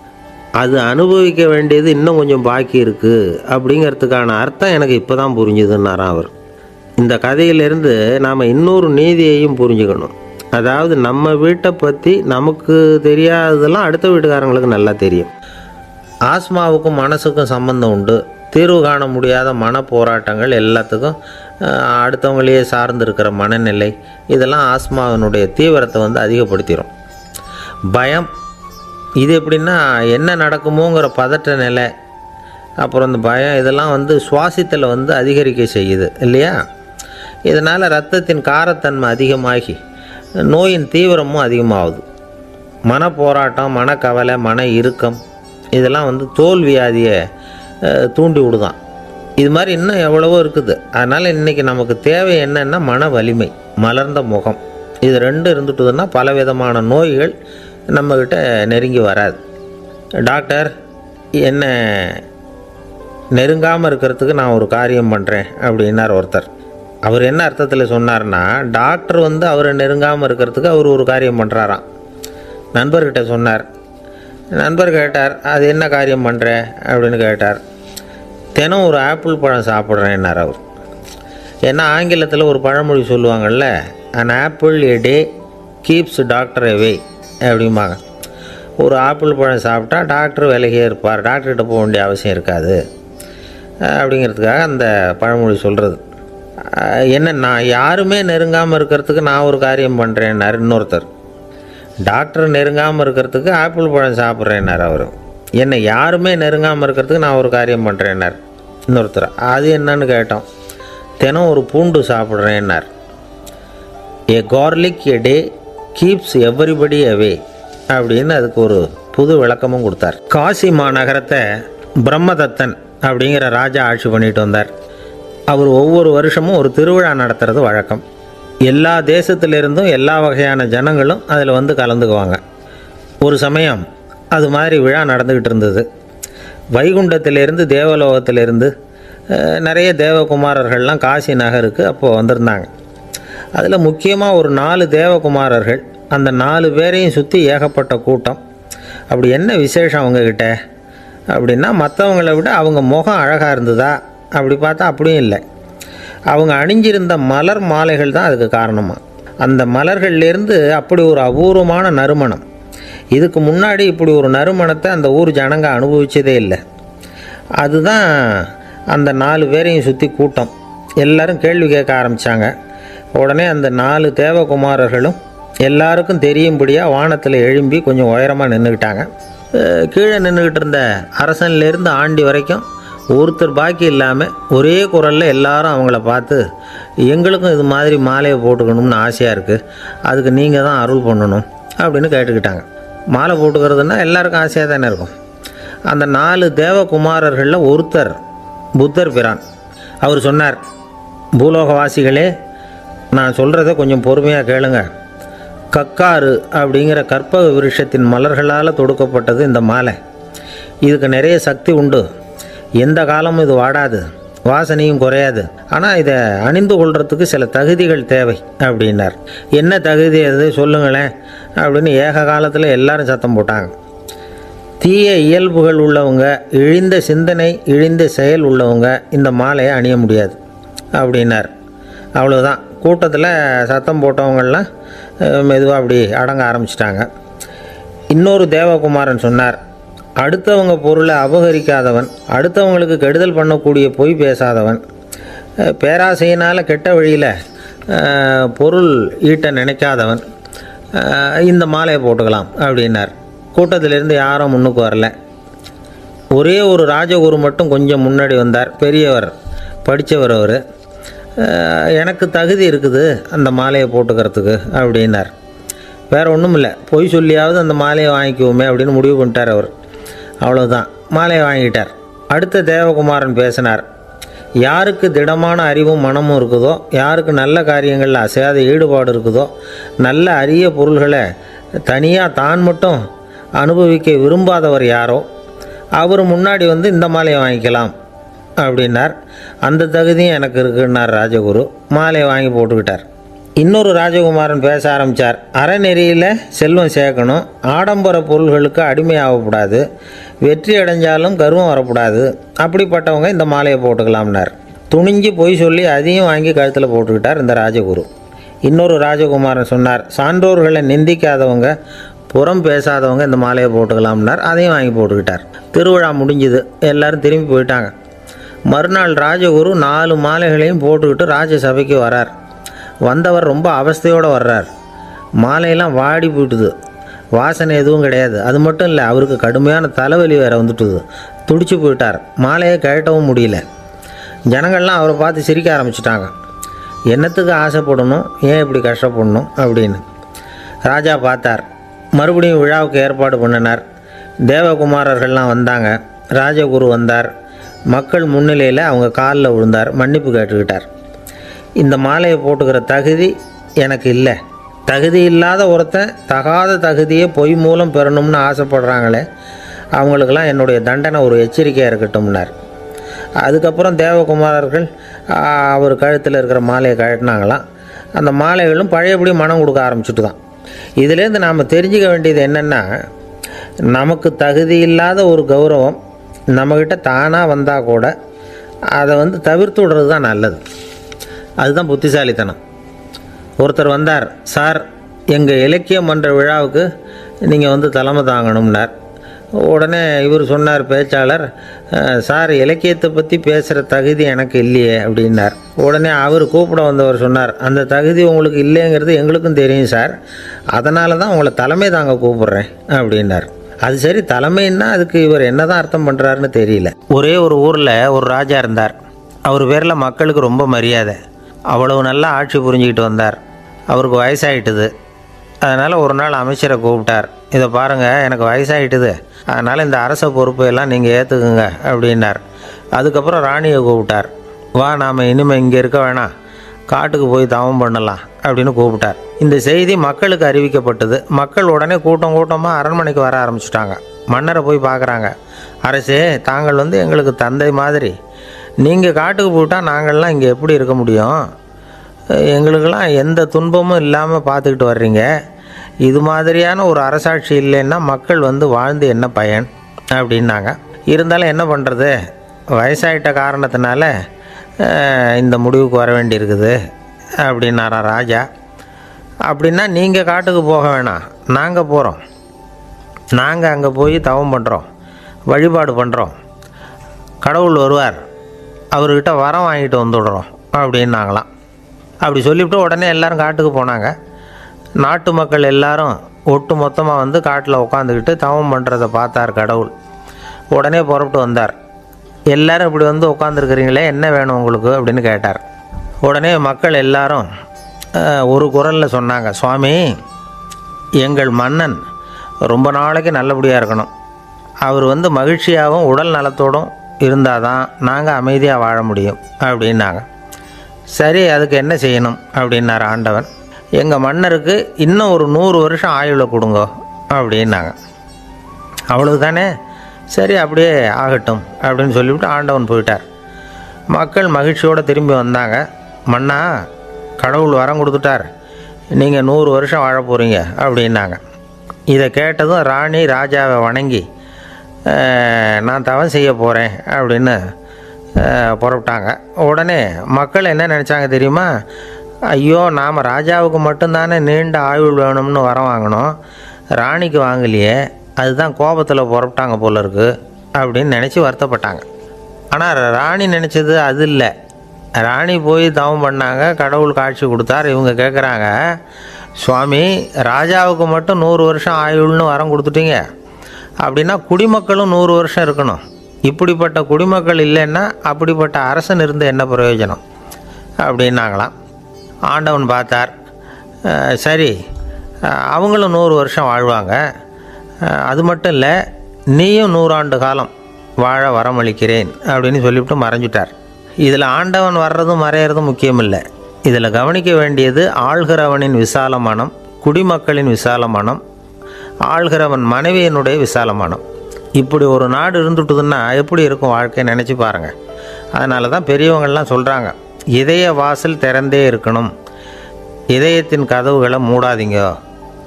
அது அனுபவிக்க வேண்டியது இன்னும் கொஞ்சம் பாக்கி இருக்குது அப்படிங்கிறதுக்கான அர்த்தம் எனக்கு இப்போ தான் புரிஞ்சுதுன்னாராம் அவர். இந்த கதையிலேருந்து நாம் இன்னொரு நீதியையும் புரிஞ்சுக்கணும். அதாவது நம்ம வீட்டை பற்றி நமக்கு தெரியாததெல்லாம் அடுத்த வீட்டுக்காரங்களுக்கு நல்லா தெரியும். ஆஸ்மாவுக்கும் மனசுக்கும் சம்பந்தம் உண்டு. தீர்வு காண முடியாத மன போராட்டங்கள் எல்லாத்துக்கும் அடுத்தவங்களையே சார்ந்து இருக்கிற மனநிலை, இதெல்லாம் ஆஸ்மாவினுடைய தீவிரத்தை வந்து அதிகப்படுத்திடும். பயம், இது எப்படின்னா என்ன நடக்குமோங்கிற பதற்ற நிலை, அப்புறம் இந்த பயம் இதெல்லாம் வந்து சுவாசித்தலை வந்து அதிகரிக்க செய்யுது இல்லையா? இதனால் இரத்தத்தின் காரத்தன்மை அதிகமாகி நோயின் தீவிரமும் அதிகமாகுது. மனப்போராட்டம், மனக்கவலை, மன இறுக்கம் இதெல்லாம் வந்து தோல் வியாதியை தூண்டி விடுதான். இது மாதிரி இன்னும் எவ்வளவோ இருக்குது. அதனால் இன்றைக்கி நமக்கு தேவை என்னென்னா மன வலிமை, மலர்ந்த முகம். இது ரெண்டும் இருந்துட்டுதுன்னா பலவிதமான நோய்கள் நம்மக்கிட்ட நெருங்கி வராது. டாக்டர், என்ன நெருங்காமல் இருக்கிறதுக்கு நான் ஒரு காரியம் பண்ணுறேன் அப்படின்னார் ஒருத்தர். அவர் என்ன அர்த்தத்தில் சொன்னார்னா, டாக்டர் வந்து அவரை நெருங்காமல் இருக்கிறதுக்கு அவர் ஒரு காரியம் பண்ணுறாராம். நண்பர்கிட்ட சொன்னார். நண்பர் கேட்டார், அது என்ன காரியம் பண்ணுற அப்படின்னு கேட்டார். தினம் ஒரு ஆப்பிள் பழம் சாப்பிட்றேன்னார் அவர். ஏன்னா ஆங்கிலத்தில் ஒரு பழமொழி சொல்லுவாங்கள்ல, an apple a day keeps doctor away அப்படிம்பாங்க. ஒரு ஆப்பிள் பழம் சாப்பிட்டா டாக்டர் விலகியே இருப்பார், டாக்டர்கிட்ட போக வேண்டிய அவசியம் இருக்காது அப்படிங்கிறதுக்காக அந்த பழமொழி சொல்கிறது. என்ன, நான் யாருமே நெருங்காமல் இருக்கிறதுக்கு நான் ஒரு காரியம் பண்ணுறேன்னார் இன்னொருத்தர். டாக்டர் நெருங்காமல் இருக்கிறதுக்கு ஆப்பிள் பழம் சாப்பிட்றேன்னார் அவர். என்னை யாருமே நெருங்காமல் இருக்கிறதுக்கு நான் ஒரு காரியம் பண்ணுறேன்னார் இன்னொருத்தர். அது என்னன்னு கேட்டோம். தினம் ஒரு பூண்டு சாப்பிட்றேன்னார். ஏ கார்லிக் எ டே கீப்ஸ் எவ்ரிபடி அவே அப்படின்னு அதுக்கு ஒரு புது விளக்கமும் கொடுத்தார். காசி மாநகரத்தை பிரம்மதத்தன் அப்படிங்கிற ராஜா ஆட்சி பண்ணிட்டு வந்தார். அவர் ஒவ்வொரு வருஷமும் ஒரு திருவிழா நடத்துறது வழக்கம். எல்லா தேசத்திலிருந்தும் எல்லா வகையான ஜனங்களும் அதில் வந்து கலந்துக்குவாங்க. ஒரு சமயம் அது மாதிரி விழா நடந்துக்கிட்டு இருந்தது. வைகுண்டத்திலேருந்து தேவலோகத்திலேருந்து நிறைய தேவகுமாரர்கள்லாம் காசி நகருக்கு அப்போது வந்திருந்தாங்க. அதில் முக்கியமாக ஒரு 4 தேவகுமாரர்கள். அந்த 4 பேரையும் சுற்றி ஏகப்பட்ட கூட்டம். அப்படி என்ன விசேஷம் அவங்கக்கிட்ட அப்படின்னா, மற்றவங்களை விட அவங்க முகம் அழகாக இருந்ததா அப்படி பார்த்தா அப்படியும் இல்லை. அவங்க அணிஞ்சிருந்த மலர் மாலைகள் தான் அதுக்கு காரணமாக. அந்த மலர்கள்லேருந்து அப்படி ஒரு அபூர்வமான நறுமணம். இதுக்கு முன்னாடி இப்படி ஒரு நறுமணத்தை அந்த ஊர் ஜனங்க அனுபவிச்சதே இல்லை. அதுதான் அந்த 4 பேரையும் சுற்றி கூட்டம். எல்லோரும் கேள்வி கேட்க ஆரம்பித்தாங்க. உடனே அந்த 4 தேவகுமாரர்களும் எல்லாருக்கும் தெரியும்படியாக வானத்தில் எழும்பி கொஞ்சம் உயரமாக நின்றுக்கிட்டாங்க. கீழே நின்றுக்கிட்டு இருந்த அரசன்லேருந்து ஆண்டி வரைக்கும் ஒருத்தர் பாக்கி இல்லாமல் ஒரே குரலில் எல்லாரும் அவங்கள பார்த்து, எங்களுக்கும் இது மாதிரி மாலையை போட்டுக்கணும்னு ஆசையாக இருக்குது, அதுக்கு நீங்கள் தான் அருள் பண்ணணும் அப்படின்னு கேட்டுக்கிட்டாங்க. மாலை போட்டுக்கிறதுனா எல்லாருக்கும் ஆசையாக தானே இருக்கும். அந்த 4 தேவகுமாரர்களில் ஒருத்தர் புத்தர் பிரான். அவர் சொன்னார், பூலோகவாசிகளே, நான் சொல்கிறத கொஞ்சம் பொறுமையாக கேளுங்க. கக்காரு அப்படிங்கிற கற்பக விருஷத்தின் மலர்களால் தொடுக்கப்பட்டது இந்த மாலை. இதுக்கு நிறைய சக்தி உண்டு. எந்த காலமும் இது வாடாது, வாசனையும் குறையாது. ஆனால் இதை அணிந்து கொள்றதுக்கு சில தகுதிகள் தேவை அப்படின்னார். என்ன தகுதி அது சொல்லுங்களேன் அப்படின்னு ஏக காலத்தில் எல்லாரும் சத்தம் போட்டாங்க. தீய இயல்புகள் உள்ளவங்க, இழிந்த சிந்தனை, இழிந்த செயல் உள்ளவங்க இந்த மாலையை அணிய முடியாது அப்படின்னார். அவ்வளோதான். கூட்டத்தில் சத்தம் போட்டவங்கள்லாம் மெதுவாக அப்படி அடங்க ஆரம்பிச்சிட்டாங்க. இன்னொரு தேவகுமாரன் சொன்னார், அடுத்தவங்க பொருளை அபகரிக்காதவன், அடுத்தவங்களுக்கு கெடுதல் பண்ணக்கூடிய பொய் பேசாதவன், பேராசையினால் கெட்ட வழியில் பொருள் ஈட்ட நினைக்காதவன் இந்த மாலையை போட்டுக்கலாம் அப்படின்னார். கூட்டத்திலேருந்து யாரும் முன்னுக்கு வரல. ஒரே ஒரு ராஜகுரு மட்டும் கொஞ்சம் முன்னாடி வந்தார். பெரியவர், படித்தவர் அவர். எனக்கு தகுதி இருக்குது அந்த மாலையை போட்டுக்கிறதுக்கு அப்படின்னார். வேறு ஒன்றும் இல்லை, பொய் சொல்லியாவது அந்த மாலையை வாங்கிக்குவோமே அப்படின்னு முடிவு பண்ணிட்டார் அவர். அவ்வளோதான், மாலையை வாங்கிட்டார். அடுத்த தேவகுமாரன் பேசினார். யாருக்கு திடமான அறிவும் மனமும் இருக்குதோ, யாருக்கு நல்ல காரியங்களில் அசையாத ஈடுபாடு இருக்குதோ, நல்ல அரிய பொருள்களை தனியாக தான் மட்டும் அனுபவிக்க விரும்பாதவர் யாரோ அவர் முன்னாடி வந்து இந்த மாலையை வாங்கிக்கலாம் அப்படின்னார். அந்த தகுதியும் எனக்கு இருக்குன்னார் ராஜகுரு. மாலையை வாங்கி போட்டுக்கிட்டார். இன்னொரு ராஜகுமாரன் பேச ஆரம்பித்தார். அறநெறியில் செல்வம் சேர்க்கணும், ஆடம்பர பொருள்களுக்கு அடிமையாகக்கூடாது, வெற்றி அடைஞ்சாலும் கர்வம் வரக்கூடாது, அப்படிப்பட்டவங்க இந்த மாலையை போட்டுக்கலாம்னார். துணிஞ்சு பொய் சொல்லி அதையும் வாங்கி கழுத்தில் போட்டுக்கிட்டார் இந்த ராஜகுரு. இன்னொரு ராஜகுமாரன் சொன்னார். சான்றோர்களை நிந்திக்காதவங்க, புறம் பேசாதவங்க இந்த மாலையை போட்டுக்கலாம்னார். அதையும் வாங்கி போட்டுக்கிட்டார். திருவிழா முடிஞ்சுது, எல்லோரும் திரும்பி போயிட்டாங்க. மறுநாள் ராஜகுரு 4 மாலைகளையும் போட்டுக்கிட்டு ராஜசபைக்கு வரார். வந்தவர் ரொம்ப அவஸ்தையோடு வர்றார். மாலையெல்லாம் வாடி போயிட்டுது, வாசனை எதுவும் கிடையாது. அது மட்டும் இல்லை, அவருக்கு கடுமையான தலைவலி வேறு வந்துட்டுது. துடிச்சு போயிட்டார். மாலையை கழட்டவும் முடியல. ஜனங்கள்லாம் அவரை பார்த்து சிரிக்க ஆரம்பிச்சிட்டாங்க. என்னத்துக்கு ஆசைப்படணும், ஏன் இப்படி கஷ்டப்படணும் அப்படின்னு. ராஜா பார்த்தார். மறுபடியும் விழாவுக்கு ஏற்பாடு பண்ணினார். தேவகுமாரர்கள்லாம் வந்தாங்க. ராஜகுரு வந்தார். மக்கள் முன்னிலையில் அவங்க காலில் விழுந்தார், மன்னிப்பு கேட்டுக்கிட்டார். இந்த மாலையை போட்டுக்கிற தகுதி எனக்கு இல்லை. தகுதி இல்லாத ஒருத்தன் தகாத தகுதியை பொய் மூலம் பெறணும்னு ஆசைப்படுறாங்களே, அவங்களுக்கெல்லாம் என்னுடைய தண்டனை ஒரு எச்சரிக்கையாக இருக்கட்டும்னார். அதுக்கப்புறம் தேவகுமாரர்கள் அவர் கழுத்தில் இருக்கிற மாலையை கழட்டினாங்களாம். அந்த மாலைகளும் பழையபடி மனம் கொடுக்க ஆரம்பிச்சுட்டு தான். இதுலேருந்து நாம் தெரிஞ்சுக்க வேண்டியது என்னென்னா, நமக்கு தகுதி இல்லாத ஒரு கௌரவம் நம்மக்கிட்ட தானாக வந்தால் கூட அதை வந்து தவிர்த்து விடுறது தான் நல்லது. அதுதான் புத்திசாலித்தனம். ஒருத்தர் வந்தார். சார், எங்கள் இலக்கிய மன்ற விழாவுக்கு நீங்கள் வந்து தலைமை தாங்கணும்னார். உடனே இவர் சொன்னார், பேச்சாளர், சார் இலக்கியத்தை பற்றி பேசுகிற தகுதி எனக்கு இல்லையே அப்படின்னார். உடனே அவர் கூப்பிட வந்தவர் சொன்னார், அந்த தகுதி உங்களுக்கு இல்லைங்கிறது எங்களுக்கும் தெரியும் சார், அதனால தான் உங்களை தலைமை தாங்க கூப்பிட்றேன் அப்படின்னார். அது சரி, தலைமைன்னா அதுக்கு இவர் என்ன தான் அர்த்தம் பண்ணுறாருன்னு தெரியல. ஒரே ஒரு ஊரில் ஒரு ராஜா இருந்தார். அவர் பேரில் மக்களுக்கு ரொம்ப மரியாதை. அவ்வளவு நல்லா ஆட்சி புரிஞ்சுக்கிட்டு வந்தார். அவருக்கு வயசாகிட்டுது. அதனால் ஒரு நாள் அமைச்சரை கூப்பிட்டார். இதை பாருங்கள், எனக்கு வயசாகிட்டுது, அதனால் இந்த அரச பொறுப்பையெல்லாம் நீங்கள் ஏற்றுக்குங்க அப்படின்னார். அதுக்கப்புறம் ராணியை கூப்பிட்டார். வா, நாம் இனிமேல் இங்கே இருக்க வேணாம், காட்டுக்கு போய் தவம் பண்ணலாம் அப்படின்னு கூப்பிட்டார். இந்த செய்தி மக்களுக்கு அறிவிக்கப்பட்டது. மக்கள் உடனே கூட்டமாக அரண்மனைக்கு வர ஆரம்பிச்சிட்டாங்க. மன்னரை போய் பார்க்குறாங்க. அரசே, தாங்கள் வந்து எங்களுக்கு தந்தை மாதிரி, நீங்கள் காட்டுக்கு போயிட்டால் நாங்கள்லாம் இங்கே எப்படி இருக்க முடியும்? எங்களுக்கெல்லாம் எந்த துன்பமும் இல்லாமல் பார்த்துக்கிட்டு வர்றீங்க. இது மாதிரியான ஒரு அரசாட்சி இல்லைன்னா மக்கள் வந்து வாழ்ந்து என்ன பயன் அப்படின்னாங்க. இருந்தாலும் என்ன பண்ணுறது, வயசாயிட்ட காரணத்தினால இந்த முடிவுக்கு வர வேண்டியிருக்குது அப்படின்னாரா ராஜா. அப்படின்னா நீங்கள் காட்டுக்கு போக வேணாம், நாங்கள் போகிறோம். நாங்கள் அங்கே போய் தவம் பண்ணுறோம், வழிபாடு பண்ணுறோம். கடவுள் வருவார், அவர்கிட்ட வரம் வாங்கிட்டு வந்துடுறோம் அப்படின்னாங்களாம். அப்படி சொல்லிவிட்டு உடனே எல்லோரும் காட்டுக்கு போனாங்க. நாட்டு மக்கள் எல்லாரும் ஒட்டு மொத்தமாக வந்து காட்டில் உட்காந்துக்கிட்டு தவம் பண்ணுறதை பார்த்தார் கடவுள். உடனே புறப்பட்டு வந்தார். எல்லோரும் இப்படி வந்து உட்காந்துருக்குறீங்களே, என்ன வேணும் உங்களுக்கு அப்படின்னு கேட்டார். உடனே மக்கள் எல்லாரும் ஒரு குரலில் சொன்னாங்க, சுவாமி, எங்கள் மன்னன் ரொம்ப நாளைக்கு நல்லபடியாக இருக்கணும். அவர் வந்து மகிழ்ச்சியாகவும் உடல் நலத்தோடும் இருந்தால் தான் நாங்கள் அமைதியாக வாழ முடியும் அப்படின்னாங்க. சரி, அதுக்கு என்ன செய்யணும் அப்படின்னார் ஆண்டவன். எங்கள் மன்னருக்கு இன்னும் ஒரு 100 வருஷம் ஆயுளை கொடுங்க அப்படின்னாங்க. அவ்வளவு தானே, சரி அப்படியே ஆகட்டும் அப்படின்னு சொல்லிவிட்டு ஆண்டவன் போயிட்டார். மக்கள் மகிழ்ச்சியோடு திரும்பி வந்தாங்க. மன்னா, கடவுள் வரம் கொடுத்துட்டார், நீங்கள் 100 வருஷம் வாழ போகிறீங்க அப்படின்னாங்க. இதை கேட்டதும் ராணி ராஜாவை வணங்கி, நான் தவம் செய்ய போகிறேன் அப்படின்னு புறப்பட்டாங்க. உடனே மக்கள் என்ன நினச்சாங்க தெரியுமா? ஐயோ, நாம் ராஜாவுக்கு மட்டும்தானே நீண்ட ஆயுள் வேணும்னு வரம் வாங்கினோம், ராணிக்கு வாங்கலையே, அதுதான் கோபத்தில் புறப்பட்டாங்க போல இருக்குது அப்படின்னு நினச்சி வருத்தப்பட்டாங்க. ஆனால் ராணி நினச்சது அது இல்லை. ராணி போய் தவம் பண்ணாங்க, கடவுள் காட்சி கொடுத்தார். இவங்க கேட்குறாங்க, சுவாமி, ராஜாவுக்கு மட்டும் 100 வருஷம் ஆயுள்னு வரம் கொடுத்துட்டீங்க, அப்படின்னா குடிமக்களும் 100 வருஷம் இருக்கணும். இப்படிப்பட்ட குடிமக்கள் இல்லைன்னா அப்படிப்பட்ட அரசன் இருந்து என்ன பிரயோஜனம்? அப்படின்னாங்களாம். ஆண்டவன் பார்த்தார், சரி அவங்களும் 100 வருஷம் வாழ்வாங்க, அது மட்டும் இல்லை நீயும் 100 ஆண்டு காலம் வாழ வரமளிக்கிறேன் அப்படின்னு சொல்லிவிட்டு மறைஞ்சிட்டார். இதில் ஆண்டவன் வர்றதும் மறையிறதும் முக்கியம் இல்லை. இதில் கவனிக்க வேண்டியது ஆள்கிறவனின் விசால மனம், குடிமக்களின் விசால மனம், ஆள்கிறவன் மனைவியினுடைய விசால மனம். இப்படி ஒரு நாடு இருந்துட்டுதுன்னா எப்படி இருக்கும் வாழ்க்கையை நினச்சி பாருங்கள். அதனால தான் பெரியவங்கள்லாம் சொல்கிறாங்க, இதய வாசல் திறந்தே இருக்கணும், இதயத்தின் கதவுகளை மூடாதீங்க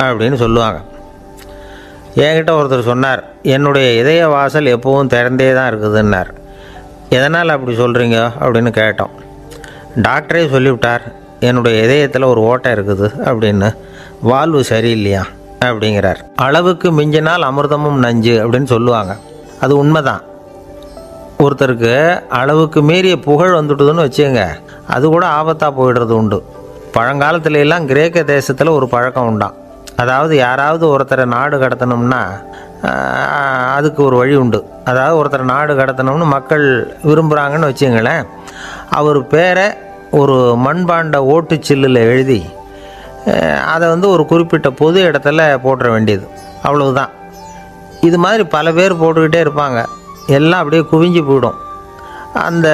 அப்படின்னு சொல்லுவாங்க. என்கிட்ட ஒருத்தர் சொன்னார், என்னுடைய இதய வாசல் எப்போவும் திறந்தே தான் இருக்குதுன்னார். எதனால் அப்படி சொல்கிறீங்க அப்படின்னு கேட்டோம். டாக்டரே சொல்லிவிட்டார், என்னுடைய இதயத்தில் ஒரு ஓட்டை இருக்குது அப்படின்னு, வால்வு சரியில்லையா அப்படிங்கிறார். அளவுக்கு மிஞ்சினால் அமிர்தமும் நஞ்சு அப்படின்னு சொல்லுவாங்க. அது உண்மைதான். ஒருத்தருக்கு அளவுக்கு மீறிய புகழ் வந்துட்டுதுன்னு வச்சுங்க, அது கூட ஆபத்தாக போயிடுறது உண்டு. பழங்காலத்துல எல்லாம் கிரேக்க தேசத்தில் ஒரு பழக்கம் உண்டாம். அதாவது யாராவது ஒருத்தரை நாடு கடத்தணும்னா அதுக்கு ஒரு வழி உண்டு. அதாவது ஒருத்தரை நாடு கடத்தணும்னு மக்கள் விரும்புகிறாங்கன்னு வச்சுங்களேன், அவர் பேரை ஒரு மண்பாண்ட ஓட்டுச்சில்லில் எழுதி அதை ஒரு குறிப்பிட்ட பொது இடத்துல போட்டுற வேண்டியது, அவ்வளவுதான். இது மாதிரி பல பேர் போட்டுக்கிட்டே இருப்பாங்க, எல்லாம் அப்படியே குவிஞ்சு போயிடும். அந்த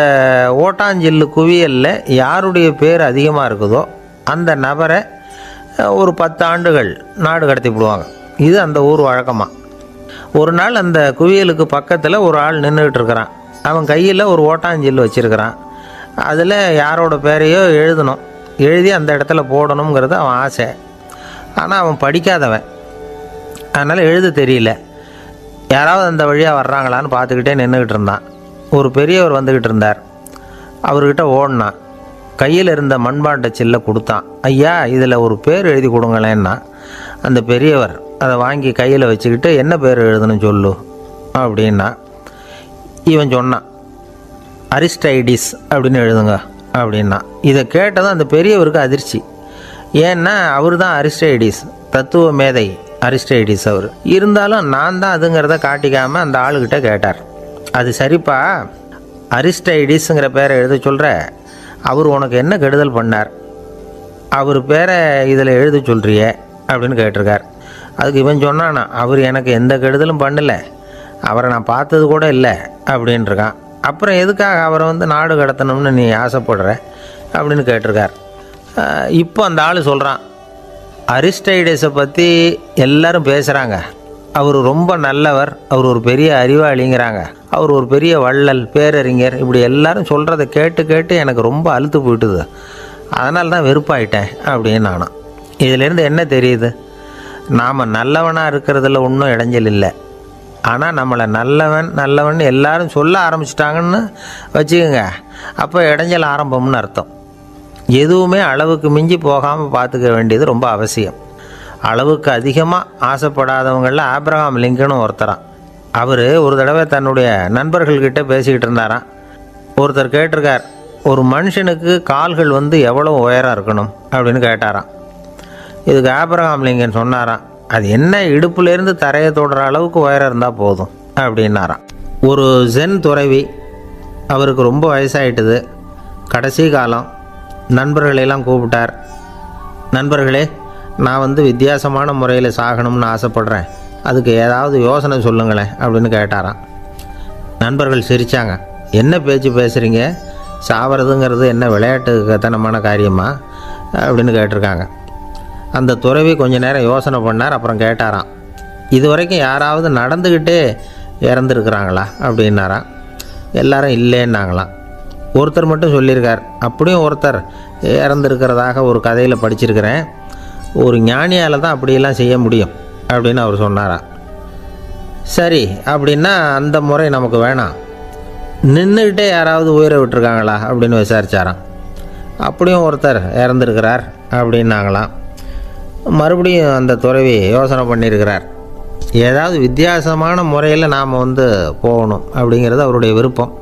ஓட்டாஞ்சில்லு குவியலில் யாருடைய பேர் அதிகமாக இருக்குதோ அந்த நபரை ஒரு 10 ஆண்டுகள் நாடு கடத்தி விடுவாங்க. இது அந்த ஊர் வழக்கமாக. ஒரு நாள் அந்த குவியலுக்கு பக்கத்தில் ஒரு ஆள் நின்றுக்கிட்டு இருக்கிறான். அவன் கையில் ஒரு ஓட்டாஞ்சில்லு வச்சுருக்கிறான். அதில் யாரோட பேரையோ எழுதணும், எழுதி அந்த இடத்துல போடணுங்கிறது அவன் ஆசை. ஆனால் அவன் படிக்காதவன், அதனால் எழுத தெரியல. யாராவது அந்த வழியாக வர்றாங்களான்னு பார்த்துக்கிட்டே நின்றுக்கிட்டு இருந்தான். ஒரு பெரியவர் வந்துக்கிட்டு இருந்தார். அவர்கிட்ட ஓடினான். கையில் இருந்த மண்பாண்ட சில்லை கொடுத்தான். ஐயா, இதில் ஒரு பேர் எழுதி கொடுங்களேன்னா. அந்த பெரியவர் அதை வாங்கி கையில் வச்சுக்கிட்டு, என்ன பேர் எழுதணும் சொல்லு அப்படின்னா. இவன் சொன்னான், அரிஸ்டைடிஸ் அப்படின்னு எழுதுங்க அப்படின்னா. இதை கேட்டதும் அந்த பெரியவருக்கு அதிர்ச்சி. ஏன்னா அவர் தான் அரிஸ்டைடிஸ், தத்துவ மேதை அரிஸ்டைடிஸ் அவர். இருந்தாலும் நான் தான் அதுங்கிறத காட்டிக்காமல் அந்த ஆளுக்கிட்ட கேட்டார், அது சரிப்பா, அரிஸ்டைடிஸுங்கிற பேரை எழுத சொல்கிற, அவர் உனக்கு என்ன கெடுதல் பண்ணார், அவர் பேரை இதில் எழுத சொல்கிறியே அப்படின்னு கேட்டிருக்கார். அதுக்கு இவன் சொன்னானா, அவர் எனக்கு எந்த கெடுதலும் பண்ணலை, அவரை நான் பார்த்தது கூட இல்லை அப்படின்ட்டுருக்கான். அப்புறம் எதுக்காக அவரை நாடு கடத்தணும்னு நீ ஆசைப்படுற அப்படின்னு கேட்டிருக்கார். இப்போ அந்த ஆள் சொல்கிறான், அரிஸ்டைடஸை பற்றி எல்லாரும் பேசுகிறாங்க, அவர் ரொம்ப நல்லவர், அவர் ஒரு பெரிய அறிவாளிங்கிறாங்க, அவர் ஒரு பெரிய வள்ளல், பேரறிஞர், இப்படி எல்லாரும் சொல்கிறத கேட்டு கேட்டு எனக்கு ரொம்ப அலுத்து போயிட்டுது, அதனால தான் வெறுப்பாயிட்டேன் அப்படின்னு நானும். இதிலேருந்து என்ன தெரியுது, நாம் நல்லவனாக இருக்கிறதுல ஒன்றும் இடைஞ்சல் இல்லை. ஆனால் நம்மளை நல்லவன் எல்லாரும் சொல்ல ஆரம்பிச்சிட்டாங்கன்னு வச்சுக்கோங்க, அப்போ இடைஞ்சல் ஆரம்பம்னு அர்த்தம். எதுவுமே அளவுக்கு மிஞ்சி போகாமல் பார்த்துக்க வேண்டியது ரொம்ப அவசியம். அளவுக்கு அதிகமாக ஆசைப்படாதவங்களில் ஆப்ரஹாம் லிங்கனும் ஒருத்தரான். அவர் ஒரு தடவை தன்னுடைய நண்பர்கள்கிட்ட பேசிக்கிட்டு இருந்தாராம். ஒருத்தர் கேட்டிருக்கார், ஒரு மனுஷனுக்கு கால்கள் எவ்வளோ உயரம் இருக்கணும் அப்படின்னு கேட்டாராம். இதுக்கு ஆப்ரஹாம் லிங்கன் சொன்னாராம், அது என்ன, இடுப்புலேருந்து தரையை தொடுற அளவுக்கு உயரம் இருந்தால் போதும் அப்படின்னாராம். ஒரு ஜென் துறவி, அவருக்கு ரொம்ப வயசாகிட்டுது, கடைசி காலம். நண்பர்களெல்லாம் கூப்பிட்டார். நண்பர்களே, நான் வித்தியாசமான முறையில் சாகணும்னு ஆசைப்படுறேன், அதுக்கு ஏதாவது யோசனை சொல்லுங்களேன் அப்படின்னு கேட்டாராம். நண்பர்கள் சிரித்தாங்க. என்ன பேச்சு பேசுகிறீங்க, சாவறதுங்கிறது என்ன விளையாட்டு கத்தனமான காரியமா அப்படின்னு கேட்டிருக்காங்க. அந்த துறவி கொஞ்ச நேரம் யோசனை பண்ணார். அப்புறம் கேட்டாராம், இது வரைக்கும் யாராவது நடந்துக்கிட்டே இறந்துருக்குறாங்களா அப்படின்னாராம். எல்லாரும் இல்லைன்னாங்களாம். ஒருத்தர் மட்டும் சொல்லியிருக்கார், அப்படியும் ஒருத்தர் இறந்துருக்கிறதாக ஒரு கதையில் படிச்சிருக்கிறேன், ஒரு ஞானியால் தான் அப்படியெல்லாம் செய்ய முடியும் அப்படின்னு அவர் சொன்னாராம். சரி, அப்படின்னா அந்த முறை நமக்கு வேணாம், நின்றுக்கிட்டே யாராவது உயிரை விட்டுருக்காங்களா அப்படின்னு விசாரித்தாராம். அப்படியும் ஒருத்தர் இறந்துருக்கிறார் அப்படின்னாங்களாம். மறுபடியும் அந்த துறவி யோசனை பண்ணியிருக்கிறார், ஏதாவது வித்தியாசமான முறையில் நாம் போகணும் அப்படிங்கிறது அவருடைய விருப்பம்.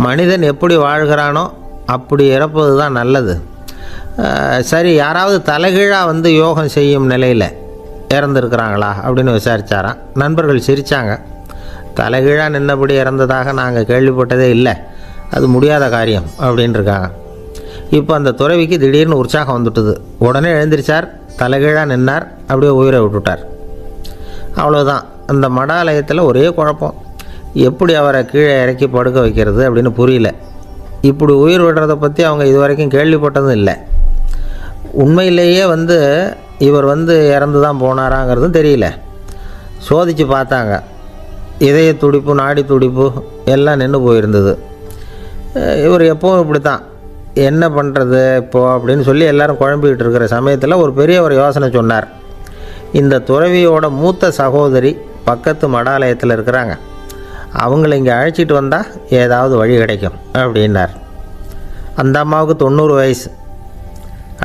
மனிதன் எப்படி வாழ்கிறானோ அப்படி இறப்பது தான் நல்லது. சரி, யாராவது தலைகீழாக யோகம் செய்யும் நிலையில் இறந்துருக்கிறாங்களா அப்படின்னு விசாரித்தாராம். நண்பர்கள் சிரித்தாங்க. தலைகீழாக நின்னபடி இறந்ததாக நாங்கள் கேள்விப்பட்டதே இல்லை, அது முடியாத காரியம் அப்படின்ட்டுருக்காங்க. இப்போ அந்த துறவிக்கு திடீர்னு உற்சாகம் வந்துட்டுது. உடனே எழுந்திரிச்சார், தலைகீழாக நின்னார், அப்படியே உயிரை விட்டுட்டார். அவ்வளோதான். அந்த மடாலயத்தில் ஒரே குழப்பம். எப்படி அவரை கீழே இறக்கி படுக்க வைக்கிறது அப்படின்னு புரியல. இப்படி உயிர் விடுறதை பற்றி அவங்க இது வரைக்கும் கேள்விப்பட்டதும் இல்லை. உண்மையிலேயே இவர் இறந்து தான் போனாராங்கிறதும் தெரியல. சோதித்து பார்த்தாங்க. இதய துடிப்பு, நாடி துடிப்பு எல்லாம் நின்று போயிருந்தது. இவர் எப்பவும் இப்படி தான், என்ன பண்ணுறது இப்போது அப்படின்னு சொல்லி எல்லோரும் குழம்பிக்கிட்டு இருக்கிற சமயத்தில் ஒரு பெரிய ஒரு யோசனை சொன்னார். இந்த துறவியோட மூத்த சகோதரி பக்கத்து மடாலயத்தில் இருக்கிறாங்க, அவங்கள இங்கே அழைச்சிட்டு வந்தால் ஏதாவது வழி கிடைக்கும் அப்படின்னார். அந்த அம்மாவுக்கு 90 வயசு.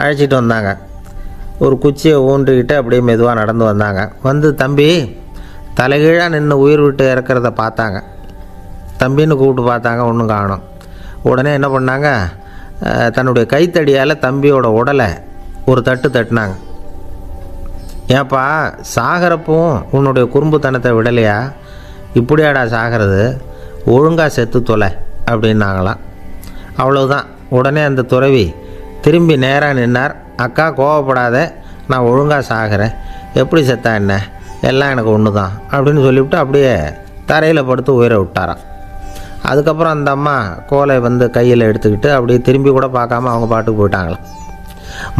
அழைச்சிட்டு வந்தாங்க. ஒரு குச்சியை ஊன்றிக்கிட்டு அப்படியே மெதுவாக நடந்து வந்தாங்க. தம்பி தலைகீழாக நின்று உயிர் விட்டு இறக்கிறத பார்த்தாங்க. தம்பின்னு கூப்பிட்டு பார்த்தாங்க, ஒன்றும் காணோம். உடனே என்ன பண்ணாங்க, தன்னுடைய கைத்தடியால் தம்பியோட உடலை ஒரு தட்டு தட்டினாங்க. ஏப்பா, சாகிறப்பவும் உன்னுடைய குறும்புத்தனத்தை விடலையா? இப்படியாடா சாகிறது, ஒழுங்காக செத்து தொலை அப்படின்னாங்களாம். அவ்வளவுதான். உடனே அந்த துறவி திரும்பி நேராக நின்னார். அக்கா கோவப்படாத, நான் ஒழுங்காக சாகிறேன், எப்படி செத்தா என்ன, எல்லாம் எனக்கு ஒன்று தான் அப்படின்னு சொல்லிவிட்டு அப்படியே தரையில் படுத்து உயிரை விட்டாராம். அதுக்கப்புறம் அந்த அம்மா கோலை கையில் எடுத்துக்கிட்டு அப்படியே திரும்பி கூட பார்க்காம அவங்க பாட்டுக்கு போயிட்டாங்களாம்.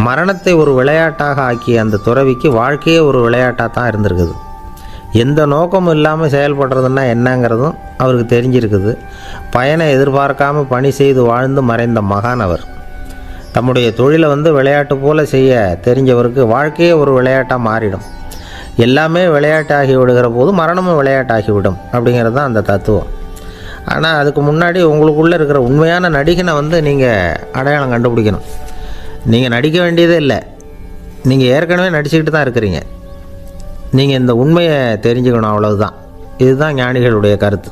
மரணத்தை ஒரு விளையாட்டாக ஆக்கிய அந்த துறவிக்கு வாழ்க்கையே ஒரு விளையாட்டாக தான் இருந்திருக்குது. எந்த நோக்கமும் இல்லாமல் செயல்படுறதுன்னா என்னங்கிறதும் அவருக்கு தெரிஞ்சிருக்குது. பயனை எதிர்பார்க்காமல் பணி செய்து வாழ்ந்து மறைந்த மகான் அவர். தம்முடைய தொழிலை விளையாட்டு போல் செய்ய தெரிஞ்சவருக்கு வாழ்க்கையே ஒரு விளையாட்டாக மாறிடும். எல்லாமே விளையாட்டாகி விடுகிற போது மரணமும் விளையாட்டாகிவிடும் அப்படிங்கிறது தான் அந்த தத்துவம். ஆனால் அதுக்கு முன்னாடி உங்களுக்குள்ளே இருக்கிற உண்மையான நடிகனை நீங்கள் அடையாளம் கண்டுபிடிக்கணும். நீங்கள் நடிக்க வேண்டியதே இல்லை, நீங்கள் ஏற்கனவே நடிச்சுக்கிட்டு தான் இருக்கிறீங்க. நீங்கள் இந்த உண்மையை தெரிஞ்சுக்கணும், அவ்வளவுதான். இதுதான் ஞானிகளுடைய கருத்து.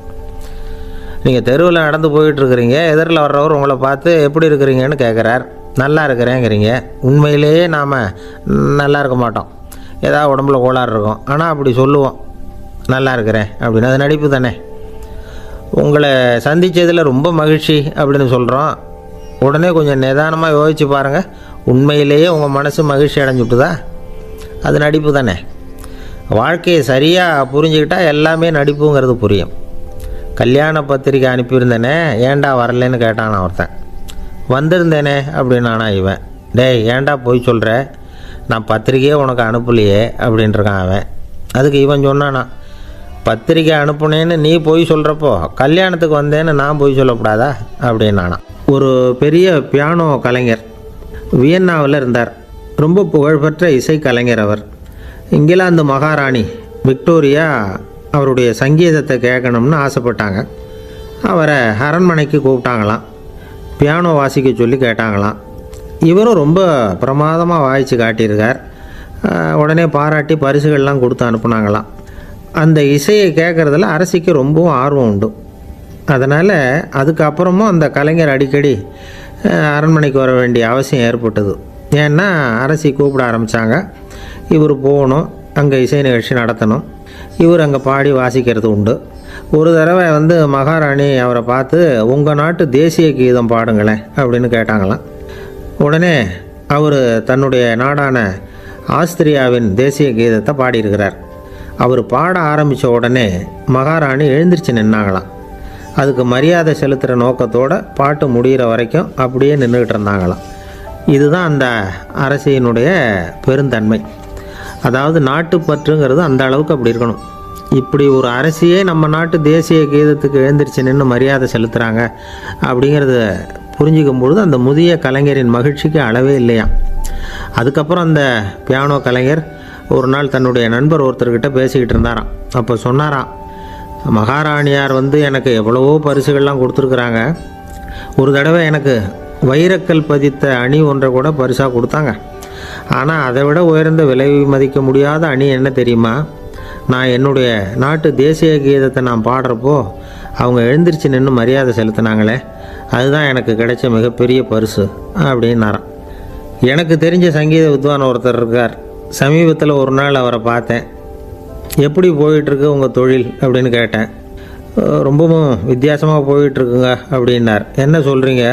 நீங்கள் தெருவில் நடந்து போயிட்டுருக்கிறீங்க, எதிரில் வர்றவர் உங்களை பார்த்து எப்படி இருக்கிறீங்கன்னு கேட்குறார். நல்லா இருக்கிறேங்கிறீங்க. உண்மையிலேயே நாம் நல்லா இருக்க மாட்டோம், ஏதாவது உடம்புல கோளாறு இருக்கும். ஆனால் அப்படி சொல்லுவோம், நல்லா இருக்கிறேன் அப்படின்னு. அது நடிப்பு தானே. உங்களை சந்தித்ததில் ரொம்ப மகிழ்ச்சி அப்படின்னு சொல்கிறோம். உடனே கொஞ்சம் நிதானமாக யோசித்து பாருங்கள், உண்மையிலேயே உங்கள் மனசு மகிழ்ச்சி அடைஞ்சுட்டுதா? அது நடிப்பு தானே. வாழ்க்கையை சரியாக புரிஞ்சுக்கிட்டால் எல்லாமே நடிப்புங்கிறது புரியும். கல்யாண பத்திரிக்கை அனுப்பியிருந்தேனே, ஏன்டா வரலன்னு கேட்டான் ஒருத்தன். வந்திருந்தேனே அப்படின்னானா இவன். டேய், ஏன்டா போய் சொல்கிற, நான் பத்திரிக்கையே உனக்கு அனுப்பலையே அப்படின்ட்டுருக்கான் அவன். அதுக்கு இவன் சொன்னானா, பத்திரிக்கை அனுப்புனேன்னு நீ போய் சொல்கிறப்போ கல்யாணத்துக்கு வந்தேன்னு நான் போய் சொல்லக்கூடாதா அப்படின்னானா. ஒரு பெரிய பியானோ கலைஞர் வியன்னாவில் இருந்தார். ரொம்ப புகழ்பெற்ற இசை கலைஞர் அவர். இங்கிலாந்து மகாராணி விக்டோரியா அவருடைய சங்கீதத்தை கேட்கணும்னு ஆசைப்பட்டாங்க. அவரை அரண்மனைக்கு கூப்பிட்டாங்களாம். பியானோ வாசிக்க சொல்லி கேட்டாங்களாம். இவரும் ரொம்ப பிரமாதமாக வாய்ச்சி காட்டியிருக்கார். உடனே பாராட்டி பரிசுகள்லாம் கொடுத்து அனுப்புனாங்களாம். அந்த இசையை கேட்குறதுல அரசிக்கு ரொம்பவும் ஆர்வம் உண்டு. அதனால் அதுக்கப்புறமும் அந்த கலைஞர் அடிக்கடி அரண்மனைக்கு வர வேண்டிய அவசியம் ஏற்பட்டது. ஏன்னா அரசி கூப்பிட ஆரம்பித்தாங்க. இவர் போகணும், அங்கே இசை நிகழ்ச்சி நடத்தணும். இவர் அங்கே பாடி வாசிக்கிறது உண்டு. ஒரு தடவை மகாராணி அவரை பார்த்து, உங்கள் நாட்டு தேசிய கீதம் பாடுங்களேன் அப்படின்னு கேட்டாங்களாம். உடனே அவர் தன்னுடைய நாடான ஆஸ்திரியாவின் தேசிய கீதத்தை பாடியிருக்கிறார். அவர் பாட ஆரம்பித்த உடனே மகாராணி எழுந்திரிச்சு நின்னாங்களாம். அதுக்கு மரியாதை செலுத்துகிற நோக்கத்தோடு பாட்டு முடிகிற வரைக்கும் அப்படியே நின்றுக்கிட்டு இருந்தாங்களாம். இதுதான் அந்த அரசியினுடைய பெருந்தன்மை. அதாவது நாட்டுப்பற்றுங்கிறது அந்த அளவுக்கு அப்படி இருக்கணும். இப்படி ஒரு அரசியே நம்ம நாட்டு தேசிய கீதத்துக்கு எழுந்திரிச்சு நின்று மரியாதை செலுத்துகிறாங்க அப்படிங்கிறத புரிஞ்சிக்கும் பொழுது அந்த முதிய கலைஞரின் மகிழ்ச்சிக்கு அளவே இல்லையாம். அதுக்கப்புறம் அந்த பியானோ கலைஞர் ஒரு நாள் தன்னுடைய நண்பர் ஒருத்தர்கிட்ட பேசிக்கிட்டு இருந்தாராம். அப்போ சொன்னாராம், மகாராணியார் எனக்கு எவ்வளவோ பரிசுகள்லாம் கொடுத்துருக்குறாங்க. ஒரு தடவை எனக்கு வைரக்கல் பதித்த அணி ஒன்றை கூட பரிசாக கொடுத்தாங்க. ஆனால் அதை விட உயர்ந்த விலை மதிக்க முடியாத அணி என்ன தெரியுமா? நான் என்னுடைய நாட்டு தேசிய கீதத்தை நான் பாடுறப்போ அவங்க எழுந்திரிச்சு நின்று மரியாதை செலுத்தினாங்களே, அதுதான் எனக்கு கிடைச்ச மிகப்பெரிய பரிசு அப்படின்னாராம். எனக்கு தெரிஞ்ச சங்கீத வித்வான் ஒருத்தர் இருக்கார். சமீபத்தில் ஒரு நாள் அவரை பார்த்தேன். எப்படி போயிட்டுருக்கு உங்கள் தொழில் அப்படின்னு கேட்டேன். ரொம்பவும் வித்தியாசமாக போயிட்டுருக்குங்க அப்படின்னார். என்ன சொல்கிறீங்க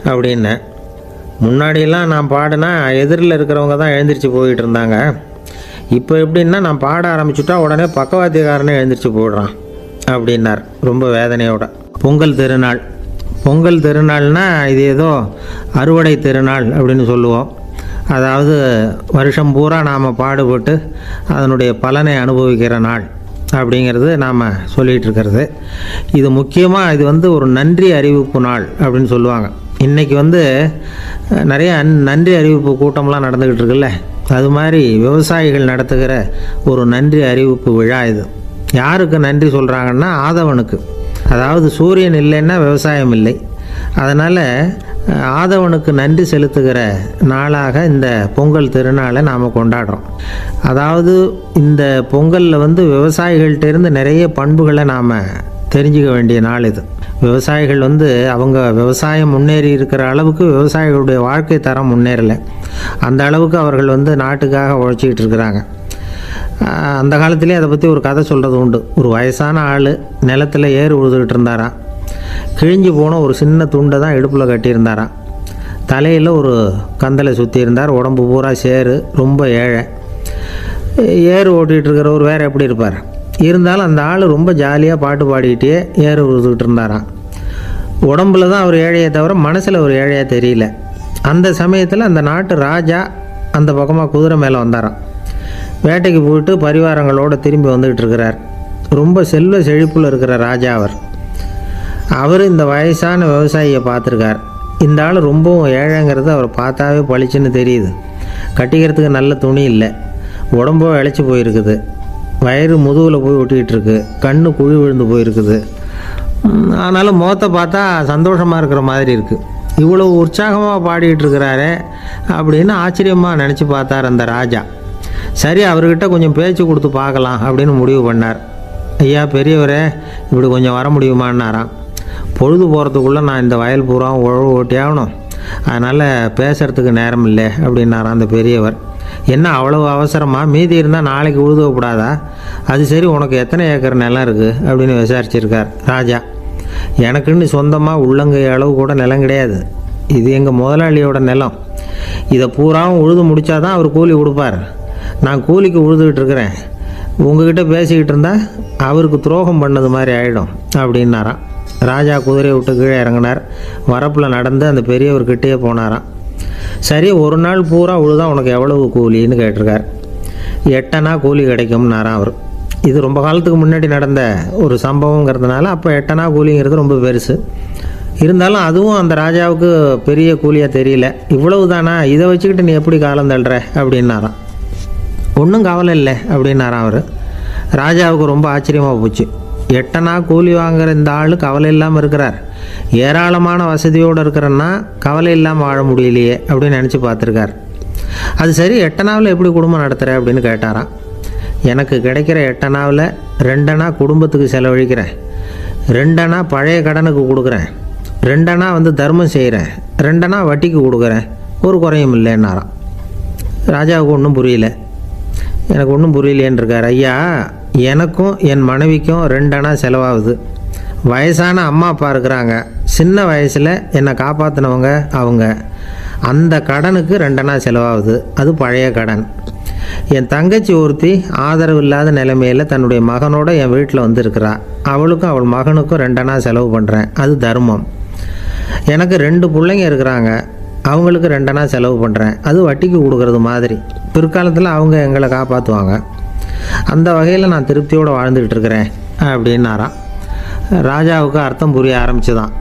அப்படின்னேன். முன்னாடியெல்லாம் நான் பாடினா எதிரில் இருக்கிறவங்க தான் எழுந்திரிச்சு போயிட்டு இருந்தாங்க. இப்போ எப்படின்னா நான் பாட ஆரம்பிச்சுட்டா உடனே பக்கவாத்தியக்காரனே எழுந்திரிச்சு போயிடுறான் அப்படின்னார் ரொம்ப வேதனையோட. பொங்கல் திருநாள். பொங்கல் திருநாள்னா இது ஏதோ அறுவடை திருநாள் அப்படின்னு சொல்லுவோம். அதாவது வருஷம் பூரா நாம் பாடுபட்டு அதனுடைய பலனை அனுபவிக்கிற நாள் அப்படிங்கிறது நாம் சொல்லிகிட்டு இருக்கிறது. இது முக்கியமாக இது ஒரு நன்றி அறிவிப்பு நாள் அப்படின்னு சொல்லுவாங்க. இன்றைக்கி நிறைய நன்றி அறிவிப்பு கூட்டம்லாம் நடந்துக்கிட்டு இருக்குல்ல, அது மாதிரி விவசாயிகள் நடத்துகிற ஒரு நன்றி அறிவிப்பு விழா இது. யாருக்கு நன்றி சொல்கிறாங்கன்னா ஆதவனுக்கு. அதாவது சூரியன் இல்லைன்னா விவசாயம் இல்லை. அதனால் ஆதவனுக்கு நன்றி செலுத்துகிற நாளாக இந்த பொங்கல் திருநாளை நாம் கொண்டாடுறோம். அதாவது இந்த பொங்கலில் விவசாயிகள்கிட்டேருந்து நிறைய பண்புகளை நாம் தெரிஞ்சுக்க வேண்டிய நாள் இது. விவசாயிகள் அவங்க விவசாயம் முன்னேறி இருக்கிற அளவுக்கு விவசாயிகளுடைய வாழ்க்கை தரம் முன்னேறலை. அந்த அளவுக்கு அவர்கள் நாட்டுக்காக உழைச்சிக்கிட்டு இருக்கிறாங்க. அந்த காலத்திலே அதை பற்றி ஒரு கதை சொல்கிறது உண்டு. ஒரு வயசான ஆள் நிலத்தில் ஏறு உழுதுகிட்டு இருந்தாராம். கிழிஞ்சு போன ஒரு சின்ன துண்டை தான் இடுப்பில் கட்டியிருந்தாராம். தலையில் ஒரு கந்தலை சுற்றி இருந்தார். உடம்பு பூரா சேரு, ரொம்ப ஏழை. ஏறு ஓட்டிகிட்டு இருக்கிறவர் வேறு எப்படி இருப்பார்? இருந்தாலும் அந்த ஆள் ரொம்ப ஜாலியாக பாட்டு பாடிக்கிட்டே ஏறு உழுதுகிட்டு இருந்தாராம். உடம்புல தான் அவர் ஏழையை தவிர மனசில் ஒரு ஏழையாக தெரியல. அந்த சமயத்தில் அந்த நாட்டு ராஜா அந்த பக்கமாக குதிரை மேலே வந்தாராம். வேட்டைக்கு போயிட்டு பரிவாரங்களோடு திரும்பி வந்துக்கிட்டு இருக்கிறார். ரொம்ப செல்வ செழிப்பில் இருக்கிற ராஜா அவர் இந்த வயசான விவசாயியை பார்த்துருக்கார். இந்த ஆள் ரொம்பவும் ஏழைங்கிறது அவர் பார்த்தாவே பளிச்சுன்னு தெரியுது. கட்டிக்கிறதுக்கு நல்ல துணி இல்லை, உடம்போ இழைச்சி போயிருக்குது, வயிறு முதுகில் போய் ஒட்டிக்கிட்டு இருக்கு, கண்ணு குழி விழுந்து போயிருக்குது. ஆனாலும் முகத்தை பார்த்தா சந்தோஷமாக இருக்கிற மாதிரி இருக்குது. இவ்வளோ உற்சாகமாக பாடிக்கிட்டு இருக்கிறாரே அப்படின்னு ஆச்சரியமாக நினச்சி பார்த்தார் அந்த ராஜா. சரி, அவர்கிட்ட கொஞ்சம் பேச்சு கொடுத்து பார்க்கலாம் அப்படின்னு முடிவு பண்ணார். ஐயா பெரியவரே, இப்படி கொஞ்சம் வர முடியுமான்னாராம். பொழுது போகிறதுக்குள்ளே நான் இந்த வயல் பூரா உழவு ஓட்டி ஆகணும், அதனால் பேசுகிறதுக்கு நேரம் இல்லை அப்படின்னாராம் அந்த பெரியவர். என்ன அவ்வளவு அவசரமாக? மீதி இருந்தால் நாளைக்கு உழுதக்கூடாதா? அது சரி, உனக்கு எத்தனை ஏக்கர் நிலம் இருக்குது அப்படின்னு விசாரிச்சிருக்கார் ராஜா. எனக்குன்னு சொந்தமாக உள்ளங்கை அளவு கூட நிலம் கிடையாது. இது எங்கள் முதலாளியோட நிலம். இதை பூராவும் உழுது முடித்தாதான் அவர் கூலி கொடுப்பார். நான் கூலிக்கு உழுதுகிட்டு இருக்கிறேன். உங்ககிட்ட பேசிக்கிட்டு இருந்தால் அவருக்கு துரோகம் பண்ணது மாதிரி ஆகிடும் அப்படின்னாராம். ராஜா குதிரையை விட்டு கீழே இறங்கினார். வரப்பில் நடந்து அந்த பெரியவர்கிட்டே போனாராம். சரி, ஒரு நாள் பூரா உழுதா உனக்கு எவ்வளவு கூலின்னு கேட்டிருக்கார். 8 அணா கூலி கிடைக்கும்னாராம் அவர். இது ரொம்ப காலத்துக்கு முன்னாடி நடந்த ஒரு சம்பவங்கிறதுனால அப்போ 8 அணா கூலிங்கிறது ரொம்ப பெருசு. இருந்தாலும் அதுவும் அந்த ராஜாவுக்கு பெரிய கூலியாக தெரியல. இவ்வளவு தானா, இதை வச்சுக்கிட்டு நீ எப்படி காலம் தள்ளுற அப்படின்னாராம். ஒன்றும் கவலை இல்லை அப்படின்னாராம் அவர். ராஜாவுக்கு ரொம்ப ஆச்சரியமாக போச்சு. 8 அணா கூலி வாங்குகிற இந்த ஆள் கவலை இல்லாமல் இருக்கிறார், ஏராளமான வசதியோடு இருக்கிறன்னா கவலை இல்லாமல் வாழ முடியலையே அப்படின்னு நினச்சி பார்த்துருக்கார். அது சரி, 8 அணாவில் எப்படி குடும்பம் நடத்துகிற அப்படின்னு கேட்டாராம். எனக்கு கிடைக்கிற 8 அணாவில் 2 அணா குடும்பத்துக்கு செலவழிக்கிறேன், 2 அணா பழைய கடனுக்கு கொடுக்குறேன், 2 அணா தர்மம் செய்கிறேன், 2 அணா வட்டிக்கு கொடுக்குறேன், ஒரு குறையும் இல்லைன்னாராம். ராஜாவுக்கு ஒன்றும் புரியல. எனக்கு ஒன்றும் புரியலேன்னு இருக்கார். ஐயா, எனக்கும் என் மனைவிக்கும் 2 அணா செலவாகுது. வயசான அம்மா அப்பா இருக்கிறாங்க, சின்ன வயசில் என்னை காப்பாற்றினவங்க அவங்க. அந்த கடனுக்கு 2 அணா செலவாகுது, அது பழைய கடன். என் தங்கச்சி ஒருத்தி ஆதரவு இல்லாத நிலைமையில் தன்னுடைய மகனோட என் வீட்டில் இருக்கிறா. அவளுக்கும் அவள் மகனுக்கும் 2 அணா செலவு பண்ணுறேன், அது தர்மம். எனக்கு 2 பிள்ளைங்க இருக்கிறாங்க, அவங்களுக்கு 2 அணா செலவு பண்ணுறேன், அது வட்டிக்கு கொடுக்கறது மாதிரி. பிற்காலத்தில் அவங்க எங்களை காப்பாற்றுவாங்க. அந்த வகையில் நான் திருப்தியோடு வாழ்ந்துக்கிட்டு இருக்கிறேன் அப்படின்னாராம். ராஜாவுக்கு அர்த்தம் புரிய ஆரம்பிச்சுதான்.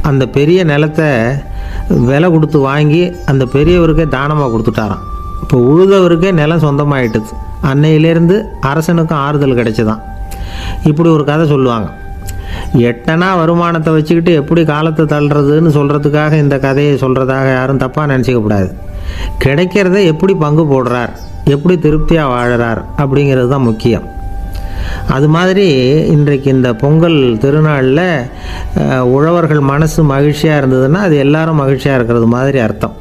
அந்த பெரிய நிலத்தை விலை கொடுத்து வாங்கி அந்த பெரியவருக்கே தானமாக கொடுத்துட்டாராம். இப்போ உழுதவருக்கே நிலம் சொந்தமாகிட்டுது. அன்னையிலேருந்து அரசனுக்கும் ஆறுதல் கிடைச்சிதான். இப்படி ஒரு கதை சொல்லுவாங்க. 8 அணா வருமானத்தை வச்சுக்கிட்டு எப்படி காலத்தை தள்ளுறதுன்னு சொல்கிறதுக்காக இந்த கதையை சொல்கிறதாக யாரும் தப்பாக நினச்சிக்கக்கூடாது. கிடைக்கிறத எப்படி பங்கு போடுறார், எப்படி திருப்தியாக வாழறார் அப்படிங்கிறது தான் முக்கியம். அது மாதிரி இன்றைக்கு இந்த பொங்கல் திருநாளில் உழவர்கள் மனசு மகிழ்ச்சியாக இருந்ததுன்னா அது எல்லாரும் மகிழ்ச்சியாக இருக்கிறது மாதிரி அர்த்தம்.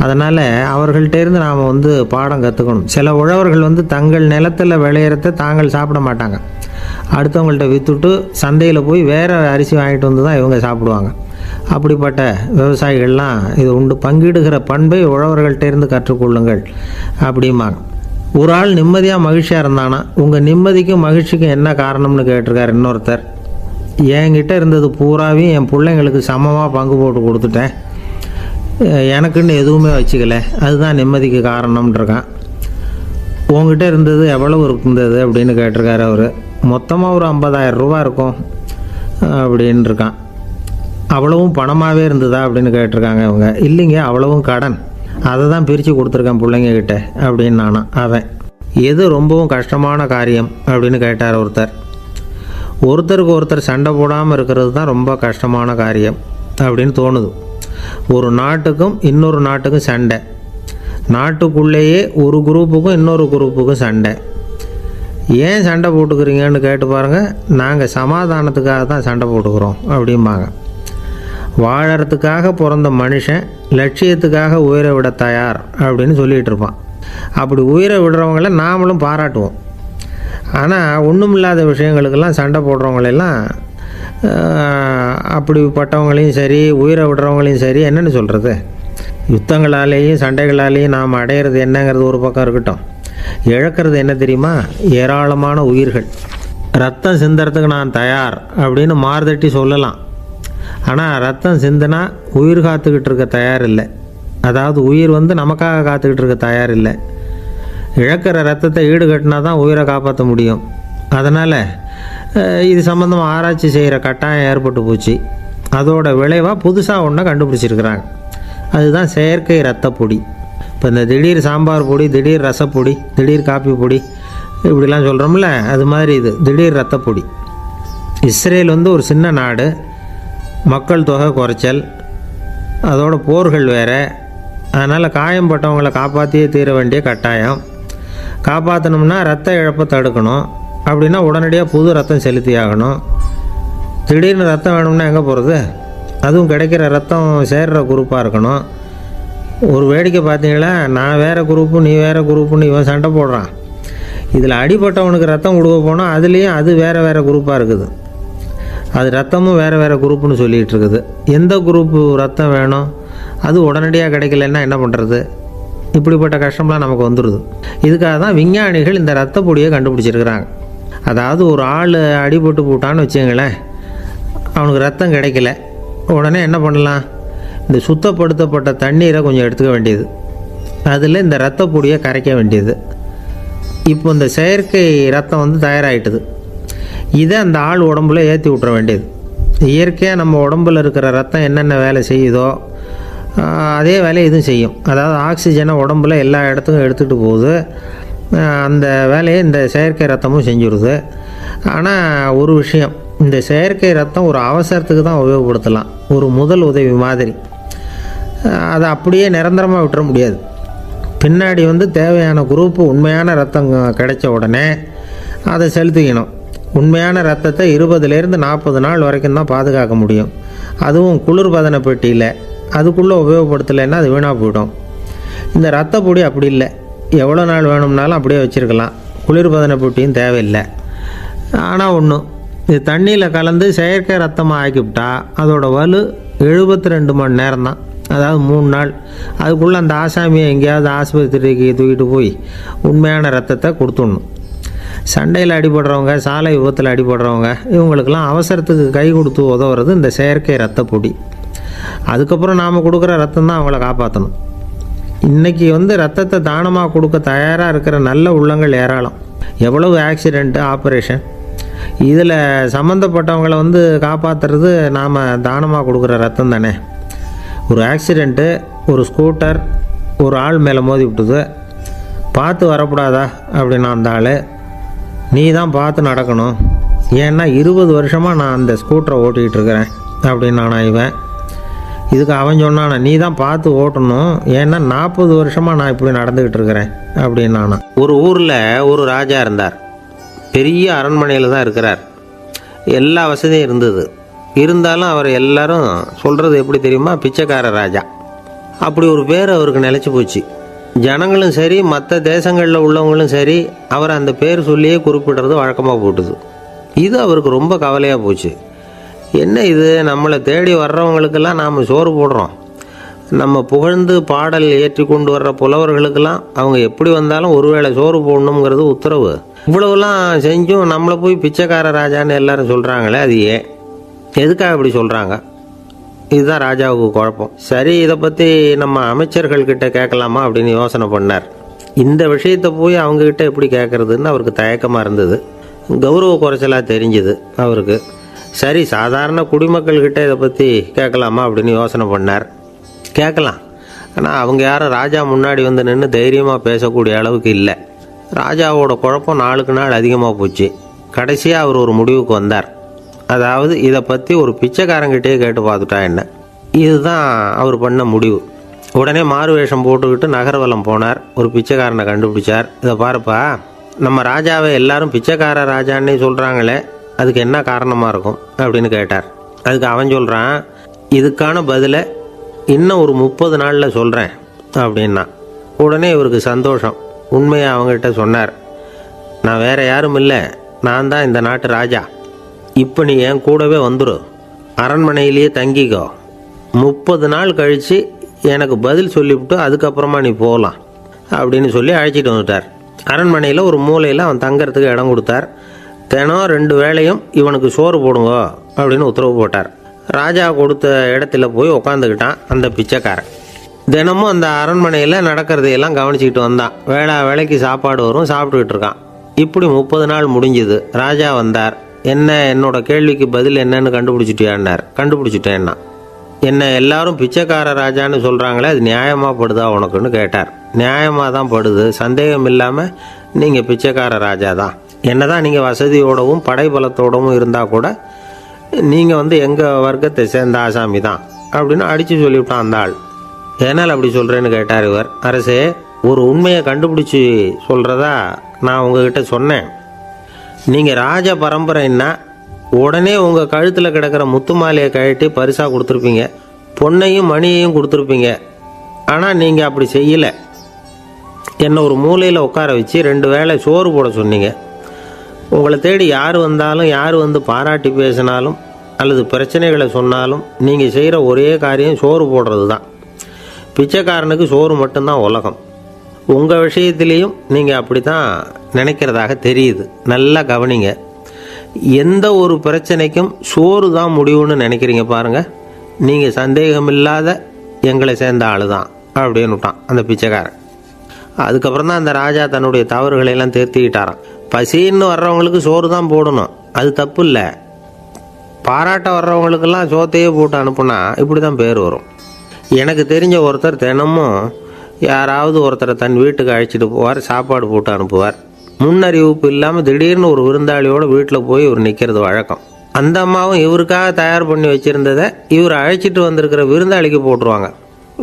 அதனால் அவர்கள்ட்டேருந்து நாம் பாடம் கற்றுக்கணும். சில உழவர்கள் தங்கள் நிலத்தில் விளையிறத தாங்கள் சாப்பிட மாட்டாங்க, அடுத்தவங்கள்ட்ட விற்றுட்டு சந்தையில் போய் வேறு அரிசி வாங்கிட்டு தான் இவங்க சாப்பிடுவாங்க. அப்படிப்பட்ட விவசாயிகள்லாம் இது உண்டு. பங்கிடுகிற பண்பை உழவர்கள்ட்டேருந்து கற்றுக்கொள்ளுங்கள் அப்படிம்பாங்க. ஒரு ஆள் நிம்மதியாக மகிழ்ச்சியாக இருந்தானா, உங்கள் நிம்மதிக்கும் மகிழ்ச்சிக்கும் என்ன காரணம்னு கேட்டிருக்கார் இன்னொருத்தர். என்கிட்ட இருந்தது பூராவையும் என் பிள்ளைங்களுக்கு சமமாக பங்கு போட்டு கொடுத்துட்டேன், எனக்குன்னு எதுவுமே வச்சுக்கல, அதுதான் நிம்மதிக்கு காரணம்ன்றிருக்கான். உங்ககிட்ட இருந்தது எவ்வளவு இருந்தது அப்படின்னு கேட்டிருக்காரு அவர். மொத்தமாக ஒரு 50,000 ரூபா இருக்கும் அப்படின்னு இருக்கான். அவ்வளவும் பணமாகவே இருந்ததா அப்படின்னு கேட்டிருக்காங்க அவங்க. இல்லைங்க, அவ்வளவும் கடன், அதை தான் பிரித்து கொடுத்துருக்கேன் பிள்ளைங்கக்கிட்ட அப்படின்னு நானா. அவன் எது ரொம்பவும் கஷ்டமான காரியம் அப்படின்னு கேட்டார் ஒருத்தர். ஒருத்தருக்கு ஒருத்தர் சண்டை போடாமல் இருக்கிறது தான் ரொம்ப கஷ்டமான காரியம் அப்படின்னு தோணுது. ஒரு நாட்டுக்கும் இன்னொரு நாட்டுக்கும் சண்டை, நாட்டுக்குள்ளேயே ஒரு குரூப்புக்கும் இன்னொரு குரூப்புக்கும் சண்டை. ஏன் சண்டை போட்டுக்கிறீங்கன்னு கேட்டு பாருங்கள். நாங்கள் சமாதானத்துக்காக தான் சண்டை போட்டுக்கிறோம் அப்படிம்பாங்க. வாழறதுக்காக பிறந்த மனுஷன் லட்சியத்துக்காக உயிரை விட தயார் அப்படின்னு சொல்லிகிட்டு இருப்பான். அப்படி உயிரை விடுறவங்கள நாமளும் பாராட்டுவோம். ஆனால் ஒன்றும் இல்லாத விஷயங்களுக்கெல்லாம் சண்டை போடுறவங்களெல்லாம், அப்படிப்பட்டவங்களையும் சரி உயிரை விடுறவங்களையும் சரி என்னென்னு சொல்கிறது, யுத்தங்களாலேயும் சண்டைகளாலேயும் நாம் அடையிறது என்னங்கிறது ஒரு பக்கம் இருக்கட்டும், இழக்கிறது என்ன தெரியுமா? ஏராளமான உயிர்கள். ரத்தம் சிந்துறதுக்கு நான் தயார் அப்படின்னு மார்தட்டி சொல்லலாம். ஆனால் ரத்தம் சிந்தினா உயிர் காத்துக்கிட்டு இருக்க தயார் இல்லை. அதாவது உயிர் நமக்காக காத்துக்கிட்டு இருக்க தயார் இல்லை. இழக்கிற ரத்தத்தை ஈடுகட்டினா தான் உயிரை காப்பாற்ற முடியும். அதனால் இது சம்மந்தமாக ஆராய்ச்சி செய்கிற கட்டாயம் ஏற்பட்டு போச்சு. அதோட விளைவாக புதுசாக ஒன்றை கண்டுபிடிச்சிருக்கிறாங்க. அதுதான் செயற்கை ரத்த பொடி. இப்போ இந்த திடீர் சாம்பார் பொடி, திடீர் ரசப்பொடி, திடீர் காப்பி பொடி இப்படிலாம் சொல்கிறோம்ல, அது மாதிரி இது திடீர் ரத்த பொடி. இஸ்ரேல் ஒரு சின்ன நாடு, மக்கள் தொகை குறைச்சல், அதோட போர்கள் வேறு. அதனால் காயம்பட்டவங்களை காப்பாற்றியே தீர வேண்டிய கட்டாயம். காப்பாற்றணும்னா ரத்த இழப்பை தடுக்கணும். அப்படின்னா உடனடியாக புது ரத்தம் செலுத்தி ஆகணும். திடீர்னு ரத்தம் வேணும்னா எங்கே போகிறது? அதுவும் கிடைக்கிற ரத்தம் சேர்கிற குரூப்பாக இருக்கணும். ஒரு வேடிக்கை பார்த்தீங்களா, நான் வேறு குரூப்பு நீ வேறு குரூப்புன்னு இவன் சண்டை போடுறான். இதில் அடிப்பட்டவனுக்கு ரத்தம் கொடுக்க போனால் அதுலேயும் அது வேறு வேறு குரூப்பாக இருக்குது. அது ரத்தமும் வேறு வேறு குரூப்புன்னு சொல்லிகிட்டு இருக்குது. எந்த குரூப்பு ரத்தம் வேணும், அது உடனடியாக கிடைக்கலன்னா என்ன பண்ணுறது? இப்படிப்பட்ட கஷ்டம்லாம் நமக்கு வந்துடுது. இதுக்காக தான் விஞ்ஞானிகள் இந்த ரத்த பொடியை கண்டுபிடிச்சிருக்கிறாங்க. அதாவது ஒரு ஆள் அடிபட்டு போட்டான்னு வச்சுங்களேன், அவனுக்கு ரத்தம் கிடைக்கல, உடனே என்ன பண்ணலாம்? இந்த சுத்தப்படுத்தப்பட்ட தண்ணீரை கொஞ்சம் எடுத்துக்க வேண்டியது, அதில் இந்த ரத்த பொடியை கரைக்க வேண்டியது. இப்போ இந்த செயற்கை ரத்தம் தயாராகிட்டுது. இதை அந்த ஆள் உடம்புல ஏற்றி விட்டுற வேண்டியது. இயற்கையாக நம்ம உடம்பில் இருக்கிற ரத்தம் என்னென்ன வேலை செய்யுதோ அதே வேலையை இதுவும் செய்யும். அதாவது ஆக்சிஜனை உடம்புல எல்லா இடத்துக்கும் எடுத்துகிட்டு போகுது. அந்த வேலையை இந்த செயற்கை ரத்தமும் செஞ்சுடுது. ஆனால் ஒரு விஷயம், இந்த செயற்கை ரத்தம் ஒரு அவசரத்துக்கு தான் உபயோகப்படுத்தலாம், ஒரு முதல் உதவி மாதிரி. அதை அப்படியே நிரந்தரமாக விட்டுற முடியாது. பின்னாடி தேவையான குரூப்பு உண்மையான ரத்தம் கிடைச்ச உடனே அதை செலுத்திக்கணும். உண்மையான ரத்தத்தை 20லேருந்து 40 நாள் வரைக்கும் தான் பாதுகாக்க முடியும். அதுவும் குளிர்பதன பெட்டியில். அதுக்குள்ளே உபயோகப்படுத்தலைன்னா அது வீணாக போயிடும். இந்த ரத்த பொடி அப்படி இல்லை, எவ்வளோ நாள் வேணும்னாலும் அப்படியே வச்சுருக்கலாம். குளிர்பதன பெட்டியும் தேவையில்லை. ஆனால் ஒன்று, இது தண்ணியில் கலந்து செயற்கை ரத்தமாக ஆக்கிவிட்டா அதோட வலு 72 மணி நேரம் தான். அதாவது 3 நாள். அதுக்குள்ளே அந்த ஆசாமியை எங்கேயாவது ஆஸ்பத்திரிக்கு தூக்கிட்டு போய் உண்மையான ரத்தத்தை கொடுத்துடணும். சண்டையில் அடிபடுறவங்க, சாலை விபத்தில் அடிபடுறவங்க, இவங்களுக்கெல்லாம் அவசரத்துக்கு கை கொடுத்து உதவுறது இந்த செயற்கை ரத்த பொடி. அதுக்கப்புறம் நாம் கொடுக்குற ரத்தம் தான் அவங்கள காப்பாற்றணும். இன்றைக்கி ரத்தத்தை தானமாக கொடுக்க தயாராக இருக்கிற நல்ல உள்ளங்கள் ஏராளம். எவ்வளவு ஆக்சிடெண்ட்டு, ஆப்ரேஷன், இதில் சம்மந்தப்பட்டவங்களை காப்பாற்றுறது நாம் தானமாக கொடுக்குற ரத்தம் தானே. ஒரு ஆக்சிடெண்ட்டு, ஒரு ஸ்கூட்டர் ஒரு ஆள் மேலே மோதி விட்டுது, பார்த்து வரக்கூடாதா அப்படின்னா அந்த ஆள், நீ தான் பார்த்து நடக்கணும், ஏன்னா 20 வருஷமாக நான் அந்த ஸ்கூட்டரை ஓட்டிகிட்டு இருக்கிறேன் அப்படின்னு நானா இவன். இதுக்கு அவன் சொன்னானா, நீ தான் பார்த்து ஓட்டணும், ஏன்னா 40 வருஷமாக நான் இப்படி நடந்துக்கிட்டு இருக்கிறேன் அப்படின்னு நானா. ஒரு ஊரில் ஒரு ராஜா இருந்தார். பெரிய அரண்மனையில் தான் இருக்கிறார். எல்லா வசதியும் இருந்தது. இருந்தாலும் அவர் எல்லாரும் சொல்கிறது எப்படி தெரியுமா? பிச்சைக்கார ராஜா. அப்படி ஒரு பேர் அவருக்கு நிலச்சி போச்சு. ஜனங்களும் சரி, மற்ற தேசங்களில் உள்ளவங்களும் சரி, அவர் அந்த பேர் சொல்லியே குறிப்பிடுறது வழக்கமாக போட்டுது. இது அவருக்கு ரொம்ப கவலையாக போச்சு. என்ன இது, நம்மளை தேடி வர்றவங்களுக்கெல்லாம் நாம் சோறு போடுறோம், நம்ம புகழ்ந்து பாடல் ஏற்றி கொண்டு வர்ற புலவர்களுக்கெல்லாம் அவங்க எப்படி வந்தாலும் ஒருவேளை சோறு போடணுங்கிறது உத்தரவு. இவ்வளவுலாம் செஞ்சும் நம்மளை போய் பிச்சைக்கார ராஜான்னு எல்லாரும் சொல்கிறாங்களே, அது ஏன், எதுக்காக இப்படி சொல்கிறாங்க? இதுதான் ராஜாவுக்கு குழப்பம். சரி, இதை பற்றி நம்ம அமைச்சர்கள்கிட்ட கேட்கலாமா அப்படின்னு யோசனை பண்ணார். இந்த விஷயத்தை போய் அவங்கக்கிட்ட எப்படி கேட்குறதுன்னு அவருக்கு தயக்கமாக இருந்தது. கௌரவ குறைச்சலாக தெரிஞ்சுது அவருக்கு. சரி, சாதாரண குடிமக்கள்கிட்ட இதை பற்றி கேட்கலாமா அப்படின்னு யோசனை பண்ணார். கேட்கலாம், ஆனால் அவங்க யாரும் ராஜா முன்னாடி வந்து நின்று தைரியமாக பேசக்கூடிய அளவுக்கு இல்லை. ராஜாவோட குழப்பம் நாளுக்கு நாள் அதிகமாக போச்சு. கடைசியாக அவர் ஒரு முடிவுக்கு வந்தார். அதாவது இதை பற்றி ஒரு பிச்சைக்காரங்கிட்டே கேட்டு பார்த்துட்டா என்ன. இதுதான் அவர் பண்ண முடிவு. உடனே மாறு வேஷம் போட்டுக்கிட்டு நகர்வலம் போனார். ஒரு பிச்சைக்காரனை கண்டுபிடிச்சார். இதை பாருப்பா, நம்ம ராஜாவை எல்லாரும் பிச்சைக்கார ராஜான்னே சொல்கிறாங்களே, அதுக்கு என்ன காரணமாக இருக்கும் அப்படின்னு கேட்டார். அதுக்கு அவன் சொல்கிறான், இதுக்கான பதிலை இன்னும் ஒரு 30 நாளில் சொல்கிறேன் அப்படின்னா. உடனே இவருக்கு சந்தோஷம். உண்மையை அவங்ககிட்ட சொன்னார். நான் வேறு யாரும் இல்லை, நான் தான் இந்த நாட்டு ராஜா. இப்போ நீ என் கூடவே வந்துடு, அரண்மனையிலேயே தங்கிக்கோ. 30 நாள் கழித்து எனக்கு பதில் சொல்லிவிட்டு அதுக்கப்புறமா நீ போகலாம் அப்படின்னு சொல்லி அழைச்சிட்டு வந்துட்டார். அரண்மனையில் ஒரு மூலையில் அவன் தங்கறதுக்கு இடம் கொடுத்தார். தினம் 2 வேளையும் இவனுக்கு சோறு போடுங்க அப்படின்னு உத்தரவு போட்டார். ராஜா கொடுத்த இடத்துல போய் உக்காந்துக்கிட்டான் அந்த பிச்சைக்காரன். தினமும் அந்த அரண்மனையில் நடக்கிறதையெல்லாம் கவனிச்சிக்கிட்டு வந்தான். வேளைக்கு சாப்பாடு வரும், சாப்பிட்டுக்கிட்டு இருக்கான். இப்படி 30 நாள் முடிஞ்சுது. ராஜா வந்தார். என்ன, என்னோட கேள்விக்கு பதில் என்னன்னு கண்டுபிடிச்சிட்டியான்னார். கண்டுபிடிச்சிட்டேன்னா. என்ன எல்லாரும் பிச்சைக்கார ராஜான்னு சொல்கிறாங்களே, அது நியாயமாக படுதா உனக்குன்னு கேட்டார். நியாயமாக தான் படுது, சந்தேகம் இல்லாமல் நீங்கள் பிச்சைக்கார ராஜா தான். என்ன தான் நீங்கள் வசதியோடவும் படைபலத்தோடவும் இருந்தால் கூட நீங்கள் எங்கள் வர்க்கத்தை சேர்ந்த ஆசாமி தான் அப்படின்னு அடித்து சொல்லிவிட்டான் அந்த ஆள். ஏனால் அப்படி சொல்கிறேன்னு கேட்டார் இவர். அரசே, ஒரு உண்மையை கண்டுபிடிச்சி சொல்கிறதா நான் உங்ககிட்ட சொன்னேன். நீங்கள் ராஜ பரம்பரைன்னா உடனே உங்கள் கழுத்தில் கிடக்கிற முத்து மாலையை கழட்டி பரிசாக கொடுத்துருப்பீங்க, பொன்னையும் மணியையும் கொடுத்துருப்பீங்க. ஆனால் நீங்கள் அப்படி செய்யலை. என்னை ஒரு மூலையில் உட்கார வச்சு 2 வேளை சோறு போட சொன்னீங்க. உங்களை தேடி யார் வந்தாலும், யார் வந்து பாராட்டி பேசினாலும் அல்லது பிரச்சனைகளை சொன்னாலும் நீங்கள் செய்கிற ஒரே காரியம் சோறு போடுறது தான். பிச்சைக்காரனுக்கு சோறு மட்டும்தான் உலகம். உங்கள் விஷயத்திலையும் நீங்கள் அப்படி தான் நினைக்கிறதாக தெரியுது. நல்லா கவனிங்க. எந்த ஒரு பிரச்சனைக்கும் சோறு தான் முடிவுன்னு நினைக்கிறீங்க பாருங்கள். நீங்கள் சந்தேகமில்லாத எங்களை சேர்ந்த ஆள் தான் அப்படின்னு விட்டான் அந்த பிச்சைக்காரன். அதுக்கப்புறம் தான் அந்த ராஜா தன்னுடைய தவறுகளையெல்லாம் திருத்திக்கிட்டாராம். பசின்னு வர்றவங்களுக்கு சோறு தான் போடணும், அது தப்பு இல்லை. பாராட்ட வர்றவங்களுக்கெல்லாம் சோத்தையே போட்டு அனுப்புனா இப்படி தான் பேர் வரும். எனக்கு தெரிஞ்ச ஒருத்தர் தினமும் யாராவது ஒருத்தரை தன் வீட்டுக்கு அழைச்சிட்டு போவார், சாப்பாடு போட்டு அனுப்புவார். முன்னறிவிப்பு இல்லாமல் திடீர்னு ஒரு விருந்தாளியோட வீட்டில் போய் இவர் நிற்கிறது வழக்கம். அந்த அம்மாவும் இவருக்காக தயார் பண்ணி வச்சுருந்ததை இவர் அழைச்சிட்டு வந்திருக்கிற விருந்தாளிக்கு போட்டுருவாங்க.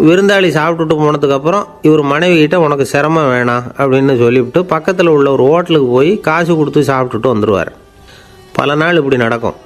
விருந்தாளி சாப்பிட்டுட்டு போனதுக்கப்புறம் இவர் மனைவிகிட்ட உனக்கு சிரமம் வேணாம் அப்படின்னு சொல்லிவிட்டு பக்கத்தில் உள்ள ஒரு ஹோட்டலுக்கு போய் காசு கொடுத்து சாப்பிட்டுட்டு வந்துடுவார். பல நாள் இப்படி நடக்கும்.